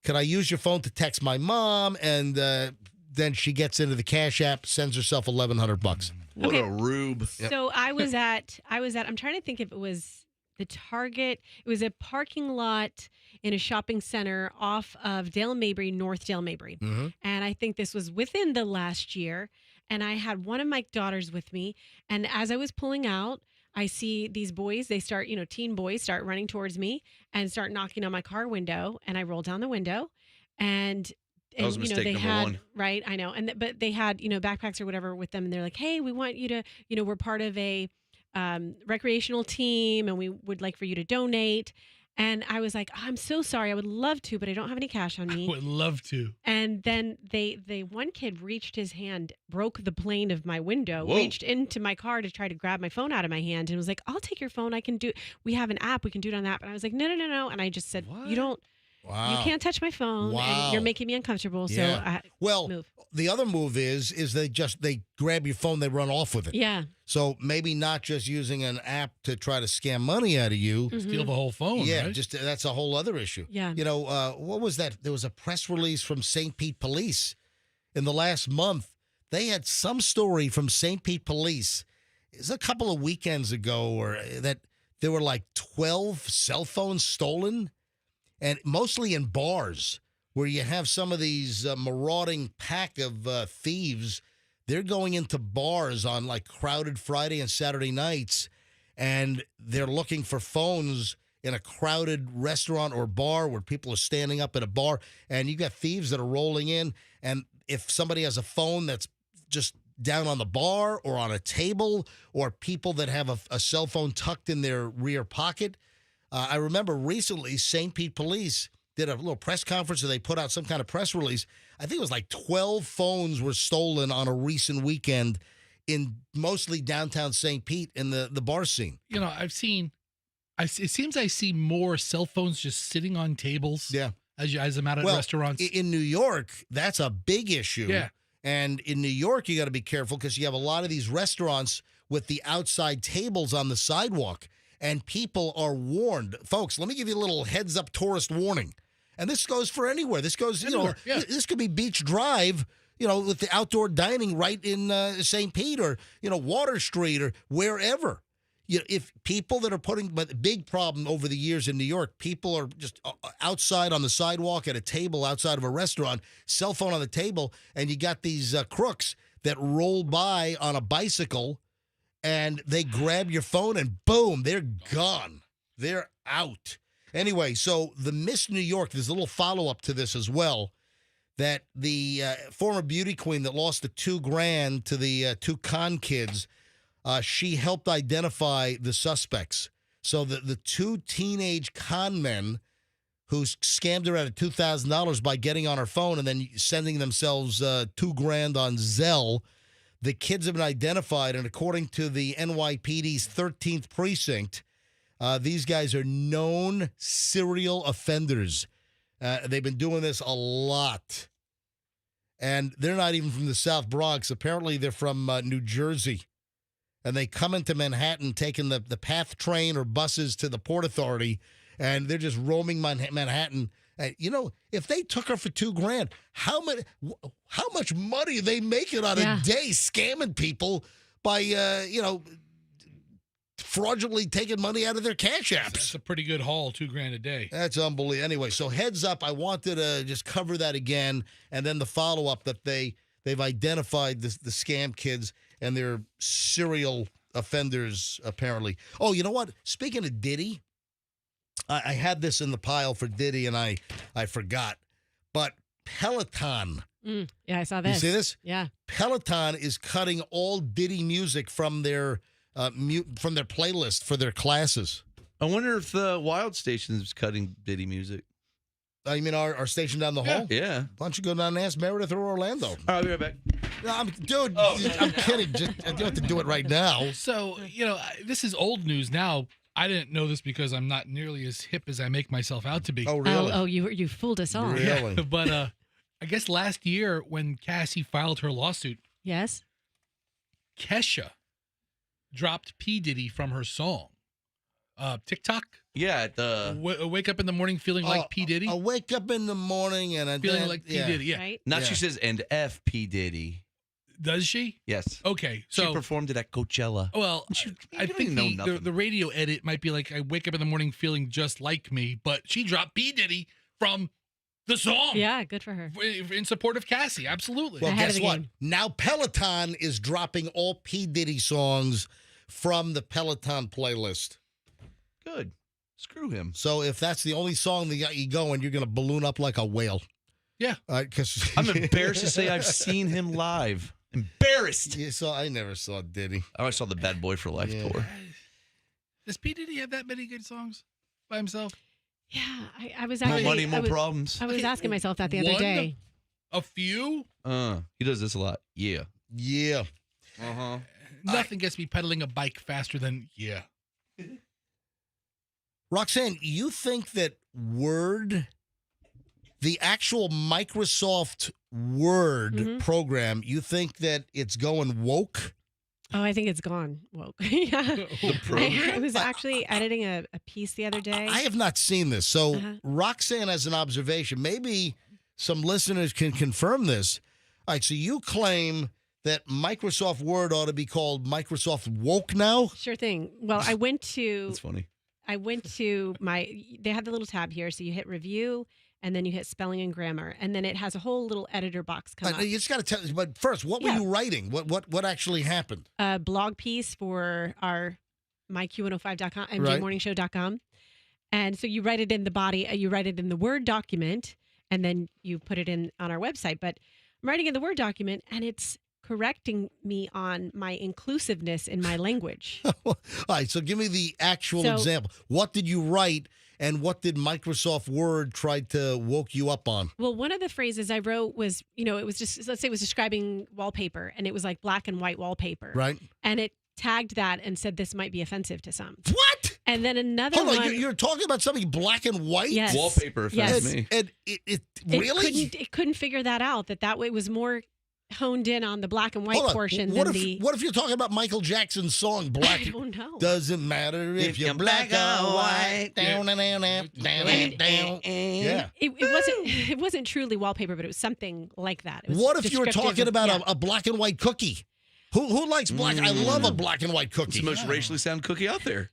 could I use your phone to text my mom? And then she gets into the Cash App, sends herself $1,100. What a rube. So I was at, I'm trying to think if it was the Target. It was a parking lot in a shopping center off of Dale Mabry, North Dale Mabry. Mm-hmm. And I think this was within the last year. And I had one of my daughters with me. And as I was pulling out, I see these boys, they start, teen boys start running towards me and start knocking on my car window. And I roll down the window, and that was mistake they number had, one. right, I know. But they had, backpacks or whatever with them. And they're like, hey, we want you to, we're part of a recreational team, and we would like for you to donate. And I was like, I'm so sorry. I would love to, but I don't have any cash on me. I would love to. And then they one kid reached his hand, broke the plane of my window, Whoa. reached into my car to try to grab my phone out of my hand, and was like, I'll take your phone. I can do, we have an app. We can do it on that. And I was like, no. And I just said, you don't, you can't touch my phone. And you're making me uncomfortable. Yeah. So move. The other move is they grab your phone, they run off with it. Yeah. So maybe not just using an app to try to scam money out of you. Mm-hmm. Steal the whole phone, Yeah, right? just that's a whole other issue. Yeah. What was that? There was a press release from St. Pete Police in the last month. They had some story from St. Pete Police. It was a couple of weekends ago that there were like 12 cell phones stolen, and mostly in bars where you have some of these marauding pack of thieves. They're going into bars on like crowded Friday and Saturday nights, and they're looking for phones in a crowded restaurant or bar where people are standing up at a bar, and you got thieves that are rolling in. And if somebody has a phone that's just down on the bar or on a table, or people that have a cell phone tucked in their rear pocket. I remember recently St. Pete Police did a little press conference, and they put out some kind of press release. I think it was like 12 phones were stolen on a recent weekend in mostly downtown St. Pete in the bar scene. It seems I see more cell phones just sitting on tables. Yeah. as a matter of restaurants? In New York, that's a big issue. Yeah. And in New York, you got to be careful because you have a lot of these restaurants with the outside tables on the sidewalk, and people are warned. Folks, let me give you a little heads up tourist warning. And this goes for anywhere. This goes, this could be Beach Drive, with the outdoor dining right in St. Pete or, Water Street or wherever. If people that are but the big problem over the years in New York, people are just outside on the sidewalk at a table outside of a restaurant, cell phone on the table, and you got these crooks that roll by on a bicycle, and they grab your phone, and boom, they're gone. They're out. Anyway, so the Miss New York, there's a little follow-up to this as well, that the former beauty queen that lost the $2,000 to the two con kids, she helped identify the suspects. So the two teenage con men who scammed her out of $2,000 by getting on her phone and then sending themselves $2,000 on Zelle, the kids have been identified, and according to the NYPD's 13th precinct, these guys are known serial offenders. They've been doing this a lot. And they're not even from the South Bronx. Apparently, they're from New Jersey. And they come into Manhattan taking the PATH train or buses to the Port Authority, and they're just roaming Manhattan. And, if they took her for $2,000, how much money are they making on a day scamming people by, fraudulently taking money out of their cash apps? That's a pretty good haul, $2,000 a day. That's unbelievable. Anyway, so heads up, I wanted to just cover that again, and then the follow-up that they've identified the scam kids, and they're serial offenders, apparently. Oh, you know what? Speaking of Diddy, I had this in the pile for Diddy, and I forgot. But Peloton. Yeah, I saw this. You see this? Yeah. Peloton is cutting all Diddy music from their playlist for their classes. I wonder if the Wild Station is cutting Diddy music. You mean our station down the hall? Yeah. Why don't you go down and ask Meredith or Orlando? All right, I'll be right back. No, I'm kidding. I don't have to do it right now. So, this is old news now. I didn't know this because I'm not nearly as hip as I make myself out to be. Oh, really? Oh, you fooled us all. Really? Yeah, but I guess last year when Cassie filed her lawsuit, yes, Kesha dropped P. Diddy from her song. TikTok? Yeah, wake up in the morning feeling like P. Diddy? I wake up in the morning and feeling like P. Diddy, yeah. Right? Now she says, and F. P. Diddy. Does she? Yes. Okay, so she performed it at Coachella. Well, I think the radio edit might be like, I wake up in the morning feeling just like me, but she dropped P. Diddy from the song. Yeah, good for her. In support of Cassie, absolutely. Well, guess what? Now Peloton is dropping all P. Diddy songs from the Peloton playlist. Good. Screw him. So if that's the only song that got you going, you're going to balloon up like a whale. Yeah. Because I'm embarrassed to say I've seen him live. Embarrassed. I never saw Diddy. I always saw the Bad Boy for Life tour. Does P. Diddy have that many good songs by himself? Yeah, I was actually... More money, more problems. I was asking myself that the other day. A few? He does this a lot. Yeah. Yeah. Uh-huh. Nothing gets me pedaling a bike faster than yeah. Roxanne, you think that Word, the actual Microsoft Word program, you think that it's going woke? Oh, I think it's gone woke. Yeah. The program? I was actually editing a piece the other day. I have not seen this. So Roxanne has an observation. Maybe some listeners can confirm this. All right, so you claim that Microsoft Word ought to be called Microsoft Woke now? Sure thing. Well, I went to... That's funny. I went to they have the little tab here. So you hit review and then you hit spelling and grammar. And then it has a whole little editor box come up. You just got to tell us, but first, what were you writing? What actually happened? A blog piece for our myq105.com, mjmorningshow.com. And so you write it in the body, you write it in the Word document, and then you put it in on our website. But I'm writing in the Word document, and it's correcting me on my inclusiveness in my language. All right, so give me the actual example. What did you write, and what did Microsoft Word try to woke you up on? Well, one of the phrases I wrote was, it was just, let's say it was describing wallpaper, and it was like black and white wallpaper. Right. And it tagged that and said this might be offensive to some. What? And then another Hold one. on, you're talking about something black and white? Yes. Wallpaper offends me. And it really? It couldn't figure that out. That way was more honed in on the black and white Hold on. portion What than if, the. What if you're talking about Michael Jackson's song "Black"? I don't know. Doesn't matter if you're black or white. Down and down, down, down. Yeah. It wasn't truly wallpaper, but it was something like that. It was What if you were descriptive talking of- about yeah. a black and white cookie? Who likes black? I love a black and white cookie. It's the most racially sound cookie out there.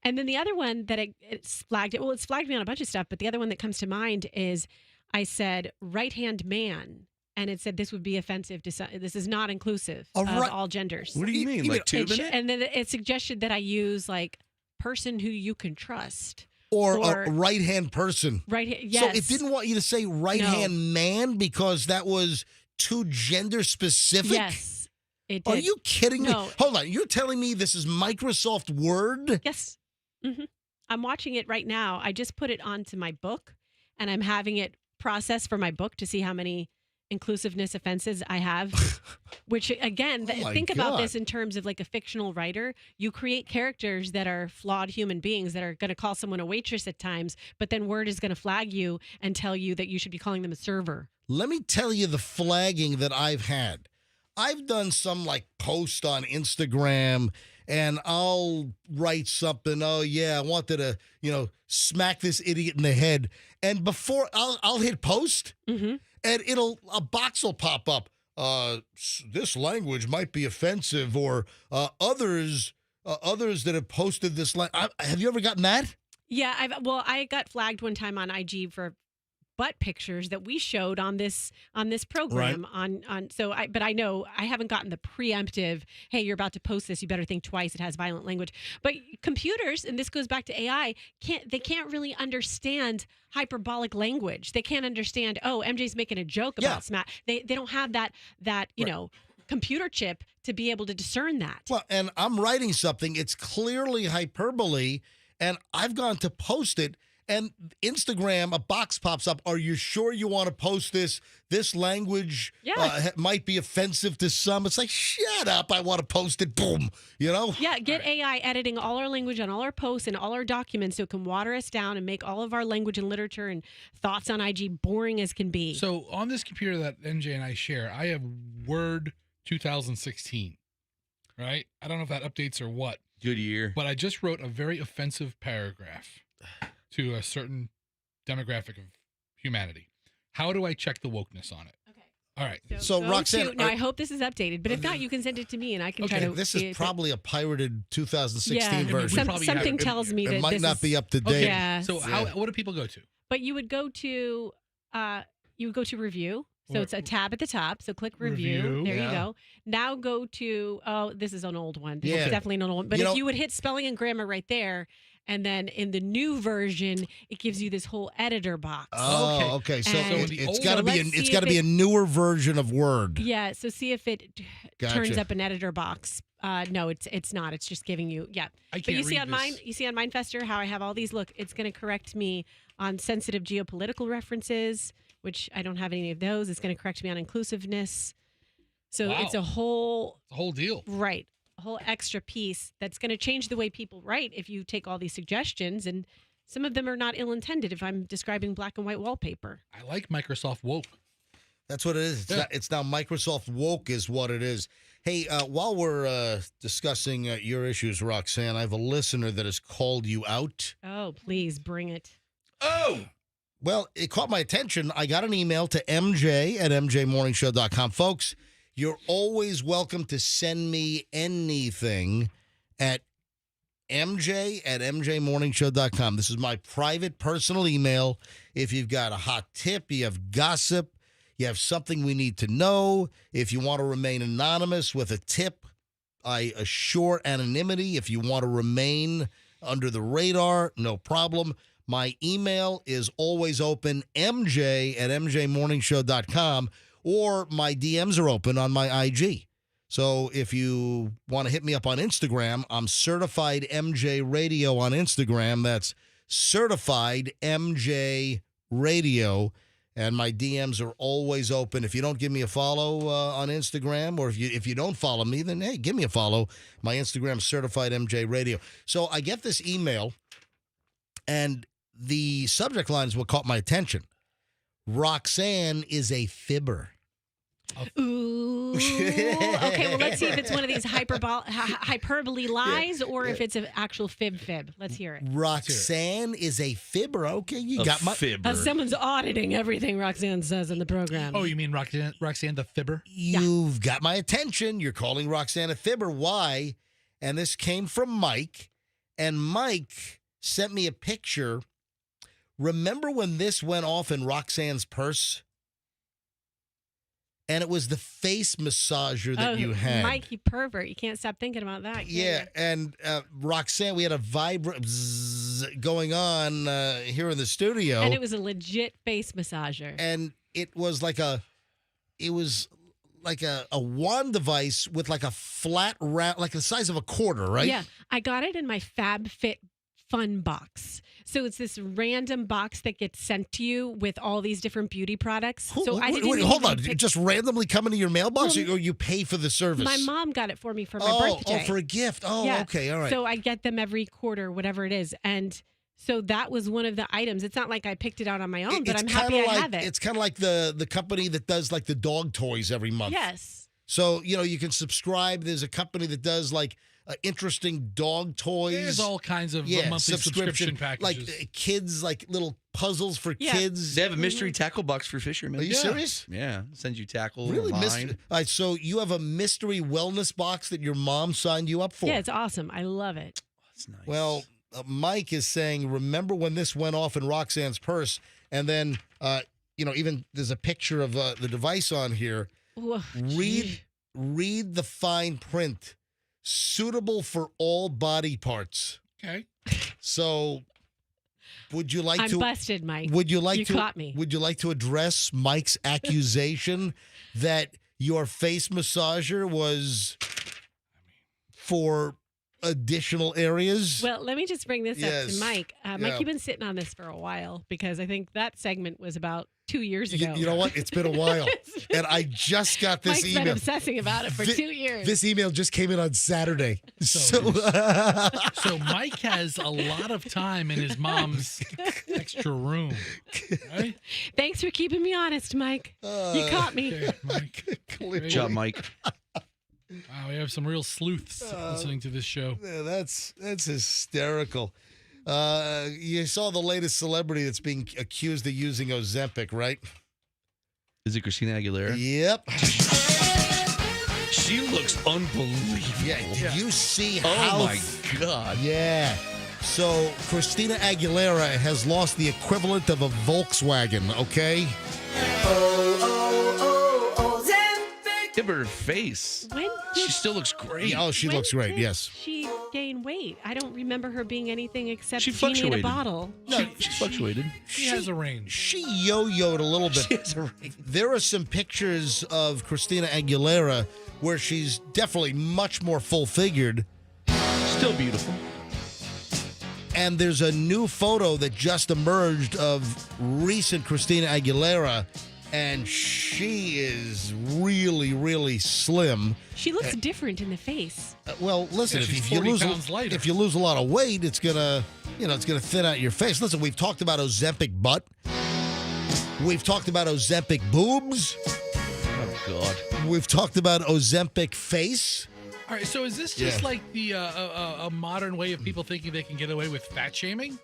And then the other one that it's flagged. Well, it's flagged me on a bunch of stuff, but the other one that comes to mind is I said right-hand man. And it said this would be offensive to some. This is not inclusive of all genders. What do you mean? Like tubing it? And then it suggested that I use like person who you can trust. Or a right-hand person. Yes. So it didn't want you to say right-hand man because that was too gender-specific? Yes, it did. Are you kidding me? No. Hold on. You're telling me this is Microsoft Word? Yes. Mm-hmm. I'm watching it right now. I just put it onto my book, and I'm having it processed for my book to see how many inclusiveness offenses I have. Which, again, think about this in terms of like a fictional writer. You create characters that are flawed human beings that are going to call someone a waitress at times, but then Word is going to flag you and tell you that you should be calling them a server. Let me tell you the flagging that I've had. I've done some like post on Instagram and I'll write something. Oh yeah, I wanted to, smack this idiot in the head. And before I'll hit post and a box will pop up. This language might be offensive, or others that have posted this. Have you ever gotten that? Yeah, I got flagged one time on IG for butt pictures that we showed on this program right. But I know I haven't gotten the preemptive, hey, you're about to post this, you better think twice, it has violent language. But computers, and this goes back to AI, can't really understand hyperbolic language. They can't understand, oh, MJ's making a joke about smack. They don't have that computer chip to be able to discern that. Well, and I'm writing something, it's clearly hyperbole, and I've gone to post it. And Instagram, a box pops up. Are you sure you want to post this? This language might be offensive to some. It's like, shut up. I want to post it. Boom. Yeah, get AI editing all our language on all our posts and all our documents so it can water us down and make all of our language and literature and thoughts on IG boring as can be. So on this computer that MJ and I share, I have Word 2016, right? I don't know if that updates or what. Good year. But I just wrote a very offensive paragraph to a certain demographic of humanity. How do I check the wokeness on it? Okay. All right. So Roxanne, I hope this is updated, but if not, you can send it to me and I can try to. This is probably a pirated 2016 version. Something tells me that it might not be up to date. Yeah. So what do people go to? But you would go to review. So it's a tab at the top. So click review. There you go. Now go to, this is an old one. This is definitely an old one. But if you would hit spelling and grammar right there, and then in the new version, it gives you this whole editor box. Oh, okay. So it's got to be a newer version of Word. Yeah. So see if it turns up an editor box. No, it's not. It's just giving you But you see on mine, Mindfester, how I have all these. Look, it's going to correct me on sensitive geopolitical references, which I don't have any of those. It's going to correct me on inclusiveness. So it's a whole deal. Right. A whole extra piece that's going to change the way people write if you take all these suggestions. And some of them are not ill-intended if I'm describing black and white wallpaper. I like Microsoft Woke. That's what it is. It's now Microsoft Woke is what it is. Hey, while we're discussing your issues, Roxanne, I have a listener that has called you out. Oh, please bring it. Oh! Well, it caught my attention. I got an email to MJ at MJMorningshow.com. Folks, you're always welcome to send me anything at MJ at MJMorningshow.com. This is my private personal email. If you've got a hot tip, you have gossip, you have something we need to know, if you want to remain anonymous with a tip, I assure anonymity. If you want to remain under the radar, no problem. My email is always open, MJ at MJMorningshow.com. Or my DMs are open on my IG. So if you want to hit me up on Instagram, I'm Certified MJ Radio on Instagram. That's Certified MJ Radio. And my DMs are always open. If you don't give me a follow on Instagram, or if you don't follow me, then, hey, give me a follow. My Instagram, Certified MJ Radio. So I get this email, and the subject line is what caught my attention. Roxanne is a fibber. Ooh. Okay, well, let's see if it's one of these hyperbole lies or if it's an actual fib. Let's hear it. Roxanne is a fibber. Okay, you got my fibber. Someone's auditing everything Roxanne says in the program. Oh, you mean Roxanne the fibber? You've got my attention. You're calling Roxanne a fibber. Why? And this came from Mike. And Mike sent me a picture. Remember when this went off in Roxanne's purse? And it was the face massager that you had. Mike, you pervert. You can't stop thinking about that. Yeah, and Roxanne, we had a vibrant going on here in the studio. And it was a legit face massager. And it was like a wand device with like a flat round, like the size of a quarter, right? Yeah, I got it in my FabFit Fun box. So it's this random box that gets sent to you with all these different beauty products. So I didn't hold on. Just randomly come into your mailbox, or you pay for the service? My mom got it for me for my birthday. Oh, for a gift. Oh, yeah. Okay, all right. So I get them every quarter, whatever it is. And so that was one of the items. It's not like I picked it out on my own, but I'm happy I have it. It's kind of like the company that does like the dog toys every month. Yes. So, you can subscribe. There's a company that does like interesting dog toys. There's all kinds of monthly subscription packages. Like kids, like little puzzles for kids. They have a mystery tackle box for fishermen. Are you serious? Yeah. Sends you tackle. Really? Line. All right, so you have a mystery wellness box that your mom signed you up for. Yeah, it's awesome. I love it. That's nice. Well, Mike is saying, remember when this went off in Roxanne's purse? And then, even there's a picture of the device on here. Whoa, read the fine print. Suitable for all body parts. Okay. So, would you like I'm busted, Mike. Would you like you to? Caught me. Would you like to address Mike's accusation that your face massager was for additional areas? Well, let me just bring this up to Mike. Mike, Yeah. you've been sitting on this for a while because I think that segment was about 2 years ago. You know what? It's been a while. And I just got this Mike's email. been obsessing about it for 2 years. This email just came in on Saturday. So Mike has a lot of time in his mom's extra room. Right? Thanks for keeping me honest, Mike. You caught me. Okay, Mike. Good job, Mike. Wow, we have some real sleuths listening to this show. Yeah, that's hysterical. You saw the latest celebrity that's being accused of using Ozempic, right? Is it Christina Aguilera? Yep. She looks unbelievable. Yeah. Did you see how? Oh my God. Yeah. So Christina Aguilera has lost the equivalent of a Volkswagen. Okay. Give her face. She still looks great. Yeah, she looks great. Yes. She gained weight. I don't remember her being anything except She genie in a fluctuated. bottle. No, She fluctuated. She has a range. She yo-yoed a little bit. She has a range. There are some pictures of Christina Aguilera where she's definitely much more full-figured. Still beautiful. And there's a new photo that just emerged of recent Christina Aguilera, and she is really, really slim. She looks different in the face. Well, listen, Yeah, she's if you 40 lose pounds lighter. if you lose a lot of weight, it's gonna thin out your face. Listen, we've talked about Ozempic butt. We've talked about Ozempic boobs. Oh God. We've talked about Ozempic face. All right, so is this just like the a modern way of people thinking they can get away with fat shaming?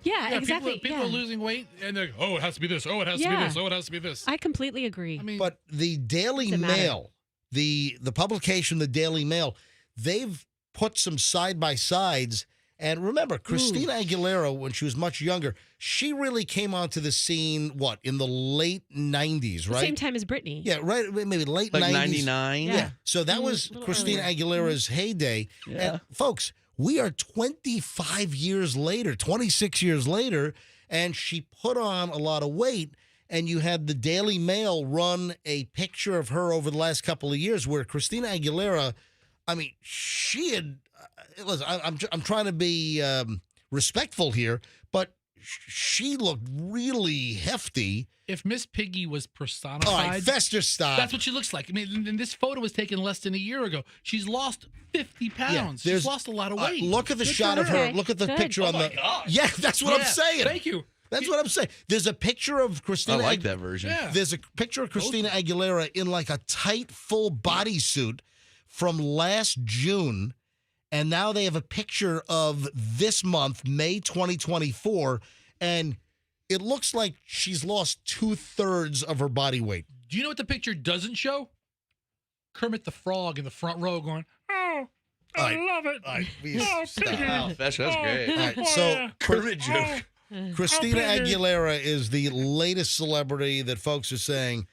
Yeah, exactly. People are losing weight, and they're like, oh, it has to be this. Oh, it has to be this. Oh, it has to be this. I completely agree. I mean, But the Daily Mail, the publication, the Daily Mail, they've put some side-by-sides. And remember, Christina Aguilera, when she was much younger, she really came onto the scene, in the late 90s, right? Same time as Britney. Yeah, right. Maybe late 90s. Like 99? Yeah. So that was Christina Aguilera's heyday. Yeah. And folks, we are 25 years later, 26 years later, and she put on a lot of weight. And you had the Daily Mail run a picture of her over the last couple of years where Christina Aguilera, I mean, she had, listen, I'm trying to be respectful here, but she looked really hefty. If Miss Piggy was personified, all right, Fester, stop. That's what she looks like. I mean, and this photo was taken less than a year ago. She's lost 50 pounds. She's lost a lot of weight. Look at the shot of her. Look at the picture on the. God. Yeah, that's what I'm saying. Thank you. That's what I'm saying. There's a picture of Christina. I like that version. Yeah. There's a picture of Christina Aguilera in like a tight, full bodysuit from last June. And now they have a picture of this month, May 2024. And it looks like she's lost 2/3 of her body weight. Do you know what the picture doesn't show? Kermit the Frog in the front row going, oh, I love it. All right, That's great. All right, so Kermit joke. Christina Aguilera is the latest celebrity that folks are saying,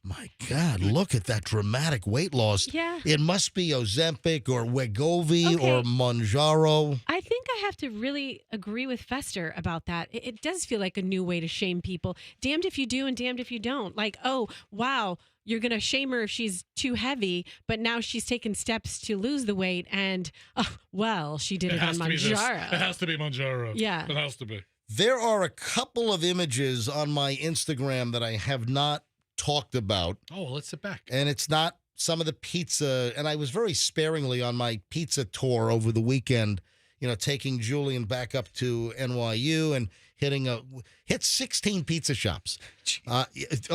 my God, look at that dramatic weight loss. Yeah. It must be Ozempic or Wegovy or Mounjaro. I think I have to really agree with Fester about that. It does feel like a new way to shame people. Damned if you do and damned if you don't. Like, oh, wow, you're going to shame her if she's too heavy, but now she's taken steps to lose the weight. And, well, she did it on Mounjaro. It has to be Mounjaro. Yeah. It has to be. There are a couple of images on my Instagram that I have not talked about. Oh, well, let's sit back. And it's not some of the pizza. And I was very sparingly on my pizza tour over the weekend, taking Julian back up to NYU and hit 16 pizza shops.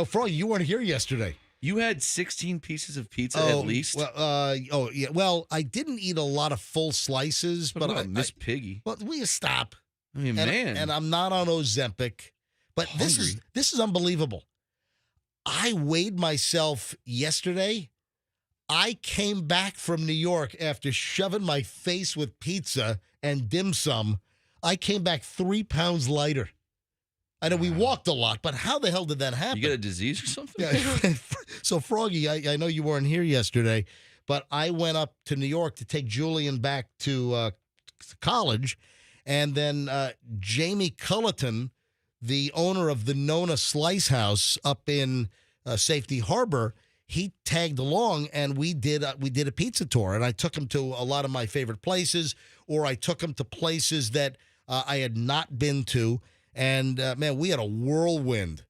Froggy, you weren't here yesterday. You had 16 pieces of pizza at least? Well, yeah. Well, I didn't eat a lot of full slices, but Miss Piggy. Well, will you stop? I mean, man. And I'm not on Ozempic, but this is unbelievable. I weighed myself yesterday. I came back from New York after shoving my face with pizza and dim sum. I came back 3 pounds lighter. I know we walked a lot, but how the hell did that happen? You got a disease or something? Yeah. So, Froggy, I know you weren't here yesterday, but I went up to New York to take Julian back to college. And then Jamie Culleton, the owner of the Nona Slice House up in Safety Harbor, he tagged along and we did a pizza tour. And I took him to a lot of my favorite places, or I took him to places that I had not been to. And, man, we had a whirlwind.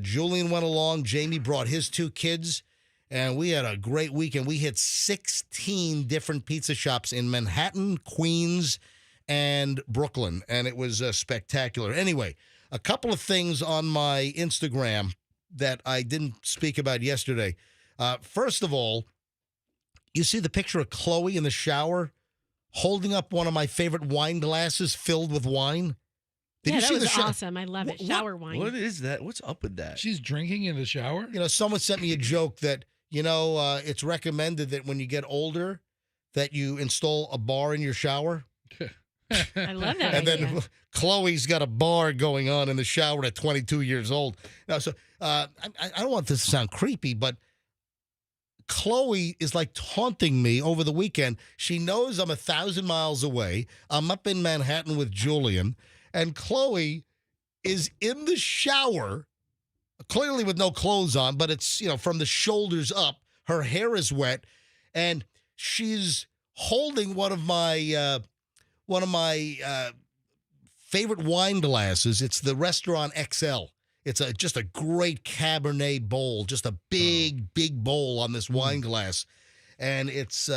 Julian went along. Jamie brought his 2 kids. And we had a great weekend. We hit 16 different pizza shops in Manhattan, Queens, and Brooklyn, and it was spectacular. Anyway, a couple of things on my Instagram that I didn't speak about yesterday. First of all, you see the picture of Chloe in the shower holding up one of my favorite wine glasses filled with wine? Did you that see was the awesome. I love it. Shower wine. What is that? What's up with that? She's drinking in the shower? Someone sent me a joke that, it's recommended that when you get older that you install a bar in your shower. I love that And idea. then Chloe's got a bar going on in the shower at 22 years old. Now, so I don't want this to sound creepy, but Chloe is like taunting me over the weekend. She knows I'm 1,000 miles away. I'm up in Manhattan with Julian, and Chloe is in the shower, clearly with no clothes on, but it's, from the shoulders up. Her hair is wet, and she's holding one of my favorite wine glasses. It's the Restaurant XL. It's just a great Cabernet bowl, just a big bowl on this wine glass, and it's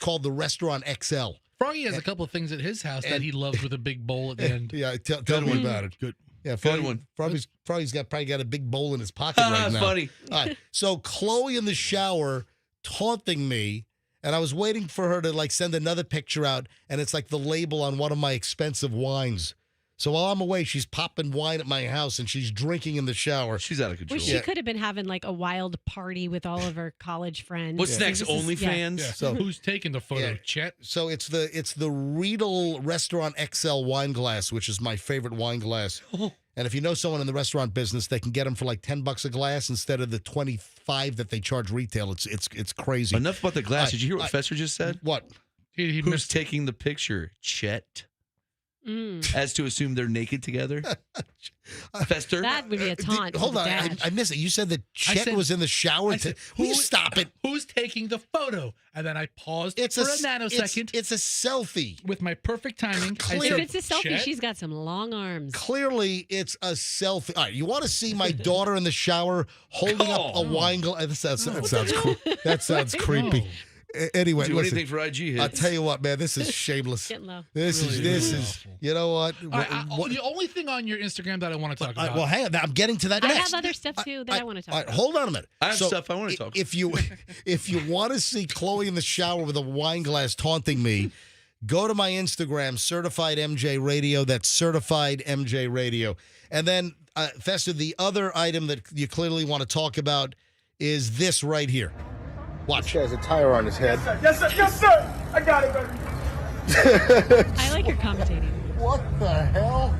called the Restaurant XL. Froggy has a couple of things at his house that he loves with a big bowl at the end. Yeah, tell me about it. Good. Yeah, Good one. Froggy's probably got a big bowl in his pocket right now. Funny. All right, so Chloe in the shower taunting me. And I was waiting for her to send another picture out, and it's like the label on one of my expensive wines. So while I'm away, she's popping wine at my house, and she's drinking in the shower. She's out of control. Well, she could have been having a wild party with all of her college friends. What's next? OnlyFans? Yeah. So who's taking the photo? Chet? So it's the Riedel Restaurant XL wine glass, which is my favorite wine glass. And if you know someone in the restaurant business, they can get them for like $10 a glass instead of the $25 that they charge retail. It's crazy. Enough about the glass. Did you hear what Fester just said? What? He Who's taking the picture? Chet. as to assume they're naked together. Fester? That would be a taunt. Hold on, I missed it. You said the chick was in the shower. Please stop it. Who's taking the photo? And then I paused for a nanosecond. It's a selfie. With my perfect timing. If it's a selfie, she's got some long arms. Clearly, it's a selfie. All right, you want to see my daughter in the shower holding up a wine glass? That sounds cool. That sounds creepy. Anyway, do listen, anything for IG hits. I'll tell you what, man. This is shameless. Getting low. This is. You know what? The only thing on your Instagram that I want to talk about. Well, hang on. I'm getting to that I next. have other stuff too that I want to talk about. Hold on a minute. I have stuff I want to talk about. If you want to see Chloe in the shower with a wine glass taunting me, go to my Instagram, Certified MJ Radio. That's Certified MJ Radio. And then, Fester, the other item that you clearly want to talk about is this right here. Watch. This has a tire on his head. Yes, sir. Yes, sir. I got it, baby. I like your commentating. What the hell?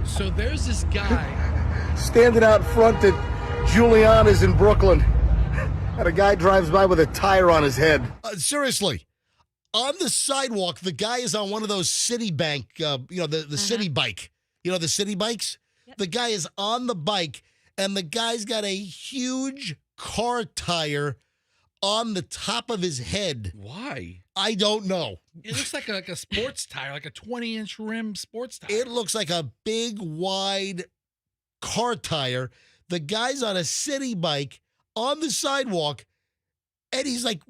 So there's this guy standing out front at Giuliana's in Brooklyn, and a guy drives by with a tire on his head. Seriously. On the sidewalk, the guy is on one of those Citibank, the city bike. You know, the city bikes? Yep. The guy is on the bike, and the guy's got a huge car tire on the top of his head. Why? I don't know. It looks like a sports tire, like a 20-inch rim sports tire. It looks like a big, wide car tire. The guy's on a city bike on the sidewalk, and he's like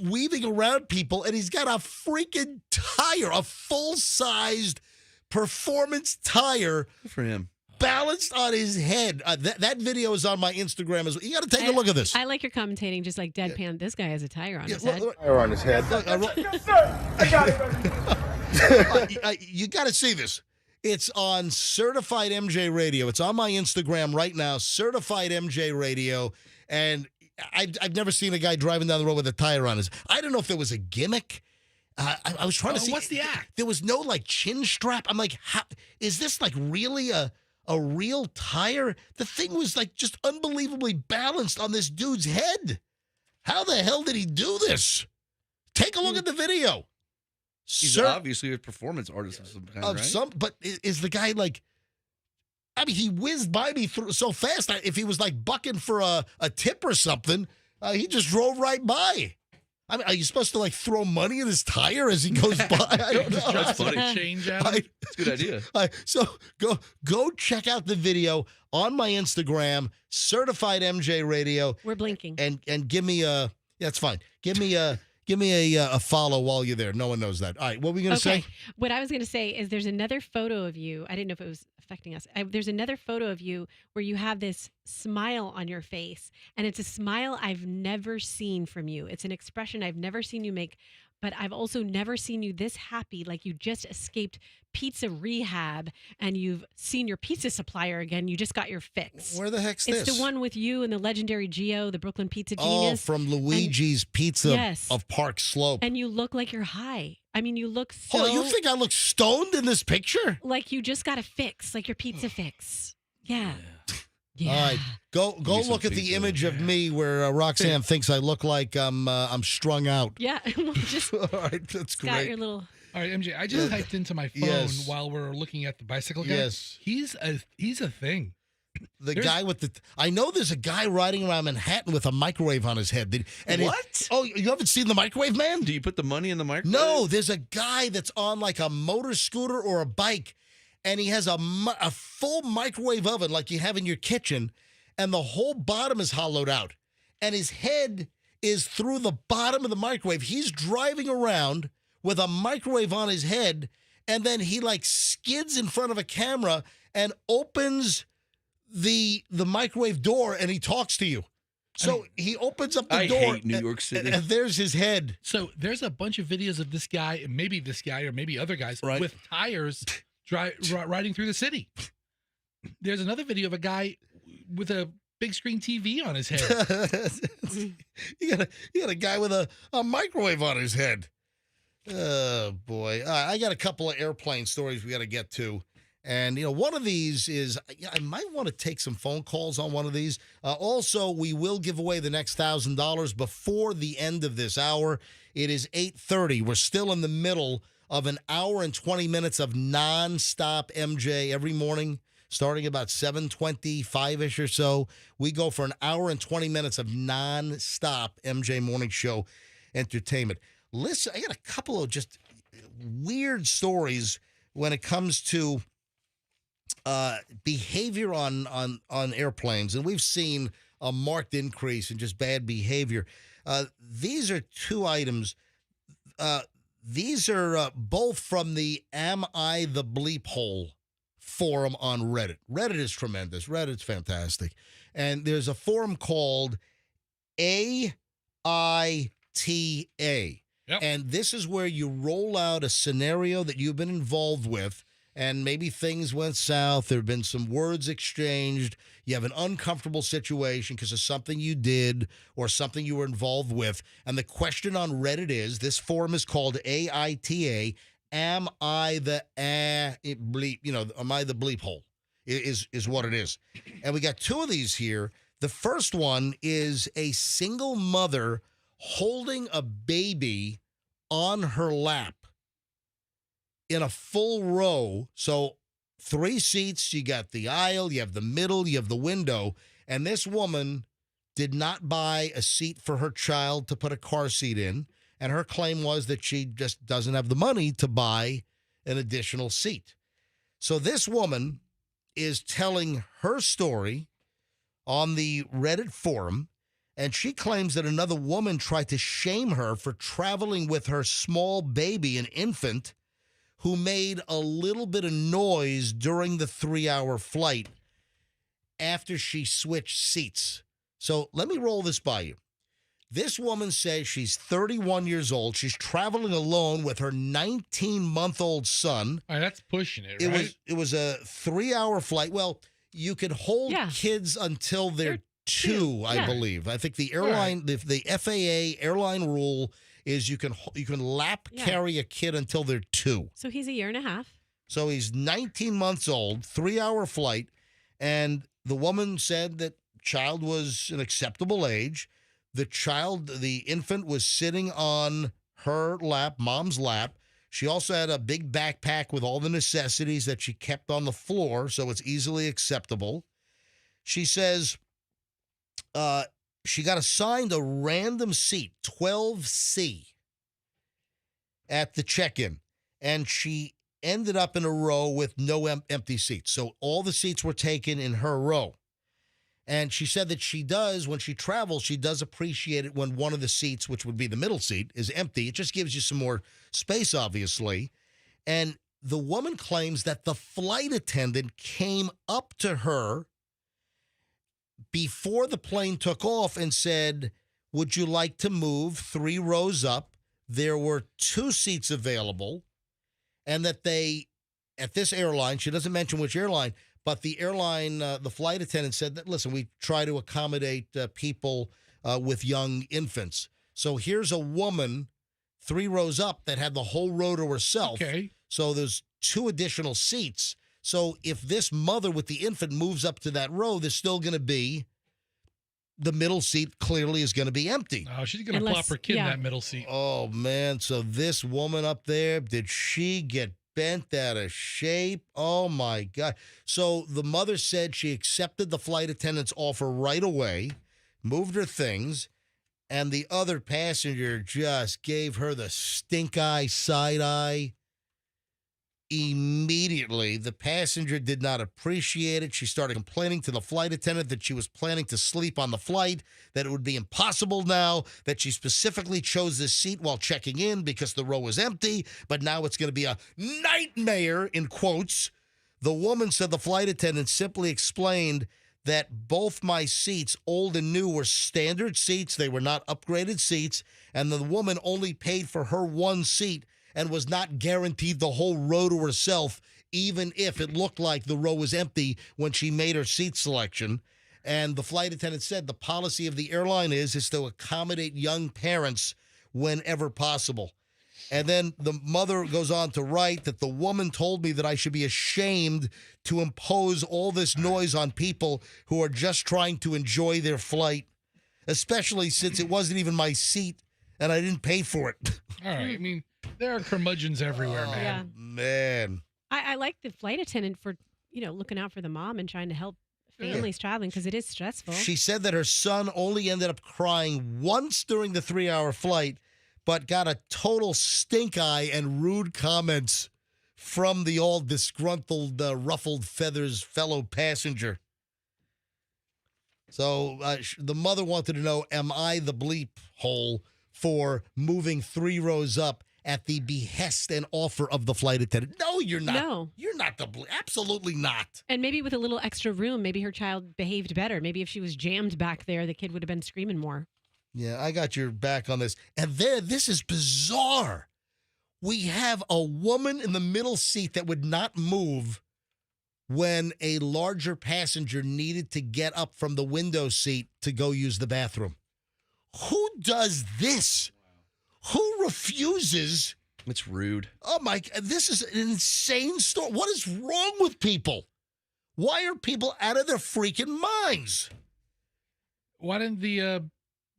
weaving around people, and he's got a freaking tire, a full-sized performance tire. Good for him. Balanced on his head. That video is on my Instagram as well. You got to take a look at this. I like your commentating, just like deadpan. Yeah. This guy has a tire on his head. Tire on his head. Yes, sir. I got it, baby. You got to see this. It's on Certified MJ Radio. It's on my Instagram right now, Certified MJ Radio. And I've never seen a guy driving down the road with a tire on his. I don't know if there was a gimmick. I was trying to see. What's the act? There was no like chin strap. I'm like, how is this like really a real tire? The thing was like just unbelievably balanced on this dude's head. How the hell did he do this? Take a look at the video. He's obviously a performance artist of some kind, right? But is the guy like, I mean, he whizzed by me so fast. If he was like bucking for a tip or something, he just drove right by. I mean, are you supposed to like throw money in his tire as he goes by? I don't know. That's funny. Change at him. That's a good idea. So go check out the video on my Instagram, Certified MJ Radio. We're blinking. And give me a that's fine. Give me a follow while you're there. No one knows that. All right, what were we going to say? What I was going to say is there's another photo of you. I didn't know if it was affecting us. There's another photo of you where you have this smile on your face, and it's a smile I've never seen from you. It's an expression I've never seen you make, but I've also never seen you this happy, like you just escaped pizza rehab and you've seen your pizza supplier again. You just got your fix. Where the heck's this? It's the one with you and the legendary Gio, the Brooklyn pizza genius. Oh, from Luigi's Pizza of Park Slope. And you look like you're high. I mean, you look so... Hold on, you think I look stoned in this picture? Like you just got a fix, like your pizza fix. Yeah. All right, go look at the image of me where Roxanne thinks I look like I'm strung out. Yeah, just all right, that's great. Got your little. All right, MJ, I just typed into my phone while we're looking at the bicycle guy. Yes, he's a thing. Guy with the. I know there's a guy riding around Manhattan with a microwave on his head. What? You haven't seen the microwave man? Do you put the money in the microwave? No, there's a guy that's on like a motor scooter or a bike. And he has a full microwave oven like you have in your kitchen, and the whole bottom is hollowed out. And his head is through the bottom of the microwave. He's driving around with a microwave on his head, and then he like skids in front of a camera and opens the microwave door, and he talks to you. So he opens up the door. I hate New York City. And there's his head. So there's a bunch of videos of this guy, and maybe this guy or maybe other guys with tires riding through the city. There's another video of a guy with a big screen TV on his head. you got a guy with a microwave on his head. Oh, boy. I got a couple of airplane stories we got to get to. And, one of these is, I might want to take some phone calls on one of these. Also, we will give away the next $1,000 before the end of this hour. It is 8:30. We're still in the middle of an hour and 20 minutes of nonstop MJ every morning, starting about 7:25-ish or so. We go for an hour and 20 minutes of nonstop MJ Morning Show entertainment. Listen, I got a couple of just weird stories when it comes to behavior on airplanes, and we've seen a marked increase in just bad behavior. These are two items. These are both from the Am I the Bleep Hole forum on Reddit. Reddit is tremendous. Reddit's fantastic. And there's a forum called AITA. Yep. And this is where you roll out a scenario that you've been involved with, and maybe things went south. There have been some words exchanged. You have an uncomfortable situation because of something you did or something you were involved with. And the question on Reddit is, this forum is called AITA, am I the bleep, am I the bleep hole is what it is. And we got two of these here. The first one is a single mother holding a baby on her lap in a full row. So 3 seats, you got the aisle, you have the middle, you have the window. And this woman did not buy a seat for her child to put a car seat in. And her claim was that she just doesn't have the money to buy an additional seat. So this woman is telling her story on the Reddit forum, and she claims that another woman tried to shame her for traveling with her small baby, an infant, who made a little bit of noise during the 3-hour flight after she switched seats. So let me roll this by you. This woman says she's 31 years old. She's traveling alone with her 19-month-old son. All right, that's pushing it, right? It was a 3-hour flight. Well, you can hold kids until they're 2, I believe. I think the airline, the FAA airline rule is you can lap carry a kid until they're 2. So he's a year and a half. So he's 19 months old, 3-hour flight, and the woman said that child was an acceptable age. The infant was sitting on her lap, mom's lap. She also had a big backpack with all the necessities that she kept on the floor, so it's easily acceptable. She says she got assigned a random seat, 12C, at the check-in, and she ended up in a row with no empty seats. So all the seats were taken in her row. And she said that when she travels, she does appreciate it when one of the seats, which would be the middle seat, is empty. It just gives you some more space, obviously. And the woman claims that the flight attendant came up to her before the plane took off and said, would you like to move 3 rows up? There were 2 seats available, and that at this airline, she doesn't mention which airline, but the airline, the flight attendant said that, listen, we try to accommodate people with young infants. So here's a woman 3 rows up that had the whole row to herself. Okay. So there's 2 additional seats. So if this mother with the infant moves up to that row, there's still going to be the middle seat clearly is going to be empty. Oh, she's going to plop her kid in that middle seat. Oh, man. So this woman up there, did she get bent out of shape? Oh, my God. So the mother said she accepted the flight attendant's offer right away, moved her things, and the other passenger just gave her the stink eye, side eye. Immediately, the passenger did not appreciate it. She started complaining to the flight attendant that she was planning to sleep on the flight, that it would be impossible now, that she specifically chose this seat while checking in because the row was empty, but now it's going to be a nightmare, in quotes. The woman said the flight attendant simply explained that both my seats, old and new, were standard seats. They were not upgraded seats, and the woman only paid for her 1 seat and was not guaranteed the whole row to herself, even if it looked like the row was empty when she made her seat selection. And the flight attendant said the policy of the airline is to accommodate young parents whenever possible. And then the mother goes on to write that the woman told me that I should be ashamed to impose all this noise on people who are just trying to enjoy their flight, especially since it wasn't even my seat and I didn't pay for it. All right. I mean, there are curmudgeons everywhere, man. Yeah. Man. I like the flight attendant for, looking out for the mom and trying to help families traveling because it is stressful. She said that her son only ended up crying once during the 3-hour flight, but got a total stink eye and rude comments from the all disgruntled, ruffled feathers fellow passenger. So the mother wanted to know, am I the bleep hole for moving 3 rows up at the behest and offer of the flight attendant? No, you're not. No. You're not the bleep. Absolutely not. And maybe with a little extra room, maybe her child behaved better. Maybe if she was jammed back there, the kid would have been screaming more. Yeah, I got your back on this. And then, this is bizarre. We have a woman in the middle seat that would not move when a larger passenger needed to get up from the window seat to go use the bathroom. Who does this? Who refuses? It's rude. Oh, my, this is an insane story. What is wrong with people? Why are people out of their freaking minds? Why didn't the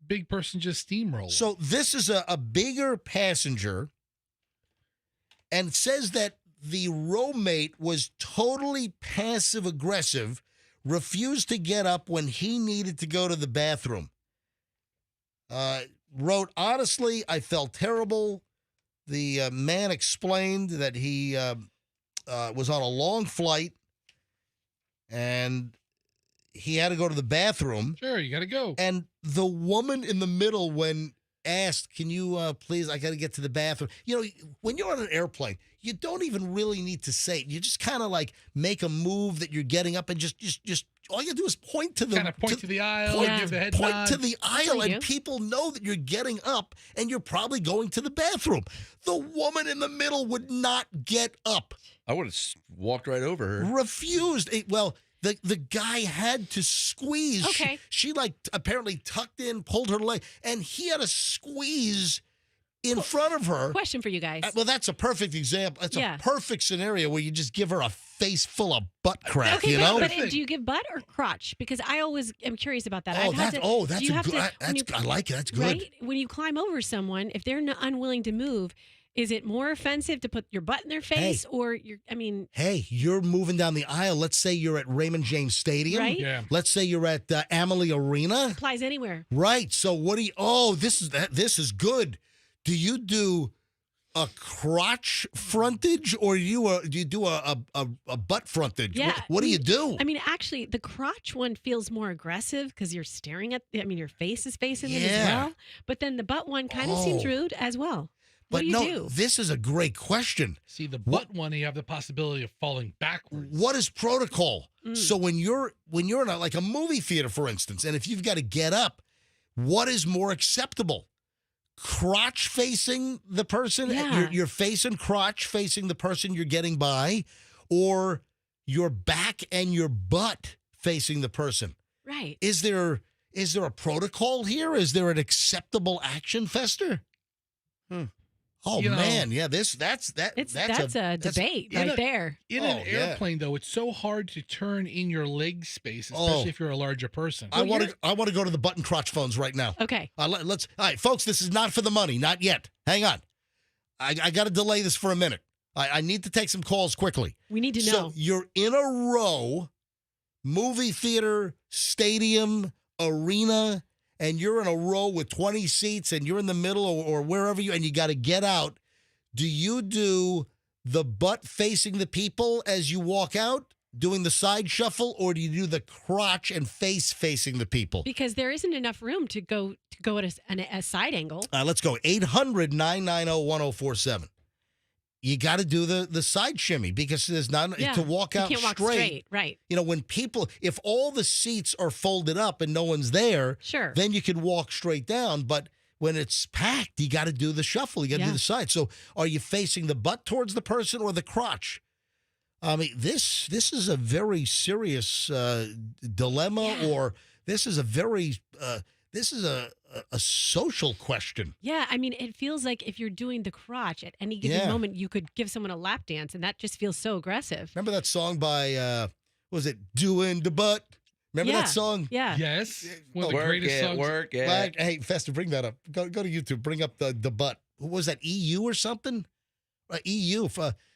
big person just steamroll? So this is a bigger passenger and says that the roommate was totally passive-aggressive, refused to get up when he needed to go to the bathroom. Wrote, honestly, I felt terrible. The man explained that he was on a long flight and he had to go to the bathroom. Sure, you got to go. And the woman in the middle, when asked, can you please, I got to get to the bathroom. When you're on an airplane, you don't even really need to say it. You just kind of like make a move that you're getting up and just all you do is point to the point to the aisle, give the head point nod. to the aisle, and people know that you're getting up and you're probably going to the bathroom. The woman in the middle would not get up. I would have walked right over her. Refused. The guy had to squeeze. Okay. She apparently tucked in, pulled her leg, and he had to squeeze in front of her. Question for you guys. Well, that's a perfect example. That's a perfect scenario where you just give her a face full of butt crack, Okay, you know? But do you give butt or crotch? Because I always am curious about that. Oh, that's a good. I like it. That's good. Right? When you climb over someone, if they're unwilling to move, is it more offensive to put your butt in their face Hey, you're moving down the aisle. Let's say you're at Raymond James Stadium. Right? Yeah. Let's say you're at Amalie Arena. applies anywhere. Right. So this is good. Do you do a crotch frontage or do you do a butt frontage? Yeah. What do you do? I mean, actually, the crotch one feels more aggressive because you're staring at, your face is facing them as well. But then the butt one kind of seems rude as well. What do you do? This is a great question. See, the butt one, you have the possibility of falling backwards. What is protocol? So when you're in a movie theater, for instance, and if you've got to get up, what is more acceptable? Crotch facing the person, your face and crotch facing the person you're getting by, or your back and your butt facing the person? Right. Is there a protocol here? Is there an acceptable action, Fester? Oh man, yeah, that's a debate right there. In an airplane, though, it's so hard to turn in your leg space, especially if you're a larger person. I want to go to the button crotch phones right now. Okay. All right, folks, this is not for the money, not yet. Hang on, I got to delay this for a minute. I need to take some calls quickly. We need to know. So you're in a row, movie theater, stadium, arena, and you're in a row with 20 seats and you're in the middle or wherever and you got to get out. Do you do the butt facing the people as you walk out, doing the side shuffle, or do you do the crotch and face facing the people? Because there isn't enough room to go at a side angle. Let's go. 800-990-1047. You got to do the side shimmy because there's not to walk out you can't walk straight. Right. When if all the seats are folded up and no one's there, sure, then you could walk straight down. But when it's packed, you got to do the shuffle. You got to do the side. So are you facing the butt towards the person or the crotch? I mean, this is a very serious dilemma, or this is a very a social question. Yeah, I mean, it feels like if you're doing the crotch at any given moment, you could give someone a lap dance, and that just feels so aggressive. Remember that song by, what was it, Doing the Butt? Remember that song? Yeah. Yes. One of the greatest songs. Work it. Like, hey, Fester, bring that up. Go to YouTube. Bring up the butt. Who was that? EU or something? EU.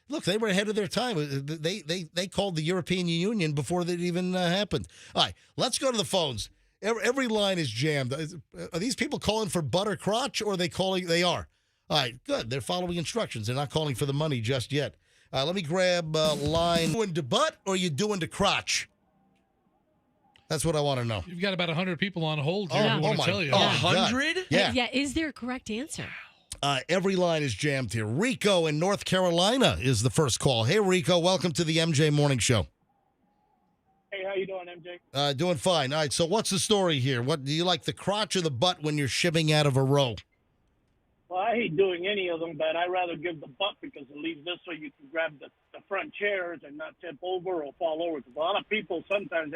Look, they were ahead of their time. They called the European Union before that even happened. All right, let's go to the phones. Every line is jammed. Are these people calling for butter crotch, or are they calling? They are. All right, good. They're following instructions. They're not calling for the money just yet. Let me grab line. Doing the butt, or you doing the crotch? That's what I want to know. You've got about 100 people on hold here. Oh, I want to tell you. 100? Yeah. Yeah. Is there a correct answer? Every line is jammed here. Rico in North Carolina is the first call. Hey, Rico, welcome to the MJ Morning Show. Hey, how you doing, MJ? Doing fine. All right, so what's the story here? What do you like, the crotch or the butt when you're shimming out of a row? Well, I hate doing any of them, but I'd rather give the butt because it leaves this way you can grab the front chairs and not tip over or fall over. Because a lot of people, sometimes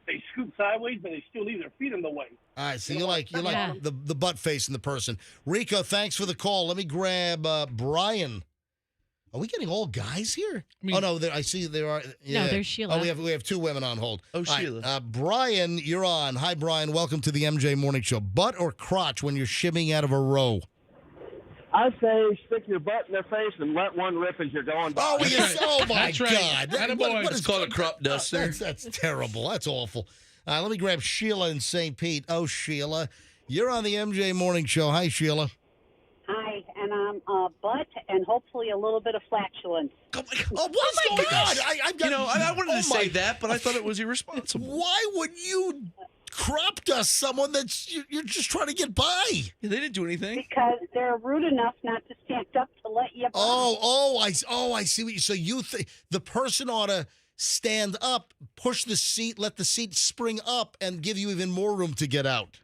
they scoot sideways, but they still leave their feet in the way. All right, so you like the butt facing the person. Rico, thanks for the call. Let me grab Brian. Are we getting all guys here? No, I see there are. Yeah. No, there's Sheila. Oh, we have two women on hold. Oh, all Sheila. Right, Brian, you're on. Hi, Brian. Welcome to the MJ Morning Show. Butt or crotch when you're shimming out of a row? I say stick your butt in their face and let one rip as you're going by. Oh, yes. Oh my That's right. God. What It's called a crop duster. That's terrible. That's awful. Let me grab Sheila in St. Pete. Oh, Sheila. You're on the MJ Morning Show. Hi, Sheila. Hi, and I'm butt and hopefully a little bit of flatulence. Oh, what's going on? I wanted to say that, but I thought it was irresponsible. Why would you crop dust someone you're just trying to get by? Yeah, they didn't do anything. Because they're rude enough not to stand up to let you by. I see what you. So you think the person ought to stand up, push the seat, let the seat spring up, and give you even more room to get out.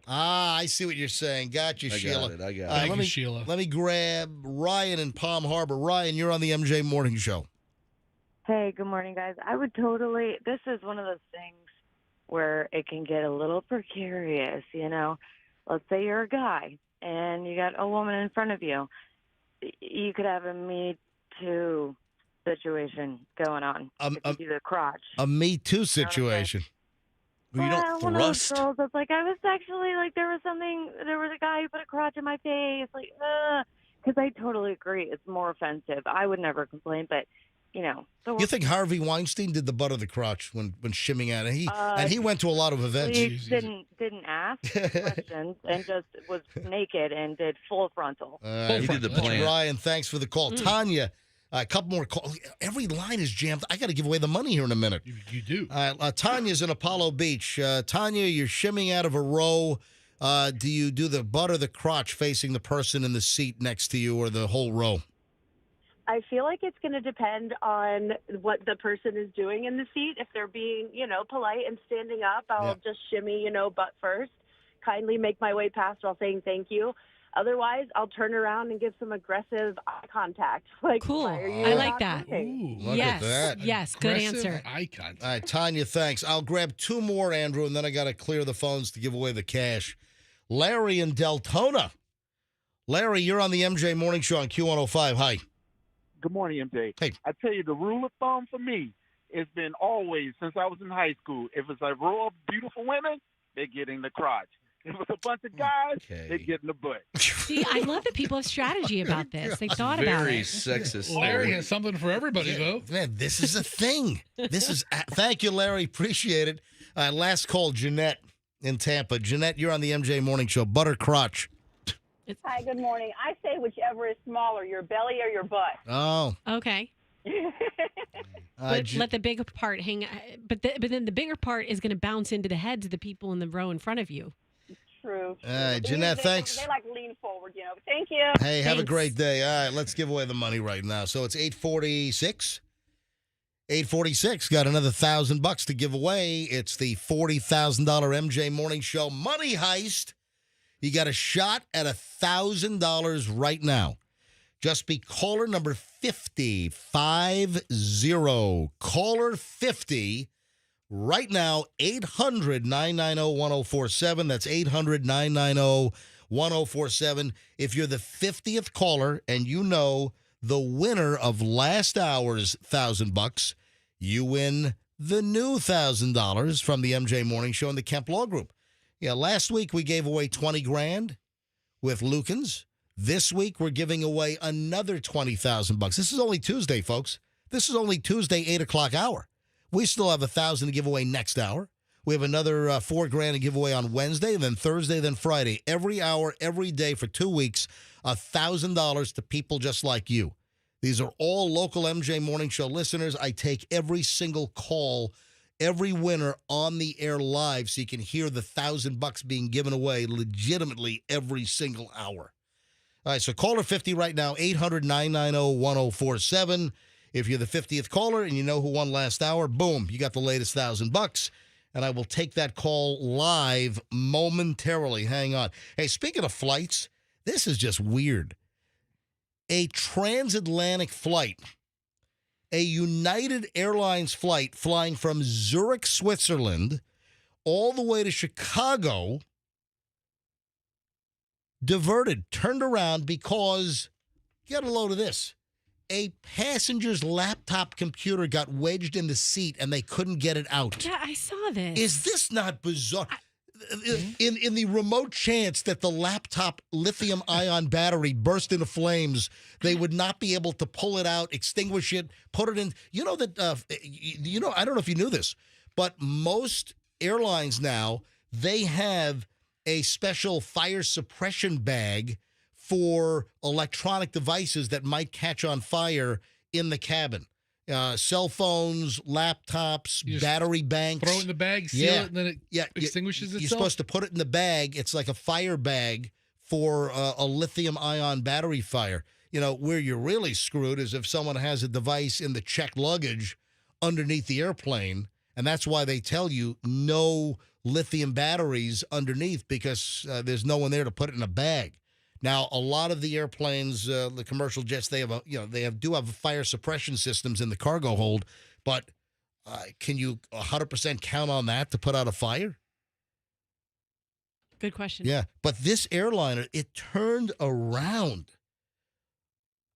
I see what you're saying. Got you, Sheila. I got it. Thank you, Sheila. Let me grab Ryan in Palm Harbor. Ryan, you're on the MJ Morning Show. Hey, good morning, guys. I would totally, this is one of those things where it can get a little precarious, Let's say you're a guy and you got a woman in front of you. You could have a Me Too situation going on. If you do the crotch. A Me Too situation. You don't one thrust. of those girls that's like, I was actually there was a guy who put a crotch in my face, because I totally agree. It's more offensive. I would never complain, but, You think Harvey Weinstein did the butt of the crotch when shimming out? And he went to a lot of events. He didn't ask questions and just was naked and did full frontal. He did the plan. Ryan, thanks for the call. Tanya, a couple more calls. Every line is jammed. I got to give away the money here in a minute. You do. Tanya's in Apollo Beach. Tanya, you're shimming out of a row. Do you do the butt or the crotch facing the person in the seat next to you, or the whole row? I feel like it's going to depend on what the person is doing in the seat. If they're being, polite and standing up, I'll just shimmy, butt first. Kindly make my way past while saying thank you. Otherwise, I'll turn around and give some aggressive eye contact. Cool. I like that. Look at that. Yes, good answer. Eye contact. All right, Tanya, thanks. I'll grab two more, Andrew, and then I got to clear the phones to give away the cash. Larry in Deltona. Larry, you're on the MJ Morning Show on Q105. Hi. Good morning, MJ. Hey. I tell you, the rule of thumb for me has been always, since I was in high school, if it's a row of beautiful women, they get in the crotch. If it's a bunch of guys, they get in the butt. See, I love that people have strategy about this. They thought about Very it. sexist. Larry has something for everybody, though. Man, this is a thing. Thank you, Larry. Appreciate it. Last call, Jeanette in Tampa. Jeanette, you're on the MJ Morning Show. Butter crotch. Hi, good morning. I say whichever is smaller, your belly or your butt. Oh. Okay. But let the big part hang. But then the bigger part is going to bounce into the heads of the people in the row in front of you. True. Jeanette, thanks. They lean forward, Thank you. Hey, have a great day. All right, let's give away the money right now. So it's 8:46. 8:46. Got another $1,000 to give away. It's the $40,000 MJ Morning Show money heist. You got a shot at $1,000 right now. Just be caller number 50. Caller 50 right now, 800-990-1047. That's 800-990-1047. If you're the 50th caller and you know the winner of last hour's $1,000, you win the new $1,000 from the MJ Morning Show and the Kemp Law Group. Yeah, last week we gave away $20,000 with Lukens. This week we're giving away another $20,000. This is only Tuesday, folks. This is only Tuesday, 8 o'clock hour. We still have $1,000 to give away next hour. We have another $4,000 to give away on Wednesday, then Thursday, then Friday. Every hour, every day for 2 weeks, $1,000 to people just like you. These are all local MJ Morning Show listeners. I take every single call, every winner on the air live so you can hear the $1,000 being given away legitimately every single hour. All right, so caller 50 right now, 800-990-1047. If you're the 50th caller and you know who won last hour, boom, you got the latest $1,000. And I will take that call live momentarily. Hang on. Hey, speaking of flights, this is just weird. A transatlantic flight, a United Airlines flight flying from Zurich, Switzerland, all the way to Chicago, diverted, turned around because, get a load of this, a passenger's laptop computer got wedged in the seat and they couldn't get it out. Yeah, I saw this. Is this not bizarre? In the remote chance that the laptop lithium-ion battery burst into flames, they would not be able to pull it out, extinguish it, put it in. You know that, I don't know if you knew this, but most airlines now, they have a special fire suppression bag for electronic devices that might catch on fire in the cabin. Cell phones, laptops, battery banks. Throw it in the bag, seal it, and then it extinguishes itself? You're supposed to put it in the bag. It's like a fire bag for a lithium-ion battery fire. You know, where you're really screwed is if someone has a device in the checked luggage underneath the airplane, and that's why they tell you no lithium batteries underneath because there's no one there to put it in a bag. Now, a lot of the airplanes, the commercial jets, they have do have fire suppression systems in the cargo hold, but can you 100% count on that to put out a fire? Good question. Yeah, but this airliner, it turned around.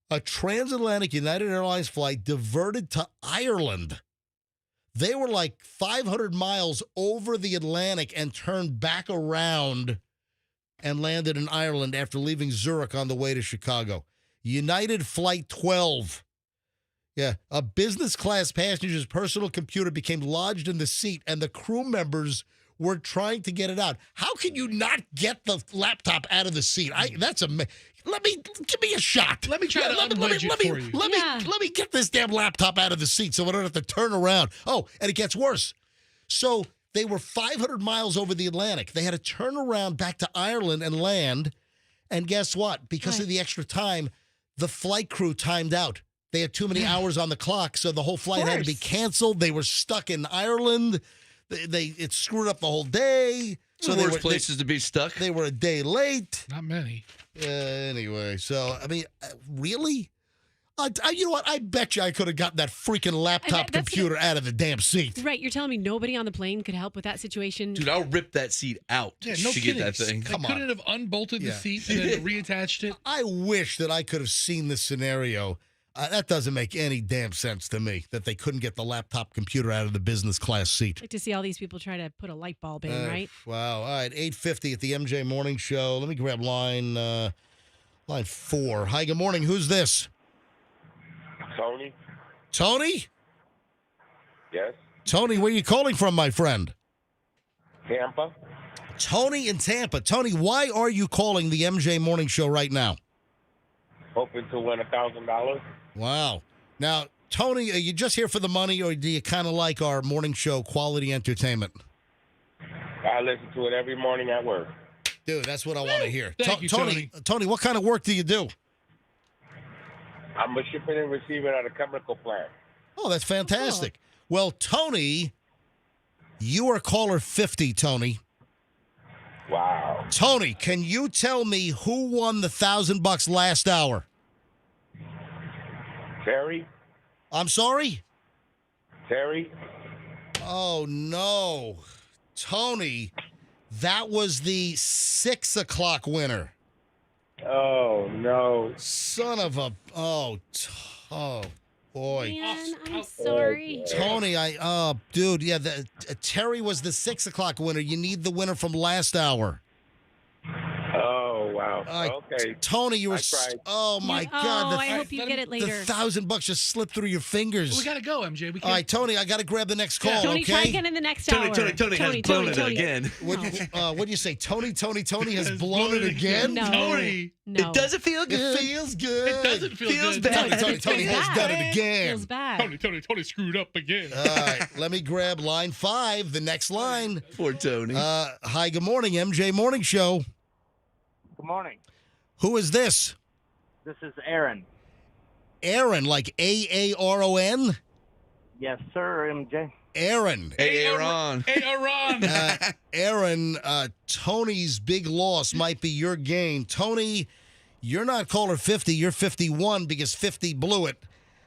A transatlantic United Airlines flight diverted to Ireland. They were like 500 miles over the Atlantic and turned back around and landed in Ireland after leaving Zurich on the way to Chicago. United Flight 12. Yeah, a business class passenger's personal computer became lodged in the seat, and the crew members were trying to get it out. How can you not get the laptop out of the seat? Give me a shot. Let me try to unwedge it for you. Let me get this damn laptop out of the seat so I don't have to turn around. Oh, and it gets worse. So they were 500 miles over the Atlantic. They had to turn around back to Ireland and land. And guess what? Because of the extra time, the flight crew timed out. They had too many hours on the clock, so the whole flight had to be canceled. They were stuck in Ireland. It screwed up the whole day. So the worst places to be stuck. They were a day late. Not many. Anyway, so, I mean, really? You know what? I bet you I could have gotten that freaking laptop computer out of the damn seat. Right. You're telling me nobody on the plane could help with that situation? Dude, I'll rip that seat out to get that thing. Come on. Couldn't have unbolted the seat and then reattached it? I wish that I could have seen this scenario. That doesn't make any damn sense to me, that they couldn't get the laptop computer out of the business class seat. I'd like to see all these people try to put a light bulb in, right? Wow. All right, 8:50 at the MJ Morning Show. Let me grab line 4. Hi, good morning. Who's this? Tony? Tony? Yes. Tony, where are you calling from, my friend? Tampa. Tony in Tampa. Tony, why are you calling the MJ Morning Show right now? Hoping to win $1,000. Wow. Now, Tony, are you just here for the money, or do you kind of like our morning show quality entertainment? I listen to it every morning at work. Dude, that's what I want to hear. Thank you, Tony. Tony, what kind of work do you do? I'm a shipping and receiving at a chemical plant. Oh, that's fantastic. Well, Tony, you are caller 50, Tony. Wow. Tony, can you tell me who won the $1,000 last hour? Terry? I'm sorry? Terry? Oh, no. Tony, that was the 6 o'clock winner. Oh, no. Son of a... Oh, boy. Man, I'm sorry. Tony, dude, yeah, Terry was the 6 o'clock winner. You need the winner from last hour. Oh, wow. Okay. Tony, you were... Oh, my God. I hope you get it later. The $1,000 just slipped through your fingers. We got to go, MJ. All right, Tony, I got to grab the next call, Tony, okay? try again in the next hour. Tony has blown it again. What do you say? Tony has blown it again? No. Tony. No. It doesn't feel good. It feels good. It doesn't feel Feels good. bad. Tony has done it again. Feels bad. Tony screwed up again. All right, let me grab line 5, the next line. Poor Tony. Hi, good morning, MJ Morning Show. Good morning. Who is this? This is Aaron. Aaron, like Aaron? Yes, sir, MJ. Aaron. Hey, Aaron. Aaron, Tony's big loss might be your gain. Tony, you're not caller 50, you're 51 because 50 blew it.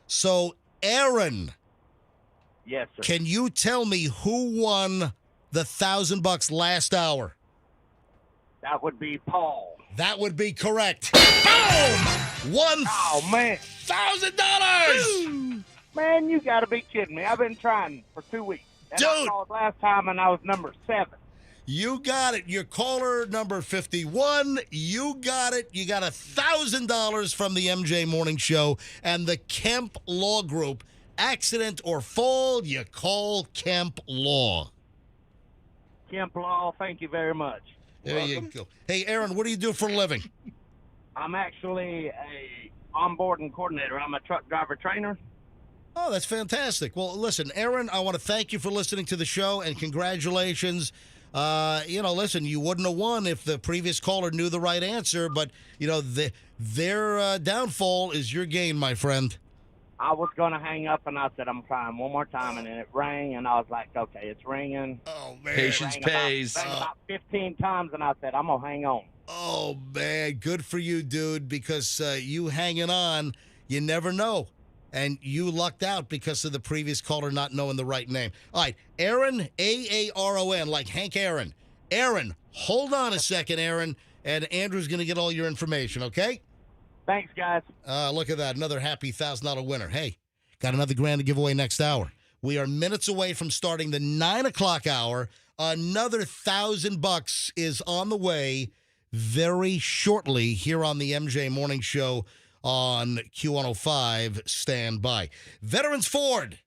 So, Aaron. Yes, sir. Can you tell me who won the $1,000 last hour? That would be Paul. That would be correct. Boom! Oh, man. $1,000! Man, you got to be kidding me. I've been trying for 2 weeks. And I Dude. called last time, and I was number 7. You got it. You're caller number 51. You got it. You got $1,000 from the MJ Morning Show and the Kemp Law Group. Accident or fall, you call Kemp Law. Kemp Law, thank you very much. There you go. Hey, Aaron, what do you do for a living? I'm actually a onboarding coordinator. I'm a truck driver trainer. Oh, that's fantastic. Well, listen, Aaron, I want to thank you for listening to the show and congratulations. Listen, you wouldn't have won if the previous caller knew the right answer, but, their downfall is your gain, my friend. I was going to hang up, and I said, I'm trying one more time, and then it rang, and I was like, okay, it's ringing. Oh, man. Patience pays. About 15 times, and I said, I'm going to hang on. Oh, man, good for you, dude, because you hanging on, you never know. And you lucked out because of the previous caller not knowing the right name. All right, Aaron, Aaron, like Hank Aaron. Aaron, hold on a second, Aaron, and Andrew's going to get all your information, okay? Thanks, guys. Look at that, another happy $1,000 winner. Hey, got another grand to give away next hour. We are minutes away from starting the 9 o'clock hour. Another $1,000 is on the way very shortly here on the MJ Morning Show on Q105. Stand by. Veterans Ford.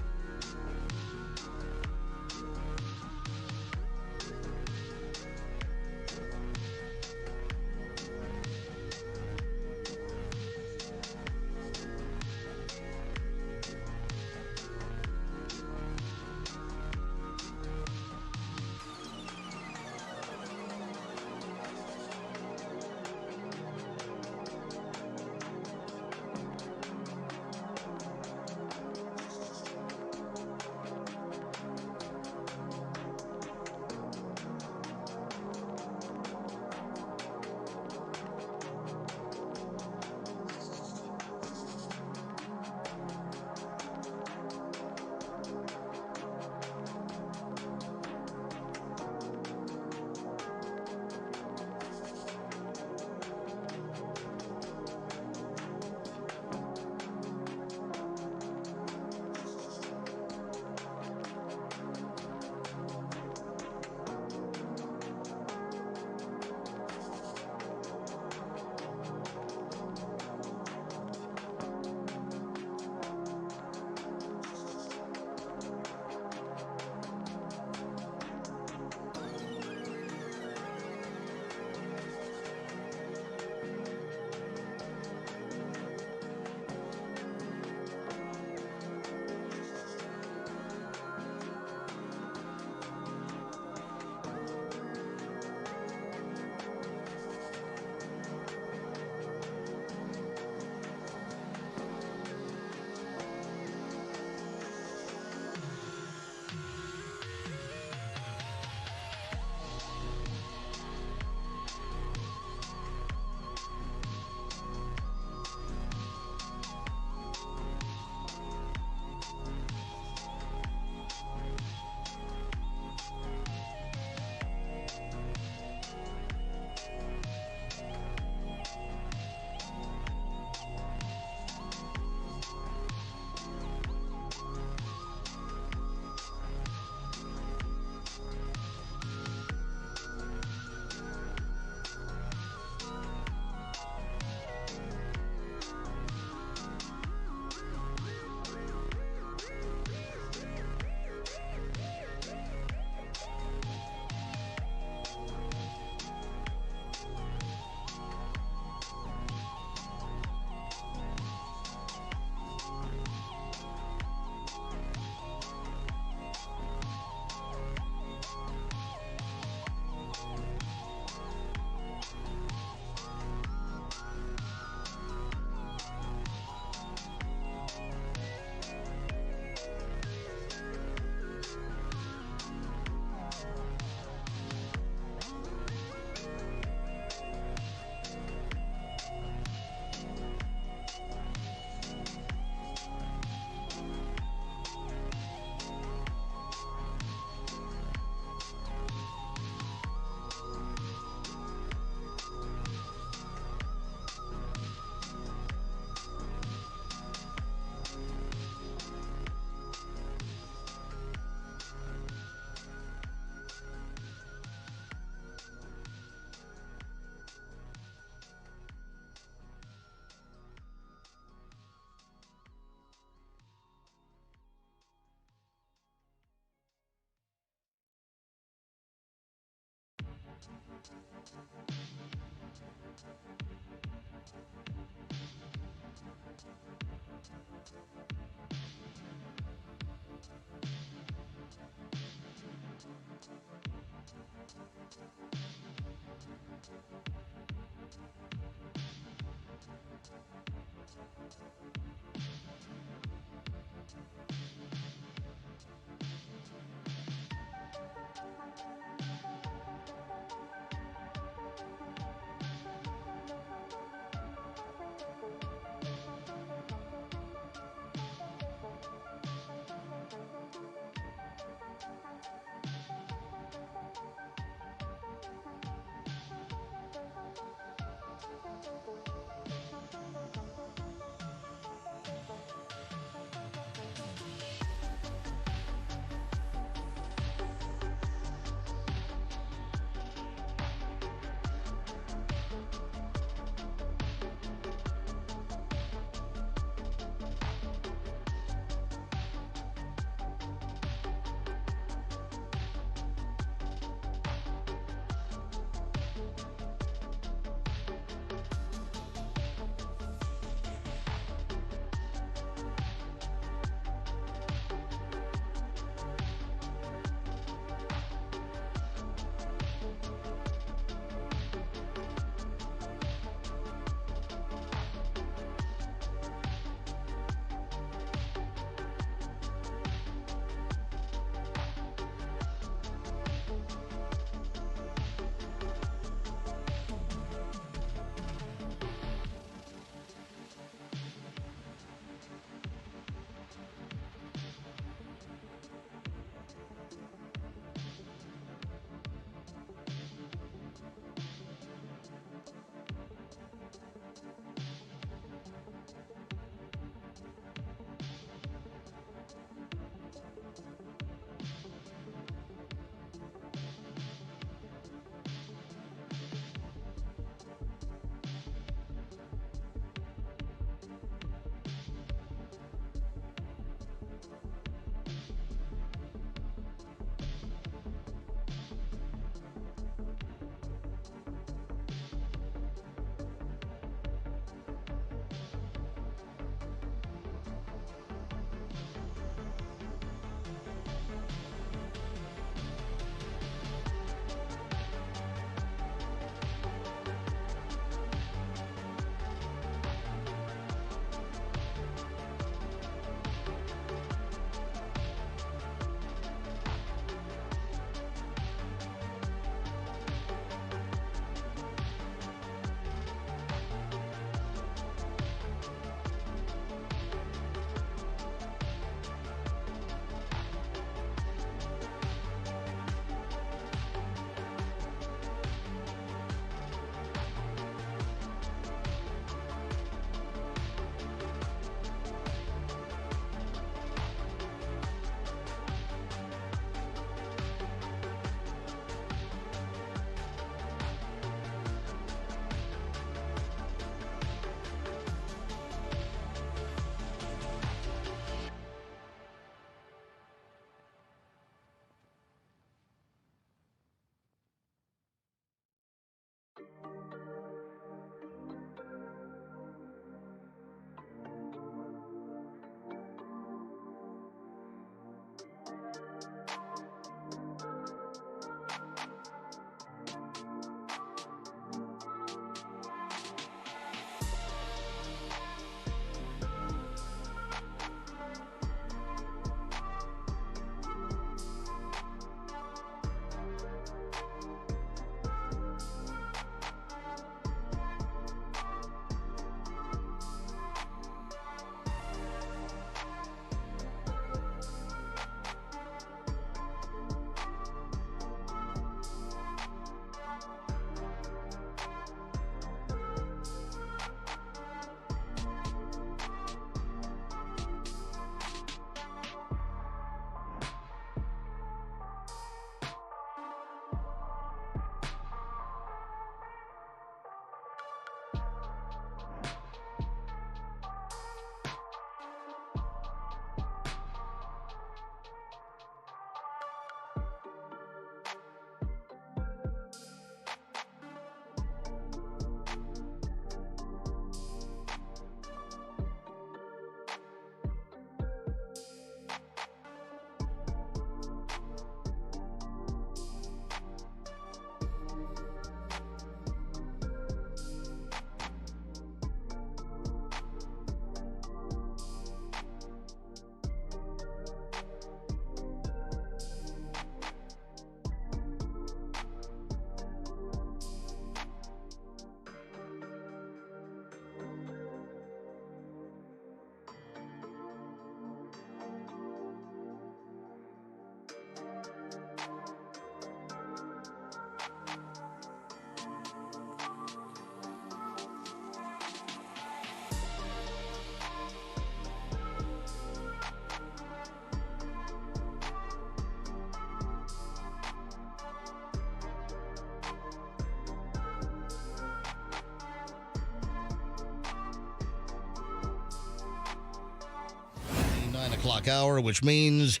o'clock hour, which means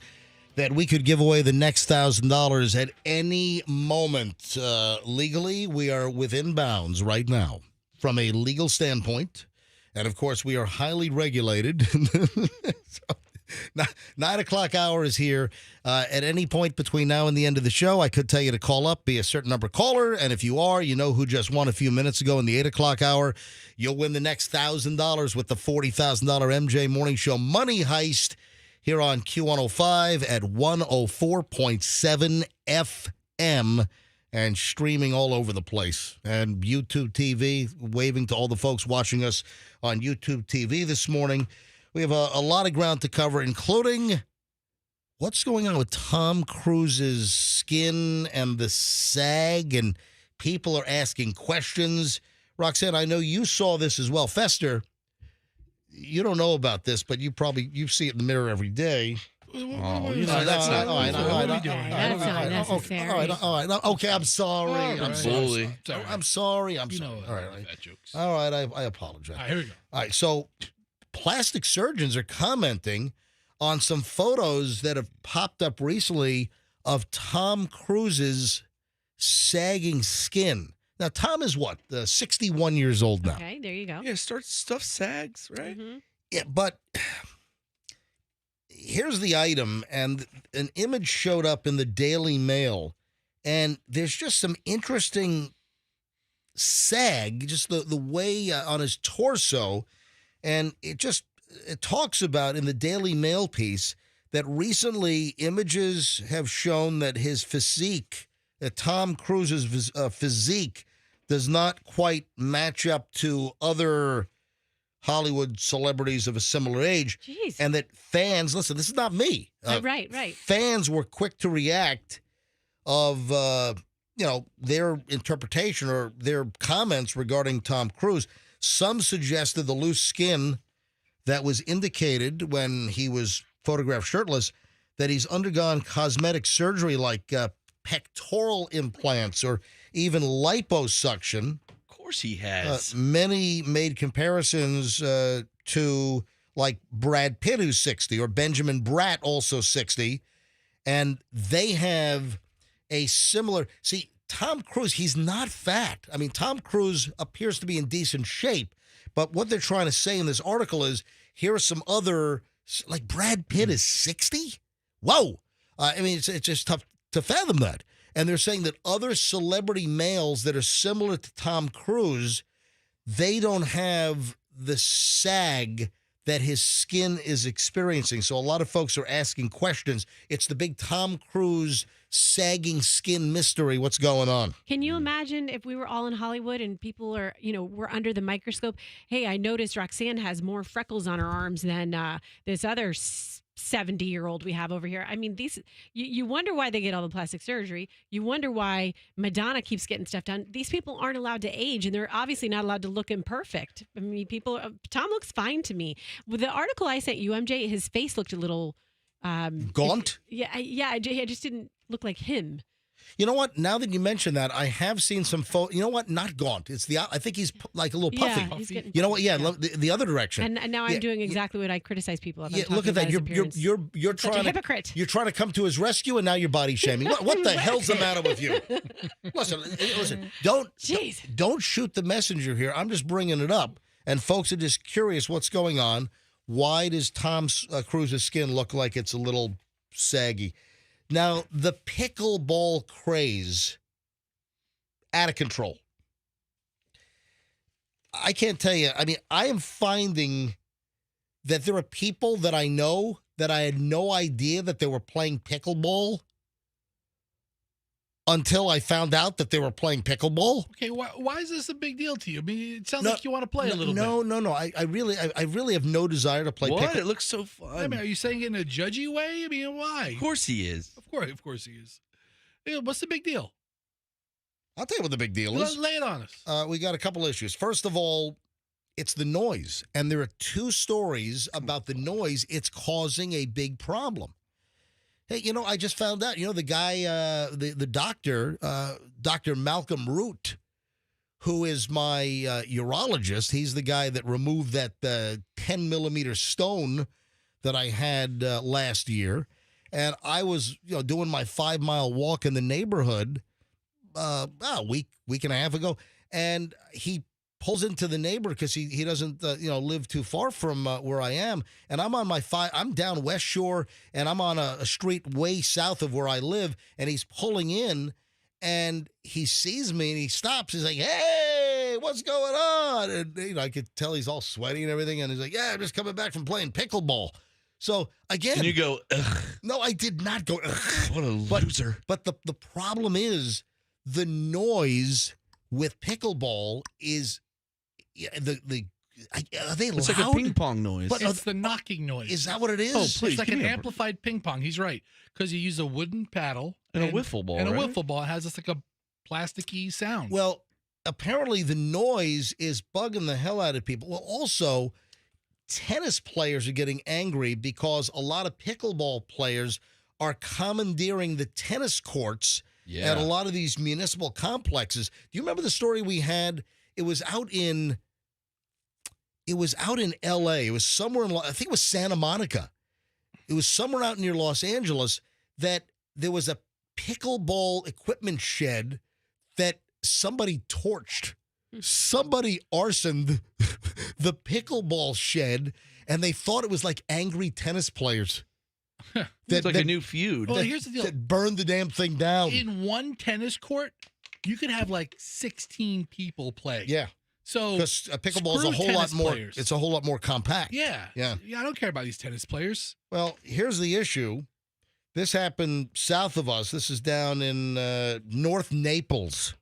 that we could give away the next $1,000 at any moment. Legally, we are within bounds right now from a legal standpoint. And, of course, we are highly regulated. So, 9 o'clock hour is here. At any point between now and the end of the show, I could tell you to call up, be a certain number caller. And if you are, you know who just won a few minutes ago in the 8 o'clock hour. You'll win the next $1,000 with the $40,000 MJ Morning Show Money Heist here on Q105 at 104.7 FM and streaming all over the place. And YouTube TV, waving to all the folks watching us on YouTube TV this morning. We have a lot of ground to cover, including what's going on with Tom Cruise's skin and the sag, and people are asking questions. Roxanne, I know you saw this as well. Fester, you don't know about this, but you see it in the mirror every day. Oh, that's not all right. That's not necessary. All right. Okay, I'm sorry. I'm sorry. Sorry. I'm sorry. I'm You sorry. know, All right. fat jokes. All right. I apologize. All right, here we go. All right. So plastic surgeons are commenting on some photos that have popped up recently of Tom Cruise's sagging skin. Now, Tom is what? 61 years old now. Okay, there you go. Yeah, stuff sags, right? Mm-hmm. Yeah, but here's the item, and an image showed up in the Daily Mail, and there's just some interesting sag, just the way on his torso, and it talks about in the Daily Mail piece that recently images have shown that his physique, that Tom Cruise's physique, does not quite match up to other Hollywood celebrities of a similar age. Jeez. And that fans, listen, this is not me. Right. Fans were quick to react of, their interpretation or their comments regarding Tom Cruise. Some suggested the loose skin that was indicated when he was photographed shirtless, that he's undergone cosmetic surgery like pectoral implants or even liposuction. Of course he has. Many made comparisons to like Brad Pitt, who's 60, or Benjamin Bratt, also 60, and they have a similar. See, Tom Cruise, he's not fat. I mean, Tom Cruise appears to be in decent shape, but what they're trying to say in this article is here are some other, like Brad Pitt is 60? Whoa. It's just tough to fathom that. And they're saying that other celebrity males that are similar to Tom Cruise, they don't have the sag that his skin is experiencing. So a lot of folks are asking questions. It's the big Tom Cruise sagging skin mystery. What's going on? Can you imagine if we were all in Hollywood and people are, we're under the microscope? Hey, I noticed Roxanne has more freckles on her arms than this other 70-year-old we have over here. I mean, you wonder why they get all the plastic surgery. You wonder why Madonna keeps getting stuff done. These people aren't allowed to age, and they're obviously not allowed to look imperfect. I mean, Tom looks fine to me. With the article I sent you, MJ, his face looked a little gaunt? I just didn't look like him. You know what? Now that you mention that, I have seen some photos. You know what? Not gaunt. I think he's like a little puffy. Yeah, he's getting you know what? Yeah, the other direction. And now I'm doing exactly what I criticize people of. Yeah, look at that. You're Such trying a hypocrite. You're trying to come to his rescue, and now you're body shaming. What the hell's the matter with you? Listen. Don't shoot the messenger here. I'm just bringing it up, and folks are just curious what's going on. Why does Tom Cruise's skin look like it's a little saggy? Now, the pickleball craze, out of control. I can't tell you. I mean, I am finding that there are people that I know that I had no idea that they were playing pickleball until I found out that they were playing pickleball. Okay, why is this a big deal to you? I mean, it sounds like you want to play a little bit. No. I really have no desire to play pickleball. It looks so fun. I mean, are you saying it in a judgy way? I mean, why? Of course he is. Of course he is. Yeah, what's the big deal? I'll tell you what the big deal is. Lay it on us. We got a couple issues. First of all, it's the noise. And there are two stories about the noise. It's causing a big problem. Hey, I just found out, the guy, the doctor, Dr. Malcolm Root, who is my urologist. He's the guy that removed that 10-millimeter stone that I had last year, and I was doing my 5-mile walk in the neighborhood a week and a half ago, and he pulls into the neighborhood because he doesn't live too far from where I am, and I'm down West Shore, and I'm on a street way south of where I live, and he's pulling in, and he sees me and he stops. He's like, "Hey, what's going on?" And I could tell he's all sweaty and everything, and he's like, "Yeah, I'm just coming back from playing pickleball." So again, and you go, ugh. No, I did not go, ugh. What a loser. But the problem is the noise with pickleball is are they It's loud? like a ping pong noise. But it's the knocking noise. Is that what it is? Oh, please. It's like an amplified ping pong. He's right. Because you use a wooden paddle. And a wiffle ball, And a right? wiffle ball. It has this like a plasticky sound. Well, apparently the noise is bugging the hell out of people. Well, also, tennis players are getting angry because a lot of pickleball players are commandeering the tennis courts at a lot of these municipal complexes. Do you remember the story we had? It was out in L.A. It was somewhere in, I think it was Santa Monica. It was somewhere out near Los Angeles that there was a pickleball equipment shed that somebody torched. Somebody arsoned the pickleball shed, and they thought it was like angry tennis players. It's like a new feud. Well, here's the deal. That burned the damn thing down. In one tennis court, you could have like 16 people play. Yeah. So because pickleball is a screw whole lot tennis more. players. It's a whole lot more compact. Yeah. Yeah. I don't care about these tennis players. Well, here's the issue. This happened south of us. This is down in North Naples.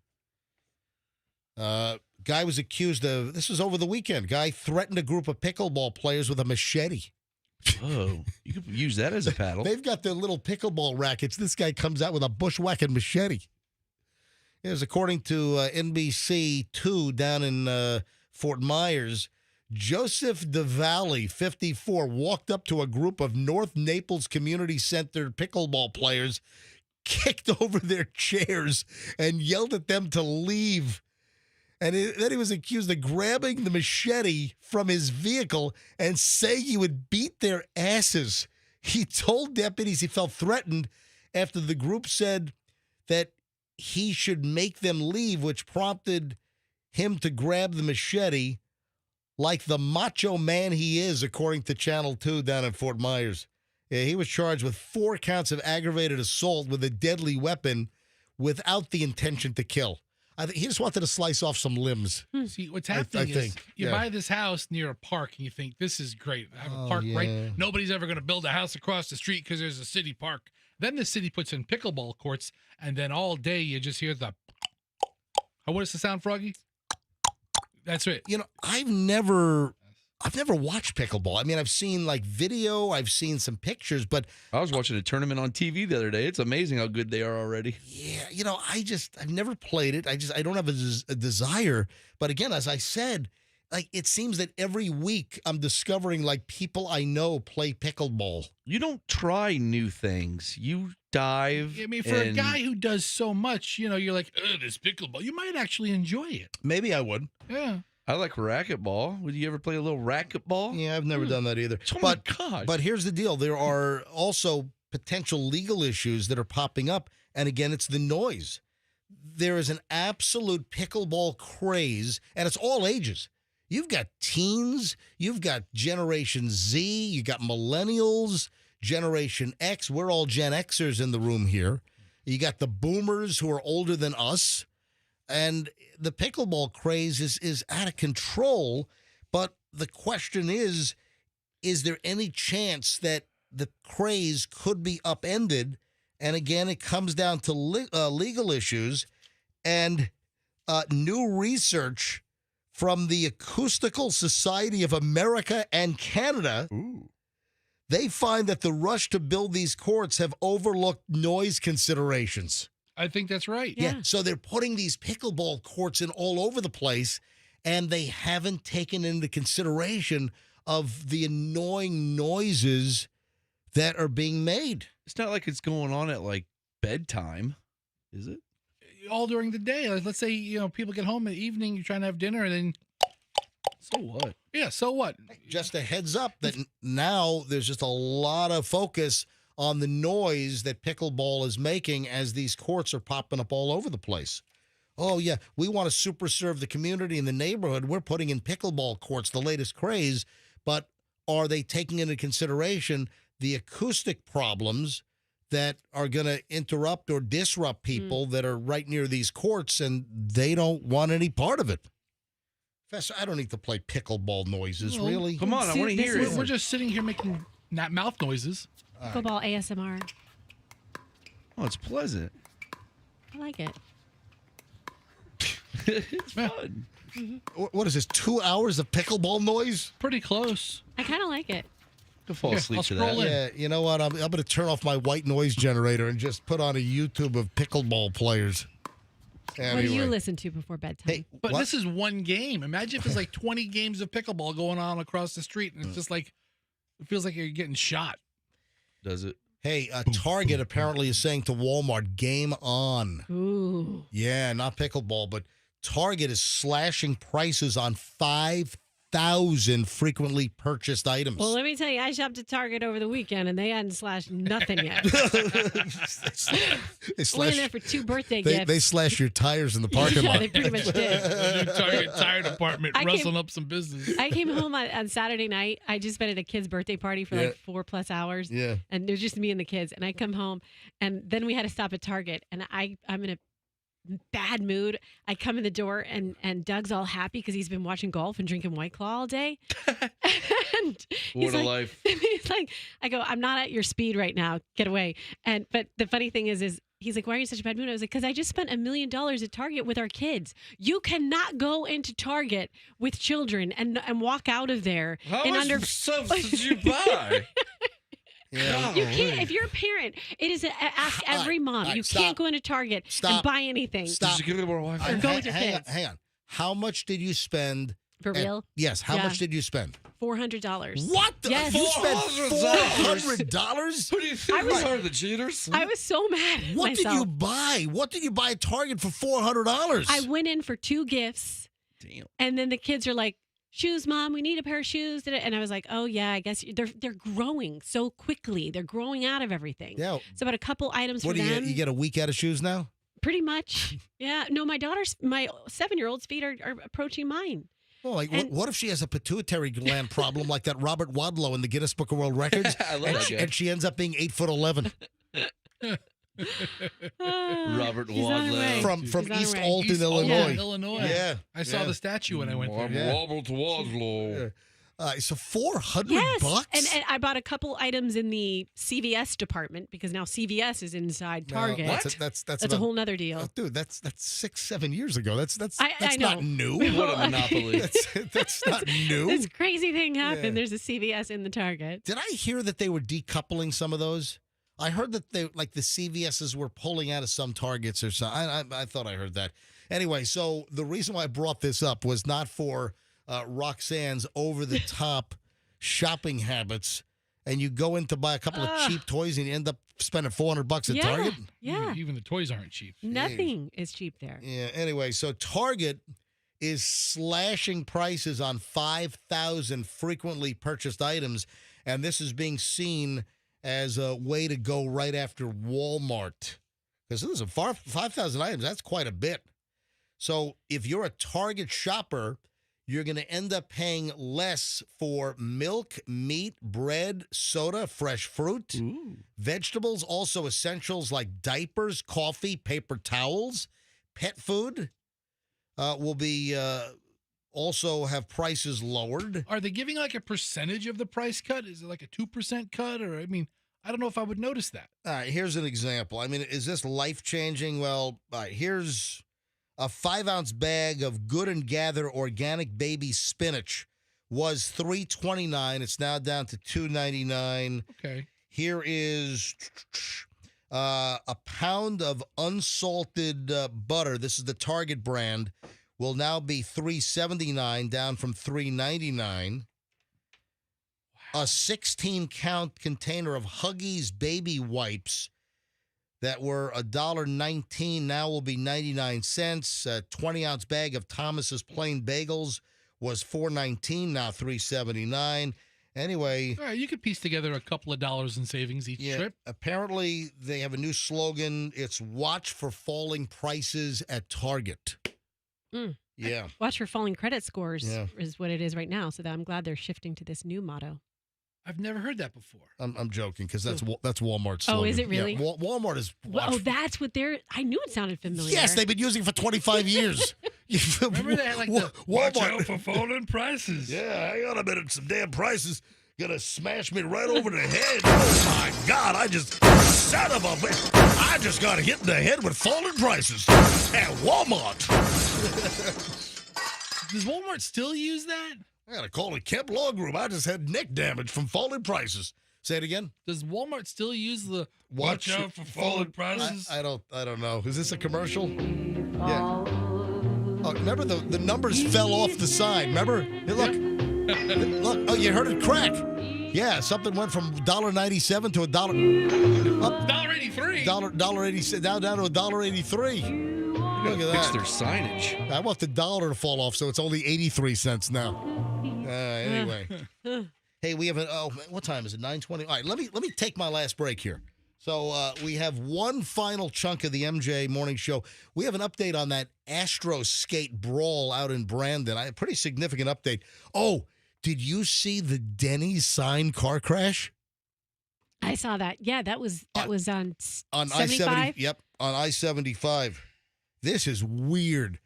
Guy was accused of, this was over the weekend. Guy threatened a group of pickleball players with a machete. Oh, you could use that as a paddle. They've got their little pickleball rackets. This guy comes out with a bushwhacking machete. As according to NBC2 down in Fort Myers, Joseph DeValley, 54, walked up to a group of North Naples Community Center pickleball players, kicked over their chairs, and yelled at them to leave. And then he was accused of grabbing the machete from his vehicle and saying he would beat their asses. He told deputies he felt threatened after the group said that he should make them leave, which prompted him to grab the machete like the macho man he is, according to Channel 2 down in Fort Myers. Yeah, he was charged with 4 counts of aggravated assault with a deadly weapon without the intention to kill. I think he just wanted to slice off some limbs. See, what's happening is you buy this house near a park and you think, this is great. I have a park right. Nobody's ever going to build a house across the street because there's a city park. Then the city puts in pickleball courts, and then all day you just hear the. What is the sound, Froggy? That's it. I've never watched pickleball. I mean, I've seen like video, I've seen some pictures, but I was watching a tournament on TV the other day. It's amazing how good they are already. Yeah, I've never played it. I don't have a desire. But again, as I said, like it seems that every week I'm discovering like people I know play pickleball. You don't try new things. You dive. I mean, for a guy who does so much, you're like, this pickleball. You might actually enjoy it. Maybe I would. Yeah. I like racquetball. Would you ever play a little racquetball? Yeah, I've never done that either. Oh my gosh. But here's the deal. There are also potential legal issues that are popping up. And again, it's the noise. There is an absolute pickleball craze, and it's all ages. You've got teens, you've got Generation Z, you got millennials, Generation X. We're all Gen Xers in the room here. You got the boomers who are older than us. And the pickleball craze is out of control. But the question is there any chance that the craze could be upended? And again, it comes down to legal issues and new research from the Acoustical Society of America and Canada. Ooh. They find that the rush to build these courts have overlooked noise considerations. I think that's right. Yeah. So they're putting these pickleball courts in all over the place, and they haven't taken into consideration of the annoying noises that are being made. It's not like it's going on at like bedtime, is it? All during the day. Let's say, people get home in the evening, you're trying to have dinner, and then So what? Yeah, so what? Just a heads up that now there's just a lot of focus on the noise that pickleball is making as these courts are popping up all over the place. Oh, yeah, we want to super serve the community in the neighborhood. We're putting in pickleball courts, the latest craze. But are they taking into consideration the acoustic problems that are going to interrupt or disrupt people that are right near these courts, and they don't want any part of it? Professor, I don't need to play pickleball noises, really. Come on, I want to hear it. We're just sitting here making mouth noises. Pickleball ASMR. Oh, it's pleasant. I like it. It's fun. What is this, 2 hours of pickleball noise? Pretty close. I kind of like it. I'll fall asleep to that. Yeah, you know what? I'm going to turn off my white noise generator and just put on a YouTube of pickleball players. Anyway. What do you listen to before bedtime? Hey, But this is one game. Imagine if it's like 20 games of pickleball going on across the street, and it's just like, it feels like you're getting shot. Does it? Hey, Target apparently is saying to Walmart, game on. Ooh. Yeah, not pickleball, but Target is slashing prices on 5,000 frequently purchased items. Well, let me tell you, I shopped at Target over the weekend, and they hadn't slashed nothing yet. They Went in there for 2 birthday gifts. They slash your tires in the parking Yeah, lot. they pretty much did. The Target tire department I wrestling up some business. I came home on Saturday night. I just been at a kid's birthday party for like 4+ hours. Yeah. And it was just me and the kids. And I come home, and then we had to stop at Target. And I'm in a bad mood. I come in the door, and Doug's all happy because he's been watching golf and drinking White Claw all day. And What a life. He's like, I go, I'm not at your speed right now. Get away. But the funny thing is he's like, why are you in such a bad mood? I was like, because I just spent $1 million at Target with our kids. You cannot go into Target with children and walk out of there. How much stuff did you buy? Yeah. You can't. If you're a parent, it is ask every mom. You can't go into Target and buy anything. Stop. Did you get more Wi-Fi? Or go with your kids. Hang on. How much did you spend? For real? Yes. How much did you spend? $400. What? Yes. You spent $400? Who do you think we are, the cheaters? I was so mad at What myself. did you buy? What did you buy at Target for $400? I went in for 2 gifts. Damn. And then the kids are like, shoes, Mom, we need a pair of shoes. And I was like, oh, yeah, I guess they're growing so quickly. They're growing out of everything. Yeah. It's about a couple items What for do them. you get a week out of shoes now? Pretty much. Yeah. No, my 7-year-old's feet are approaching mine. Oh, like And- what if she has a pituitary gland problem like that Robert Wadlow in the Guinness Book of World Records? I love and, that she, guy. and she ends up being 8'11" Robert He's on her way. Wadlow. from He's on East her way. Alton, East Illinois. Alton, Illinois. Yeah. I saw the statue when I went there. Yeah. Robert Wadlow. Yeah. So $400 Yes. bucks. And I bought a couple items in the CVS department because now CVS is inside No, Target. That's That's about, a whole nother deal. dude. That's 6-7 years ago. That's I not know. new. What a monopoly. That's not new. This crazy thing happened. Yeah. There's a CVS in the Target. Did I hear that they were decoupling some of those? I heard that the CVSs were pulling out of some Targets or something. I thought I heard that. Anyway, so the reason why I brought this up was not for Roxanne's over-the-top shopping habits, and you go in to buy a couple of cheap toys and you end up spending $400 at Target. Yeah. Even the toys aren't cheap. Nothing is cheap there. Yeah. Anyway, so Target is slashing prices on 5,000 frequently purchased items, and this is being seen as a way to go right after Walmart. Because listen, 5,000 items, that's quite a bit. So if you're a Target shopper, you're going to end up paying less for milk, meat, bread, soda, fresh fruit, vegetables, also essentials like diapers, coffee, paper towels, pet food will be also have prices lowered. Are they giving like a percentage of the price cut? Is it like a 2% cut? Or, I mean, I don't know if I would notice that. All right, here's an example. I mean, is this life-changing? Well, all right, here's a 5-ounce bag of Good and Gather organic baby spinach was $3.29. It's now down to $2.99. Okay. Here is a pound of unsalted butter. This is the Target brand. Will now be $3.79, down from $3.99. A 16-count container of Huggies baby wipes that were $1.19 now will be 99 cents. A 20-ounce bag of Thomas's plain bagels was $4.19, now $3.79. Anyway. All right, you could piece together a couple of dollars in savings each trip. Apparently, they have a new slogan. It's watch for falling prices at Target. Yeah. Watch for falling credit scores is what it is right now. So I'm glad they're shifting to this new motto. I've never heard that before. I'm joking because that's Walmart's slogan. Oh, is it really? Yeah, Walmart is. That's what they're. I knew it sounded familiar. Yes, they've been using it for 25 years. Remember they had like the Walmart. watch out for falling prices. Yeah, hang on a minute. Some damn prices gonna smash me right over the head. Oh my God! I just got hit in the head with falling prices at Walmart. Does Walmart still use that? I gotta call the Kemp Law Group. I just had neck damage from falling prices. Say it again. Does Walmart still use the watch out for falling prices? I don't know. Is this a commercial? Yeah. Oh, remember the numbers fell off the side. Remember? Hey, look. Look. Oh, you heard it crack. Yeah, something went from $1.97 to $1.83. $1.87 down to $1.83. Look at that. Fix their signage. I want the dollar to fall off, so it's only 83 cents now. Anyway. Hey, we have what time is it? 9:20. All right, let me take my last break here. So we have one final chunk of the MJ Morning Show. We have an update on that Astro skate brawl out in Brandon. A pretty significant update. Oh, did you see the Denny's sign car crash? I saw that. Yeah, that was on 75? I-70. Yep, on I-75. This is weird.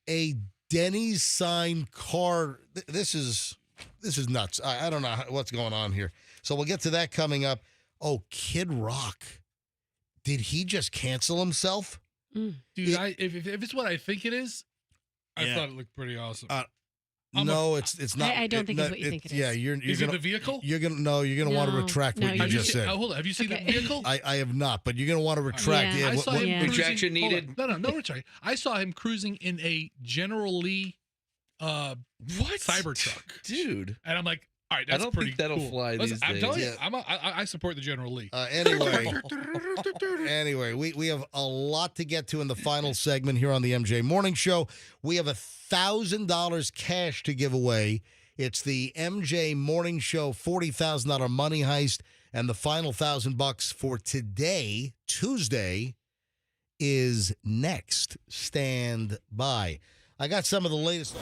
A Denny's sign car. This is nuts. I don't know what's going on here. So we'll get to that coming up. Oh, Kid Rock. Did he just cancel himself? Dude, if it's what I think it is, I thought it looked pretty awesome. No, it's not. I don't think it's what you think it is. Yeah, is it the vehicle? You're gonna want to retract what you just said. Hold on. Have you seen the vehicle? I have not, but you're gonna want to retract. I saw him retraction needed. No retraction. I saw him cruising in a General Lee Cybertruck, dude. And I'm like, all right, that's pretty think that'll cool. fly Listen, these I'm days. telling you, I support the General Lee. Anyway, we have a lot to get to in the final segment here on the MJ Morning Show. We have $1,000 cash to give away. It's the MJ Morning Show $40,000 money heist, and the final $1,000 for today, Tuesday, is next. Stand by. I got some of the latest.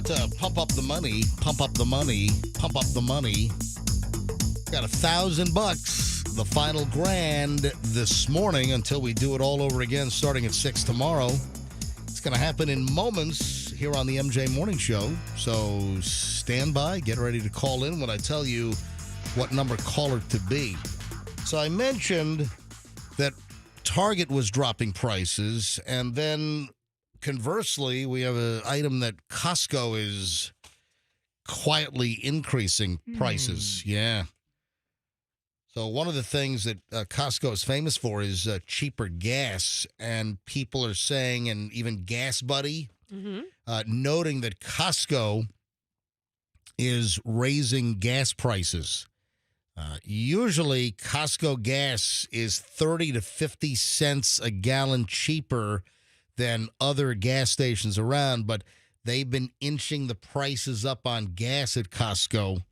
To pump up the money, pump up the money, pump up the money. Got $1,000, the final grand this morning until we do it all over again starting at 6 tomorrow. It's going to happen in moments here on the MJ Morning Show. So stand by, get ready to call in when I tell you what number caller to be. So I mentioned that Target was dropping prices, and then conversely, we have an item that Costco is quietly increasing prices. Yeah. So one of the things that Costco is famous for is cheaper gas, and people are saying, and even Gas Buddy, noting that Costco is raising gas prices. Usually, Costco gas is 30 to 50 cents a gallon cheaper than other gas stations around, but they've been inching the prices up on gas at Costco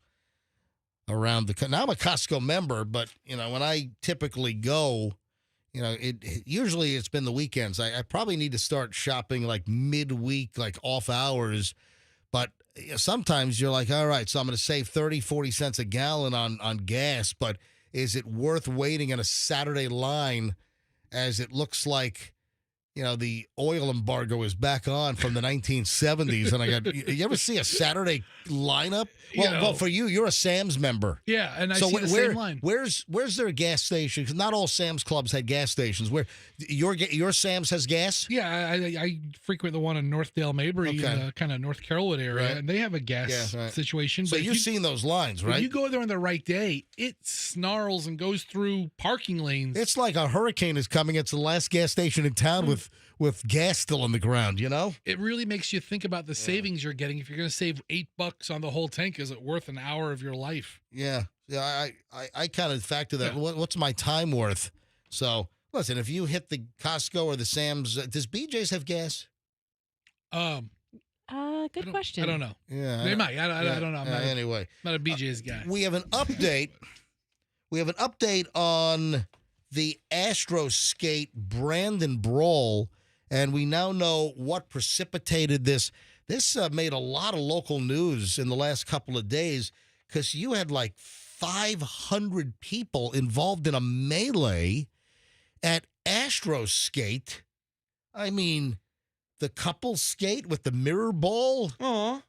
around the. Now I'm a Costco member, but when I typically go, usually it's been the weekends. I probably need to start shopping like midweek, like off hours, but sometimes you're like, all right, so I'm going to save 30, 40 cents a gallon on gas, but is it worth waiting in a Saturday line as it looks like the oil embargo is back on from the 1970s, and I got. You ever see a Saturday lineup? Well, for you, you're a Sam's member. Yeah, and I see the same line. Where's there a gas station? Because not all Sam's Clubs had gas stations. Where your Sam's has gas? Yeah, I frequent the one in Northdale, Mabry, in the kind of North Carolwood area, Right. and they have a gas situation. So but you've seen those lines, right? If you go there on the right day, it snarls and goes through parking lanes. It's like a hurricane is coming. It's the last gas station in town with gas still in the ground, It really makes you think about the savings you're getting. If you're going to save $8 on the whole tank, is it worth an hour of your life? Yeah. I kind of factor that. Yeah. What's my time worth? So, listen, if you hit the Costco or the Sam's, does BJ's have gas? Good question. I don't know. Yeah. They might. I don't know. I'm anyway. Not a BJ's guy. We have an update. On the Astro Skate Brandon Brawl, and we now know what precipitated this. This made a lot of local news in the last couple of days because you had like 500 people involved in a melee at Astro Skate. I mean, the couple skate with the mirror ball. Aw.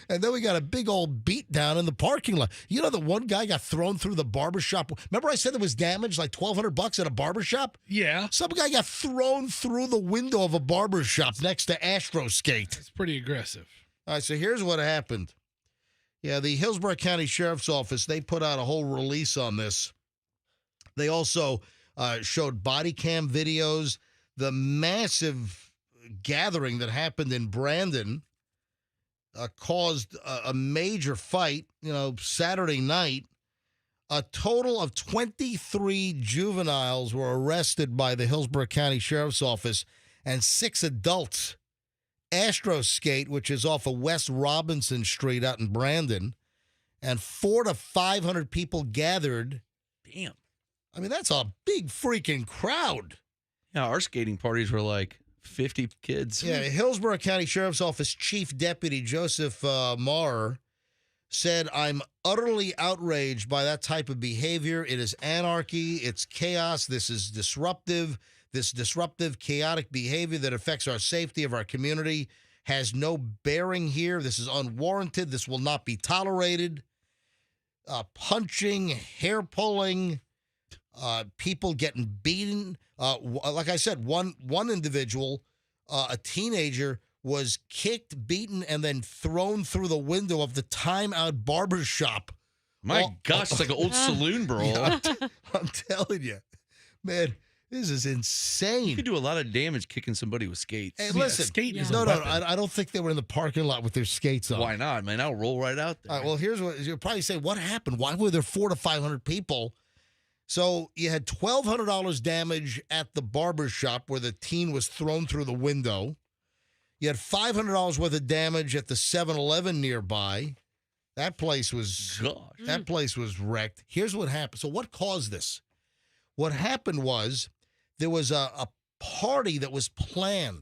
And then we got a big old beat down in the parking lot. The one guy got thrown through the barbershop. Remember I said there was damage, like $1,200 at a barbershop? Yeah. Some guy got thrown through the window of a barbershop next to Astro Skate. It's pretty aggressive. All right, so here's what happened. Yeah, the Hillsborough County Sheriff's Office, they put out a whole release on this. They also showed body cam videos. the massive gathering that happened in Brandon caused a major fight, Saturday night. A total of 23 juveniles were arrested by the Hillsborough County Sheriff's Office and 6 adults. Astro Skate, which is off of West Robinson Street out in Brandon, and 400 to 500 people gathered. Damn. I mean, that's a big freaking crowd. Yeah, our skating parties were like 50 kids. Yeah, Hillsborough County Sheriff's Office Chief Deputy Joseph Marr said, "I'm utterly outraged by that type of behavior. It is anarchy. It's chaos. This is disruptive. This disruptive, chaotic behavior that affects our safety of our community has no bearing here. This is unwarranted. This will not be tolerated. Punching, hair pulling, people getting beaten. Like I said, one individual, a teenager, was kicked, beaten, and then thrown through the window of the Time Out barber shop. My gosh, it's like an old saloon brawl. Yeah, I'm telling you, man, this is insane. You could do a lot of damage kicking somebody with skates. Hey, listen, no, I don't think they were in the parking lot with their skates on. Why not, man? I'll roll right out there. All right, well, here's what you'll probably say: what happened? Why were there 400 to 500 people? So you had $1,200 damage at the barber shop where the teen was thrown through the window. You had $500 worth of damage at the 7-Eleven nearby. That place was wrecked. Here's what happened. So what caused this? What happened was there was a party that was planned,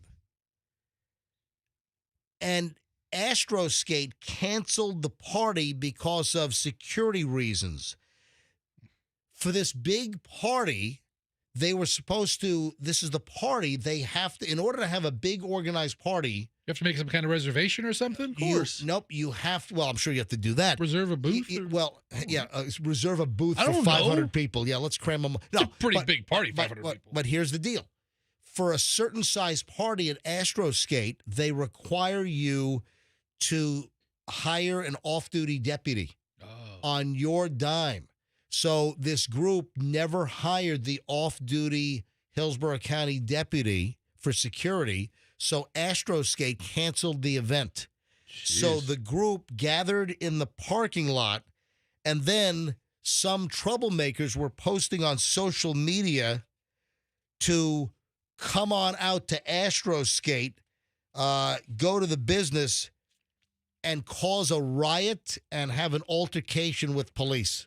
and Astro Skate canceled the party because of security reasons. For this big party, they were supposed to, this is the party, they have to, in order to have a big organized party. You have to make some kind of reservation or something? Of course. Nope, you have to, well, I'm sure you have to do that. Reserve a booth? Reserve a booth for 500 people. Yeah, let's cram them. No, it's a pretty big party, 500 people. But here's the deal. For a certain size party at Astro Skate, they require you to hire an off-duty deputy on your dime. So this group never hired the off-duty Hillsborough County deputy for security, so Astro Skate canceled the event. Jeez. So the group gathered in the parking lot, and then some troublemakers were posting on social media to come on out to Astro Skate, go to the business, and cause a riot and have an altercation with police.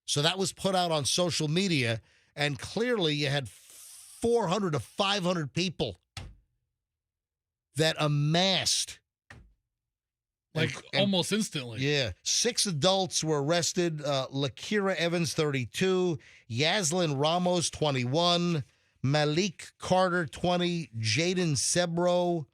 So that was put out on social media, and clearly you had 400 to 500 people that amassed. Almost instantly. Yeah. 6 adults were arrested. Lakira Evans, 32. Yaslin Ramos, 21. Malik Carter, 20. Jaden Sebro,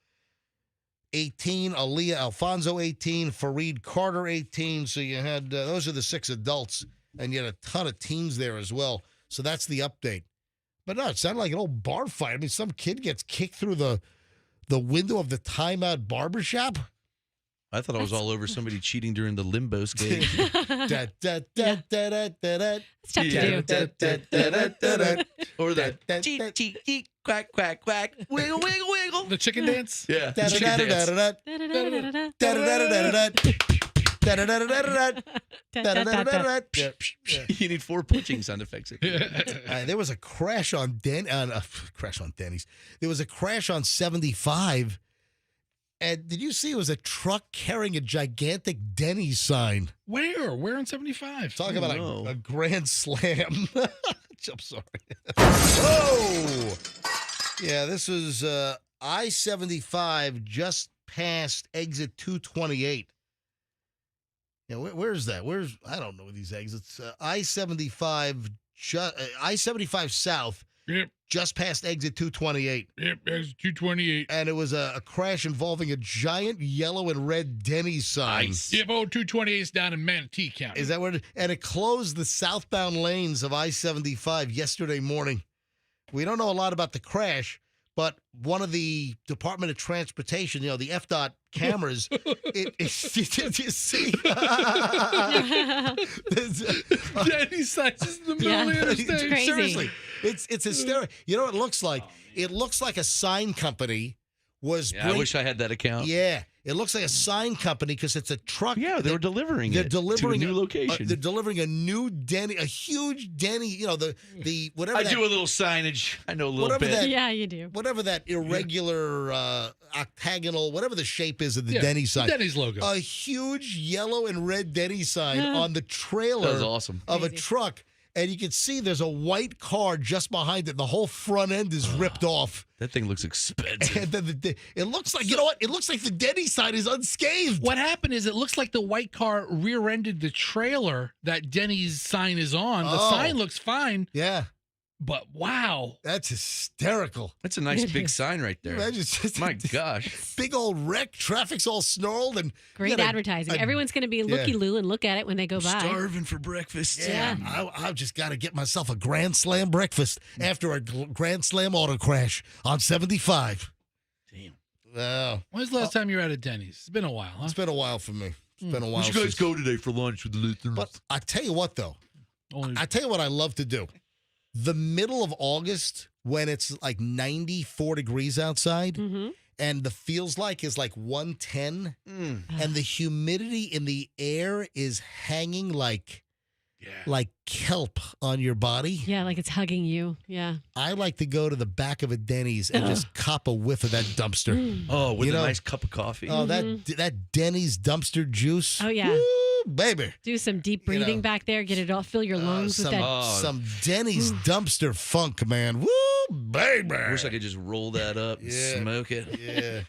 18. Aaliyah Alfonso, 18. Fareed Carter, 18. So you had, those are the 6 adults. And you had a ton of teens there as well. So that's the update. But no, it sounded like an old bar fight. I mean, some kid gets kicked through the window of the Time Out barbershop. I thought I was all over somebody cheating during the limbo skate. It's tough to do. Or that cheat, cheat, cheat, quack, quack, quack, wiggle, wiggle, wiggle. The chicken dance? Yeah. The chicken dance. You need 4 punching sound effects. There was a crash on Denny's. There was a crash on 75. And did you see it was a truck carrying a gigantic Denny's sign? Where? Where on 75? Talk about a grand slam. I'm sorry. Whoa! Yeah, this was I-75 just past exit 228. Yeah, where's that? I don't know these exits. I-75, I-75 South. Yep. Just past exit 228. Yep, exit 228. And it was a crash involving a giant yellow and red Denny's sign. Nice. Yep, 228 is down in Manatee County. Is that where and it closed the southbound lanes of I-75 yesterday morning. We don't know a lot about the crash, but one of the Department of Transportation, the FDOT cameras, did you see? Denny's signs in the middle of the interstate. Seriously. It's hysterical. You know what it looks like? It looks like a sign company was. Yeah, I wish I had that account. Yeah, it looks like a sign company because it's a truck. Yeah, they were delivering it to a new location. They're delivering a new Denny, a huge Denny. You know the whatever. I do a little signage. I know a little bit. Yeah, you do. Whatever that irregular octagonal, whatever the shape is of the Denny sign. Denny's logo. A huge yellow and red Denny sign on the trailer That was awesome. of a truck. And you can see there's a white car just behind it. The whole front end is ripped off. That thing looks expensive. And then it looks like, you know what? It looks like the Denny sign is unscathed. What happened is it looks like the white car rear-ended the trailer that Denny's sign is on. The sign looks fine. Yeah. But wow. That's hysterical. That's a nice big sign right there. Imagine just My gosh. big old wreck. Traffic's all snarled. And Great advertising. Everyone's going to be looky-loo and look at it when they go by. Starving for breakfast. Yeah. I've just got to get myself a Grand Slam breakfast after a Grand Slam auto crash on 75. Damn. Wow. When's the last time you were at a Denny's? It's been a while, huh? It's been a while for me. It's been a while. Where'd you guys go today for lunch with the listeners? But I tell you what, though. I tell you what I love to do. The middle of August, when it's like 94 degrees outside, and the feels like is like 110, and the humidity in the air is hanging like kelp on your body. Yeah, like it's hugging you. Yeah. I like to go to the back of a Denny's and just cop a whiff of that dumpster. Oh, with a nice cup of coffee. Oh, that Denny's dumpster juice. Oh, yeah. Woo, baby. Do some deep breathing back there. Get it all. Fill your lungs with that. Some Denny's dumpster funk, man. Woo, baby. I wish I could just roll that up and smoke it. Yeah.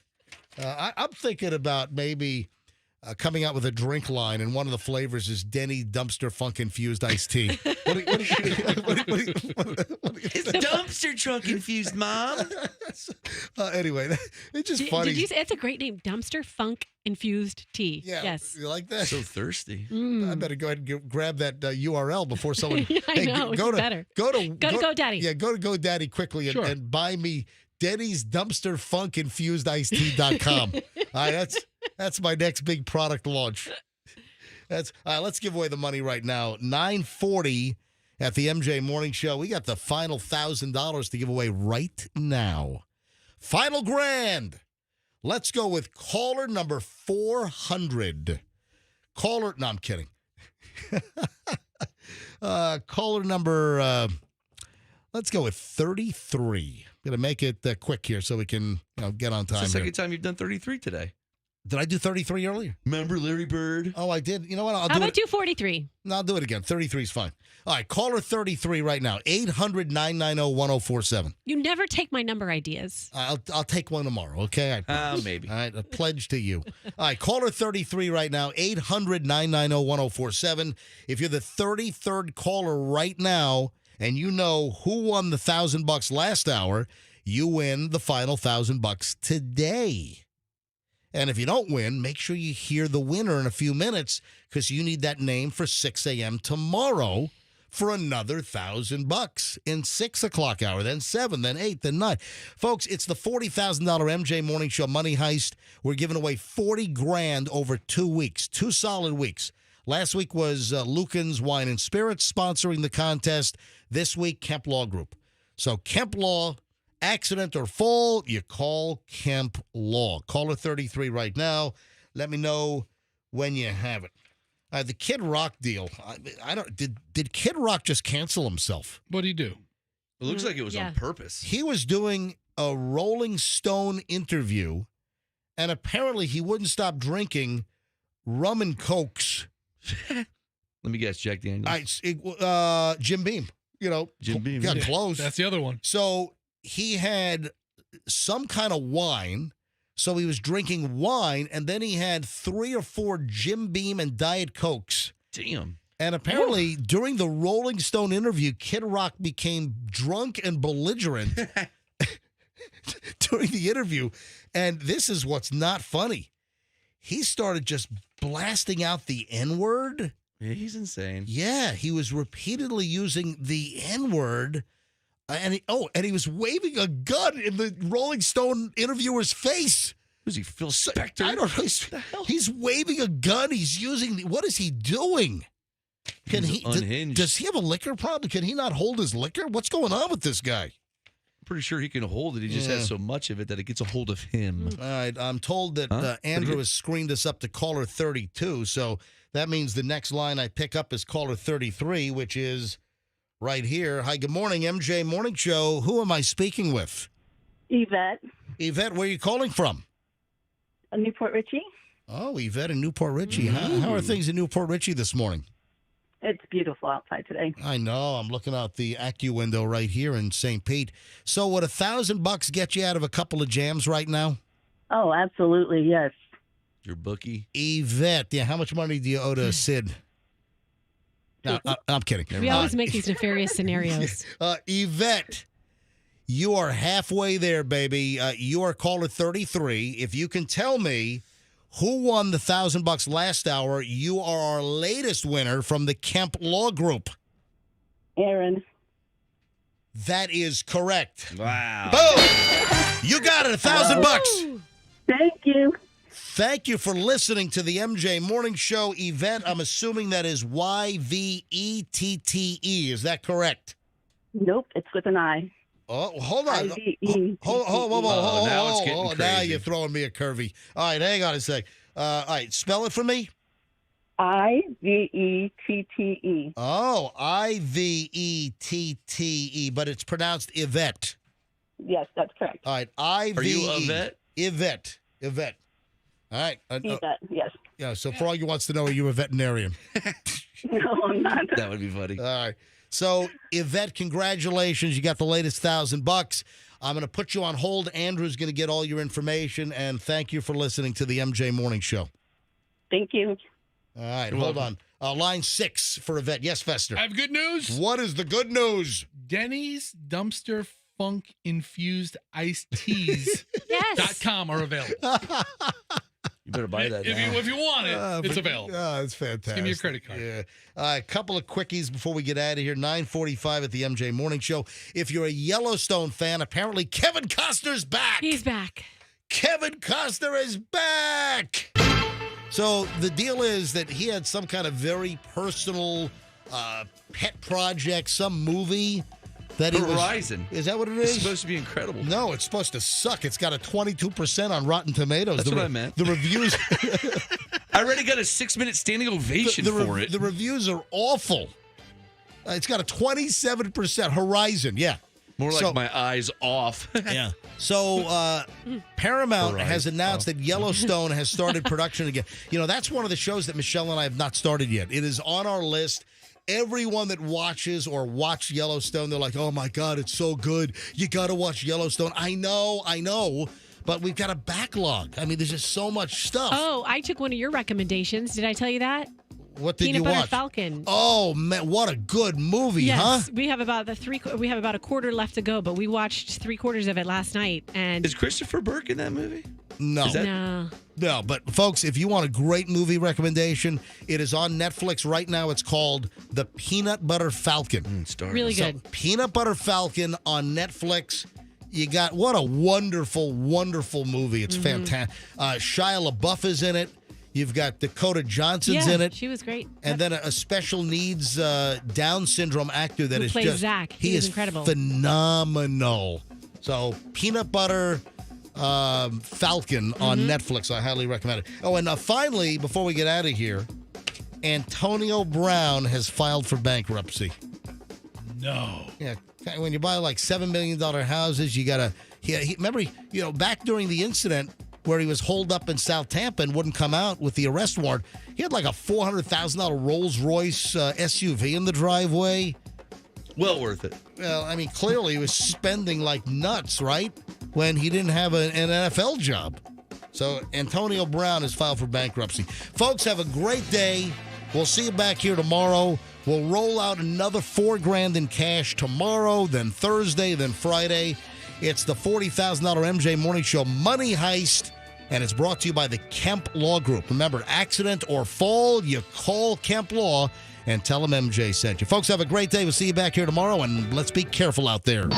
I'm thinking about maybe coming out with a drink line, and one of the flavors is Denny dumpster funk infused iced tea. It's dumpster trunk infused, Mom. Anyway, it's just funny. Did you say it's a great name? Dumpster funk infused tea. Yeah. Yes. You like that? So thirsty. I better go ahead and grab that URL before someone. I know. Go to GoDaddy. Yeah, go to GoDaddy quickly and buy me Denny's dumpster funk infused iced tea.com. All right, that's my next big product launch. Let's give away the money right now. 9:40 at the MJ Morning Show. We got the final $1,000 to give away right now. Final grand. Let's go with caller number 400. No, I'm kidding. Caller number, let's go with 33. I'm going to make it quick here so we can get on time. It's the second time you've done 33 today. Did I do 33 earlier? Remember Larry Bird? Oh, I did. You know what? How about 243? No, I'll do it again. 33 is fine. All right, caller 33 right now. 800-990-1047. You never take my number ideas. I'll take one tomorrow, okay? Maybe. All right, a pledge to you. All right, caller 33 right now. 800-990-1047. If you're the 33rd caller right now and you know who won the $1,000 last hour, you win the final $1,000 today. And if you don't win, make sure you hear the winner in a few minutes because you need that name for 6 a.m. tomorrow for another $1,000 in 6 o'clock hour, then 7, then 8, then 9. Folks, it's the $40,000 MJ Morning Show Money Heist. We're giving away $40,000 over 2 weeks, 2 solid weeks. Last week was Lucan's Wine and Spirits sponsoring the contest. This week, Kemp Law Group. So Kemp Law, accident or fall, you call Kemp Law. Caller 33 right now. Let me know when you have it. The Kid Rock deal. I don't. Did Kid Rock just cancel himself? What did he do? It looks like it was on purpose. He was doing a Rolling Stone interview, and apparently he wouldn't stop drinking rum and cokes. Let me guess, Jack Daniels. Jim Beam. Jim Beam. Got close. That's the other one. So he had some kind of wine. So he was drinking wine, and then he had 3 or 4 Jim Beam and Diet Cokes. Damn. And apparently, during the Rolling Stone interview, Kid Rock became drunk and belligerent during the interview. And this is what's not funny. He started just blasting out the N-word. Yeah, he's insane. Yeah, he was repeatedly using the N-word. And he was waving a gun in the Rolling Stone interviewer's face. Was he Phil Spector? I don't know. He's waving a gun. He's using what is he doing? He's unhinged. Does he have a liquor problem? Can he not hold his liquor? What's going on with this guy? Pretty sure he can hold it. He just has so much of it that it gets a hold of him. All right. I'm told that Andrew has screened us up to caller 32. So that means the next line I pick up is caller 33, which is right here. Hi, good morning, MJ Morning Show. Who am I speaking with? Yvette. Yvette, where are you calling from? Newport Richie. Oh, Yvette in Newport Richie. How are things in Newport Richie this morning? It's beautiful outside today. I know. I'm looking out the AccuWindow window right here in St. Pete. So would $1,000 get you out of a couple of jams right now? Oh, absolutely, yes. Your bookie? Yvette, yeah, how much money do you owe to Sid? No, I'm kidding. We always make these nefarious scenarios. Yvette, you are halfway there, baby. You are caller 33. If you can tell me who won the $1,000 last hour, you are our latest winner from the Kemp Law Group. Aaron. That is correct. Wow. Boom! You got it, $1,000. Thank you. Thank you for listening to the MJ Morning Show. Yvette, I'm assuming that is Yvette. Is that correct? Nope, it's with an I. Oh, hold on. I-V-E. Hold, now you're throwing me a curvy. All right, hang on a sec. All right, spell it for me. Ivette. Oh, Ivette, but it's pronounced Yvette. Yes, that's correct. All right, Ivette. Are you Yvette? Yvette. All right. Yvette, yes. Yeah, so Froggy wants to know, are you a veterinarian? No, I'm not. That would be funny. All right. So, Yvette, congratulations. You got the latest $1,000. I'm going to put you on hold. Andrew's going to get all your information, and thank you for listening to the MJ Morning Show. Thank you. All right, hold on. Line 6 for Yvette. Yes, Fester. I have good news. What is the good news? Denny's dumpster funk infused iced teas .com are available. You better buy that now. If you want it, it's available. It's fantastic. Just give me your credit card. Yeah. A couple of quickies before we get out of here. 9:45 at the MJ Morning Show. If you're a Yellowstone fan, apparently Kevin Costner's back. He's back. Kevin Costner is back. So the deal is that he had some kind of very personal pet project, some movie that Horizon. Is that what it is? It's supposed to be incredible. No, it's supposed to suck. It's got a 22% on Rotten Tomatoes. That's what I meant. The reviews. I already got a 6-minute standing ovation for it. The reviews are awful. It's got a 27% Horizon. Yeah. More like my eyes off. Yeah. So Paramount has announced that Yellowstone has started production again. You know, that's one of the shows that Michelle and I have not started yet. It is on our list. Everyone that watches or watched Yellowstone, they're like, oh, my God, it's so good. You got to watch Yellowstone. I know. But we've got a backlog. I mean, there's just so much stuff. Oh, I took one of your recommendations. Did I tell you that? What did Peanut you Butter watch? Falcon. Oh, man, what a good movie, huh? Yes, we have about a quarter left to go, but we watched 3/4 of it last night. And is Christopher Burke in that movie? No. No, but folks, if you want a great movie recommendation, it is on Netflix right now. It's called The Peanut Butter Falcon. Really good. So, Peanut Butter Falcon on Netflix. You got, what a wonderful, wonderful movie. It's fantastic. Shia LaBeouf is in it. You've got Dakota Johnson's in it. She was great. And then a special needs Down syndrome actor that Who is plays just Zach. He is incredible. Phenomenal. So Peanut Butter Falcon on Netflix. I highly recommend it. Oh, and finally, before we get out of here, Antonio Brown has filed for bankruptcy. No. Yeah. When you buy like $7 million houses, you got to... remember, back during the incident where he was holed up in South Tampa and wouldn't come out with the arrest warrant, he had like a $400,000 Rolls-Royce SUV in the driveway. Well worth it. Well, I mean, clearly he was spending like nuts, right? When he didn't have an NFL job. So Antonio Brown has filed for bankruptcy. Folks, have a great day. We'll see you back here tomorrow. We'll roll out another $4,000 in cash tomorrow, then Thursday, then Friday. It's the $40,000 MJ Morning Show Money Heist, and it's brought to you by the Kemp Law Group. Remember, accident or fall, you call Kemp Law and tell them MJ sent you. Folks, have a great day. We'll see you back here tomorrow, and let's be careful out there.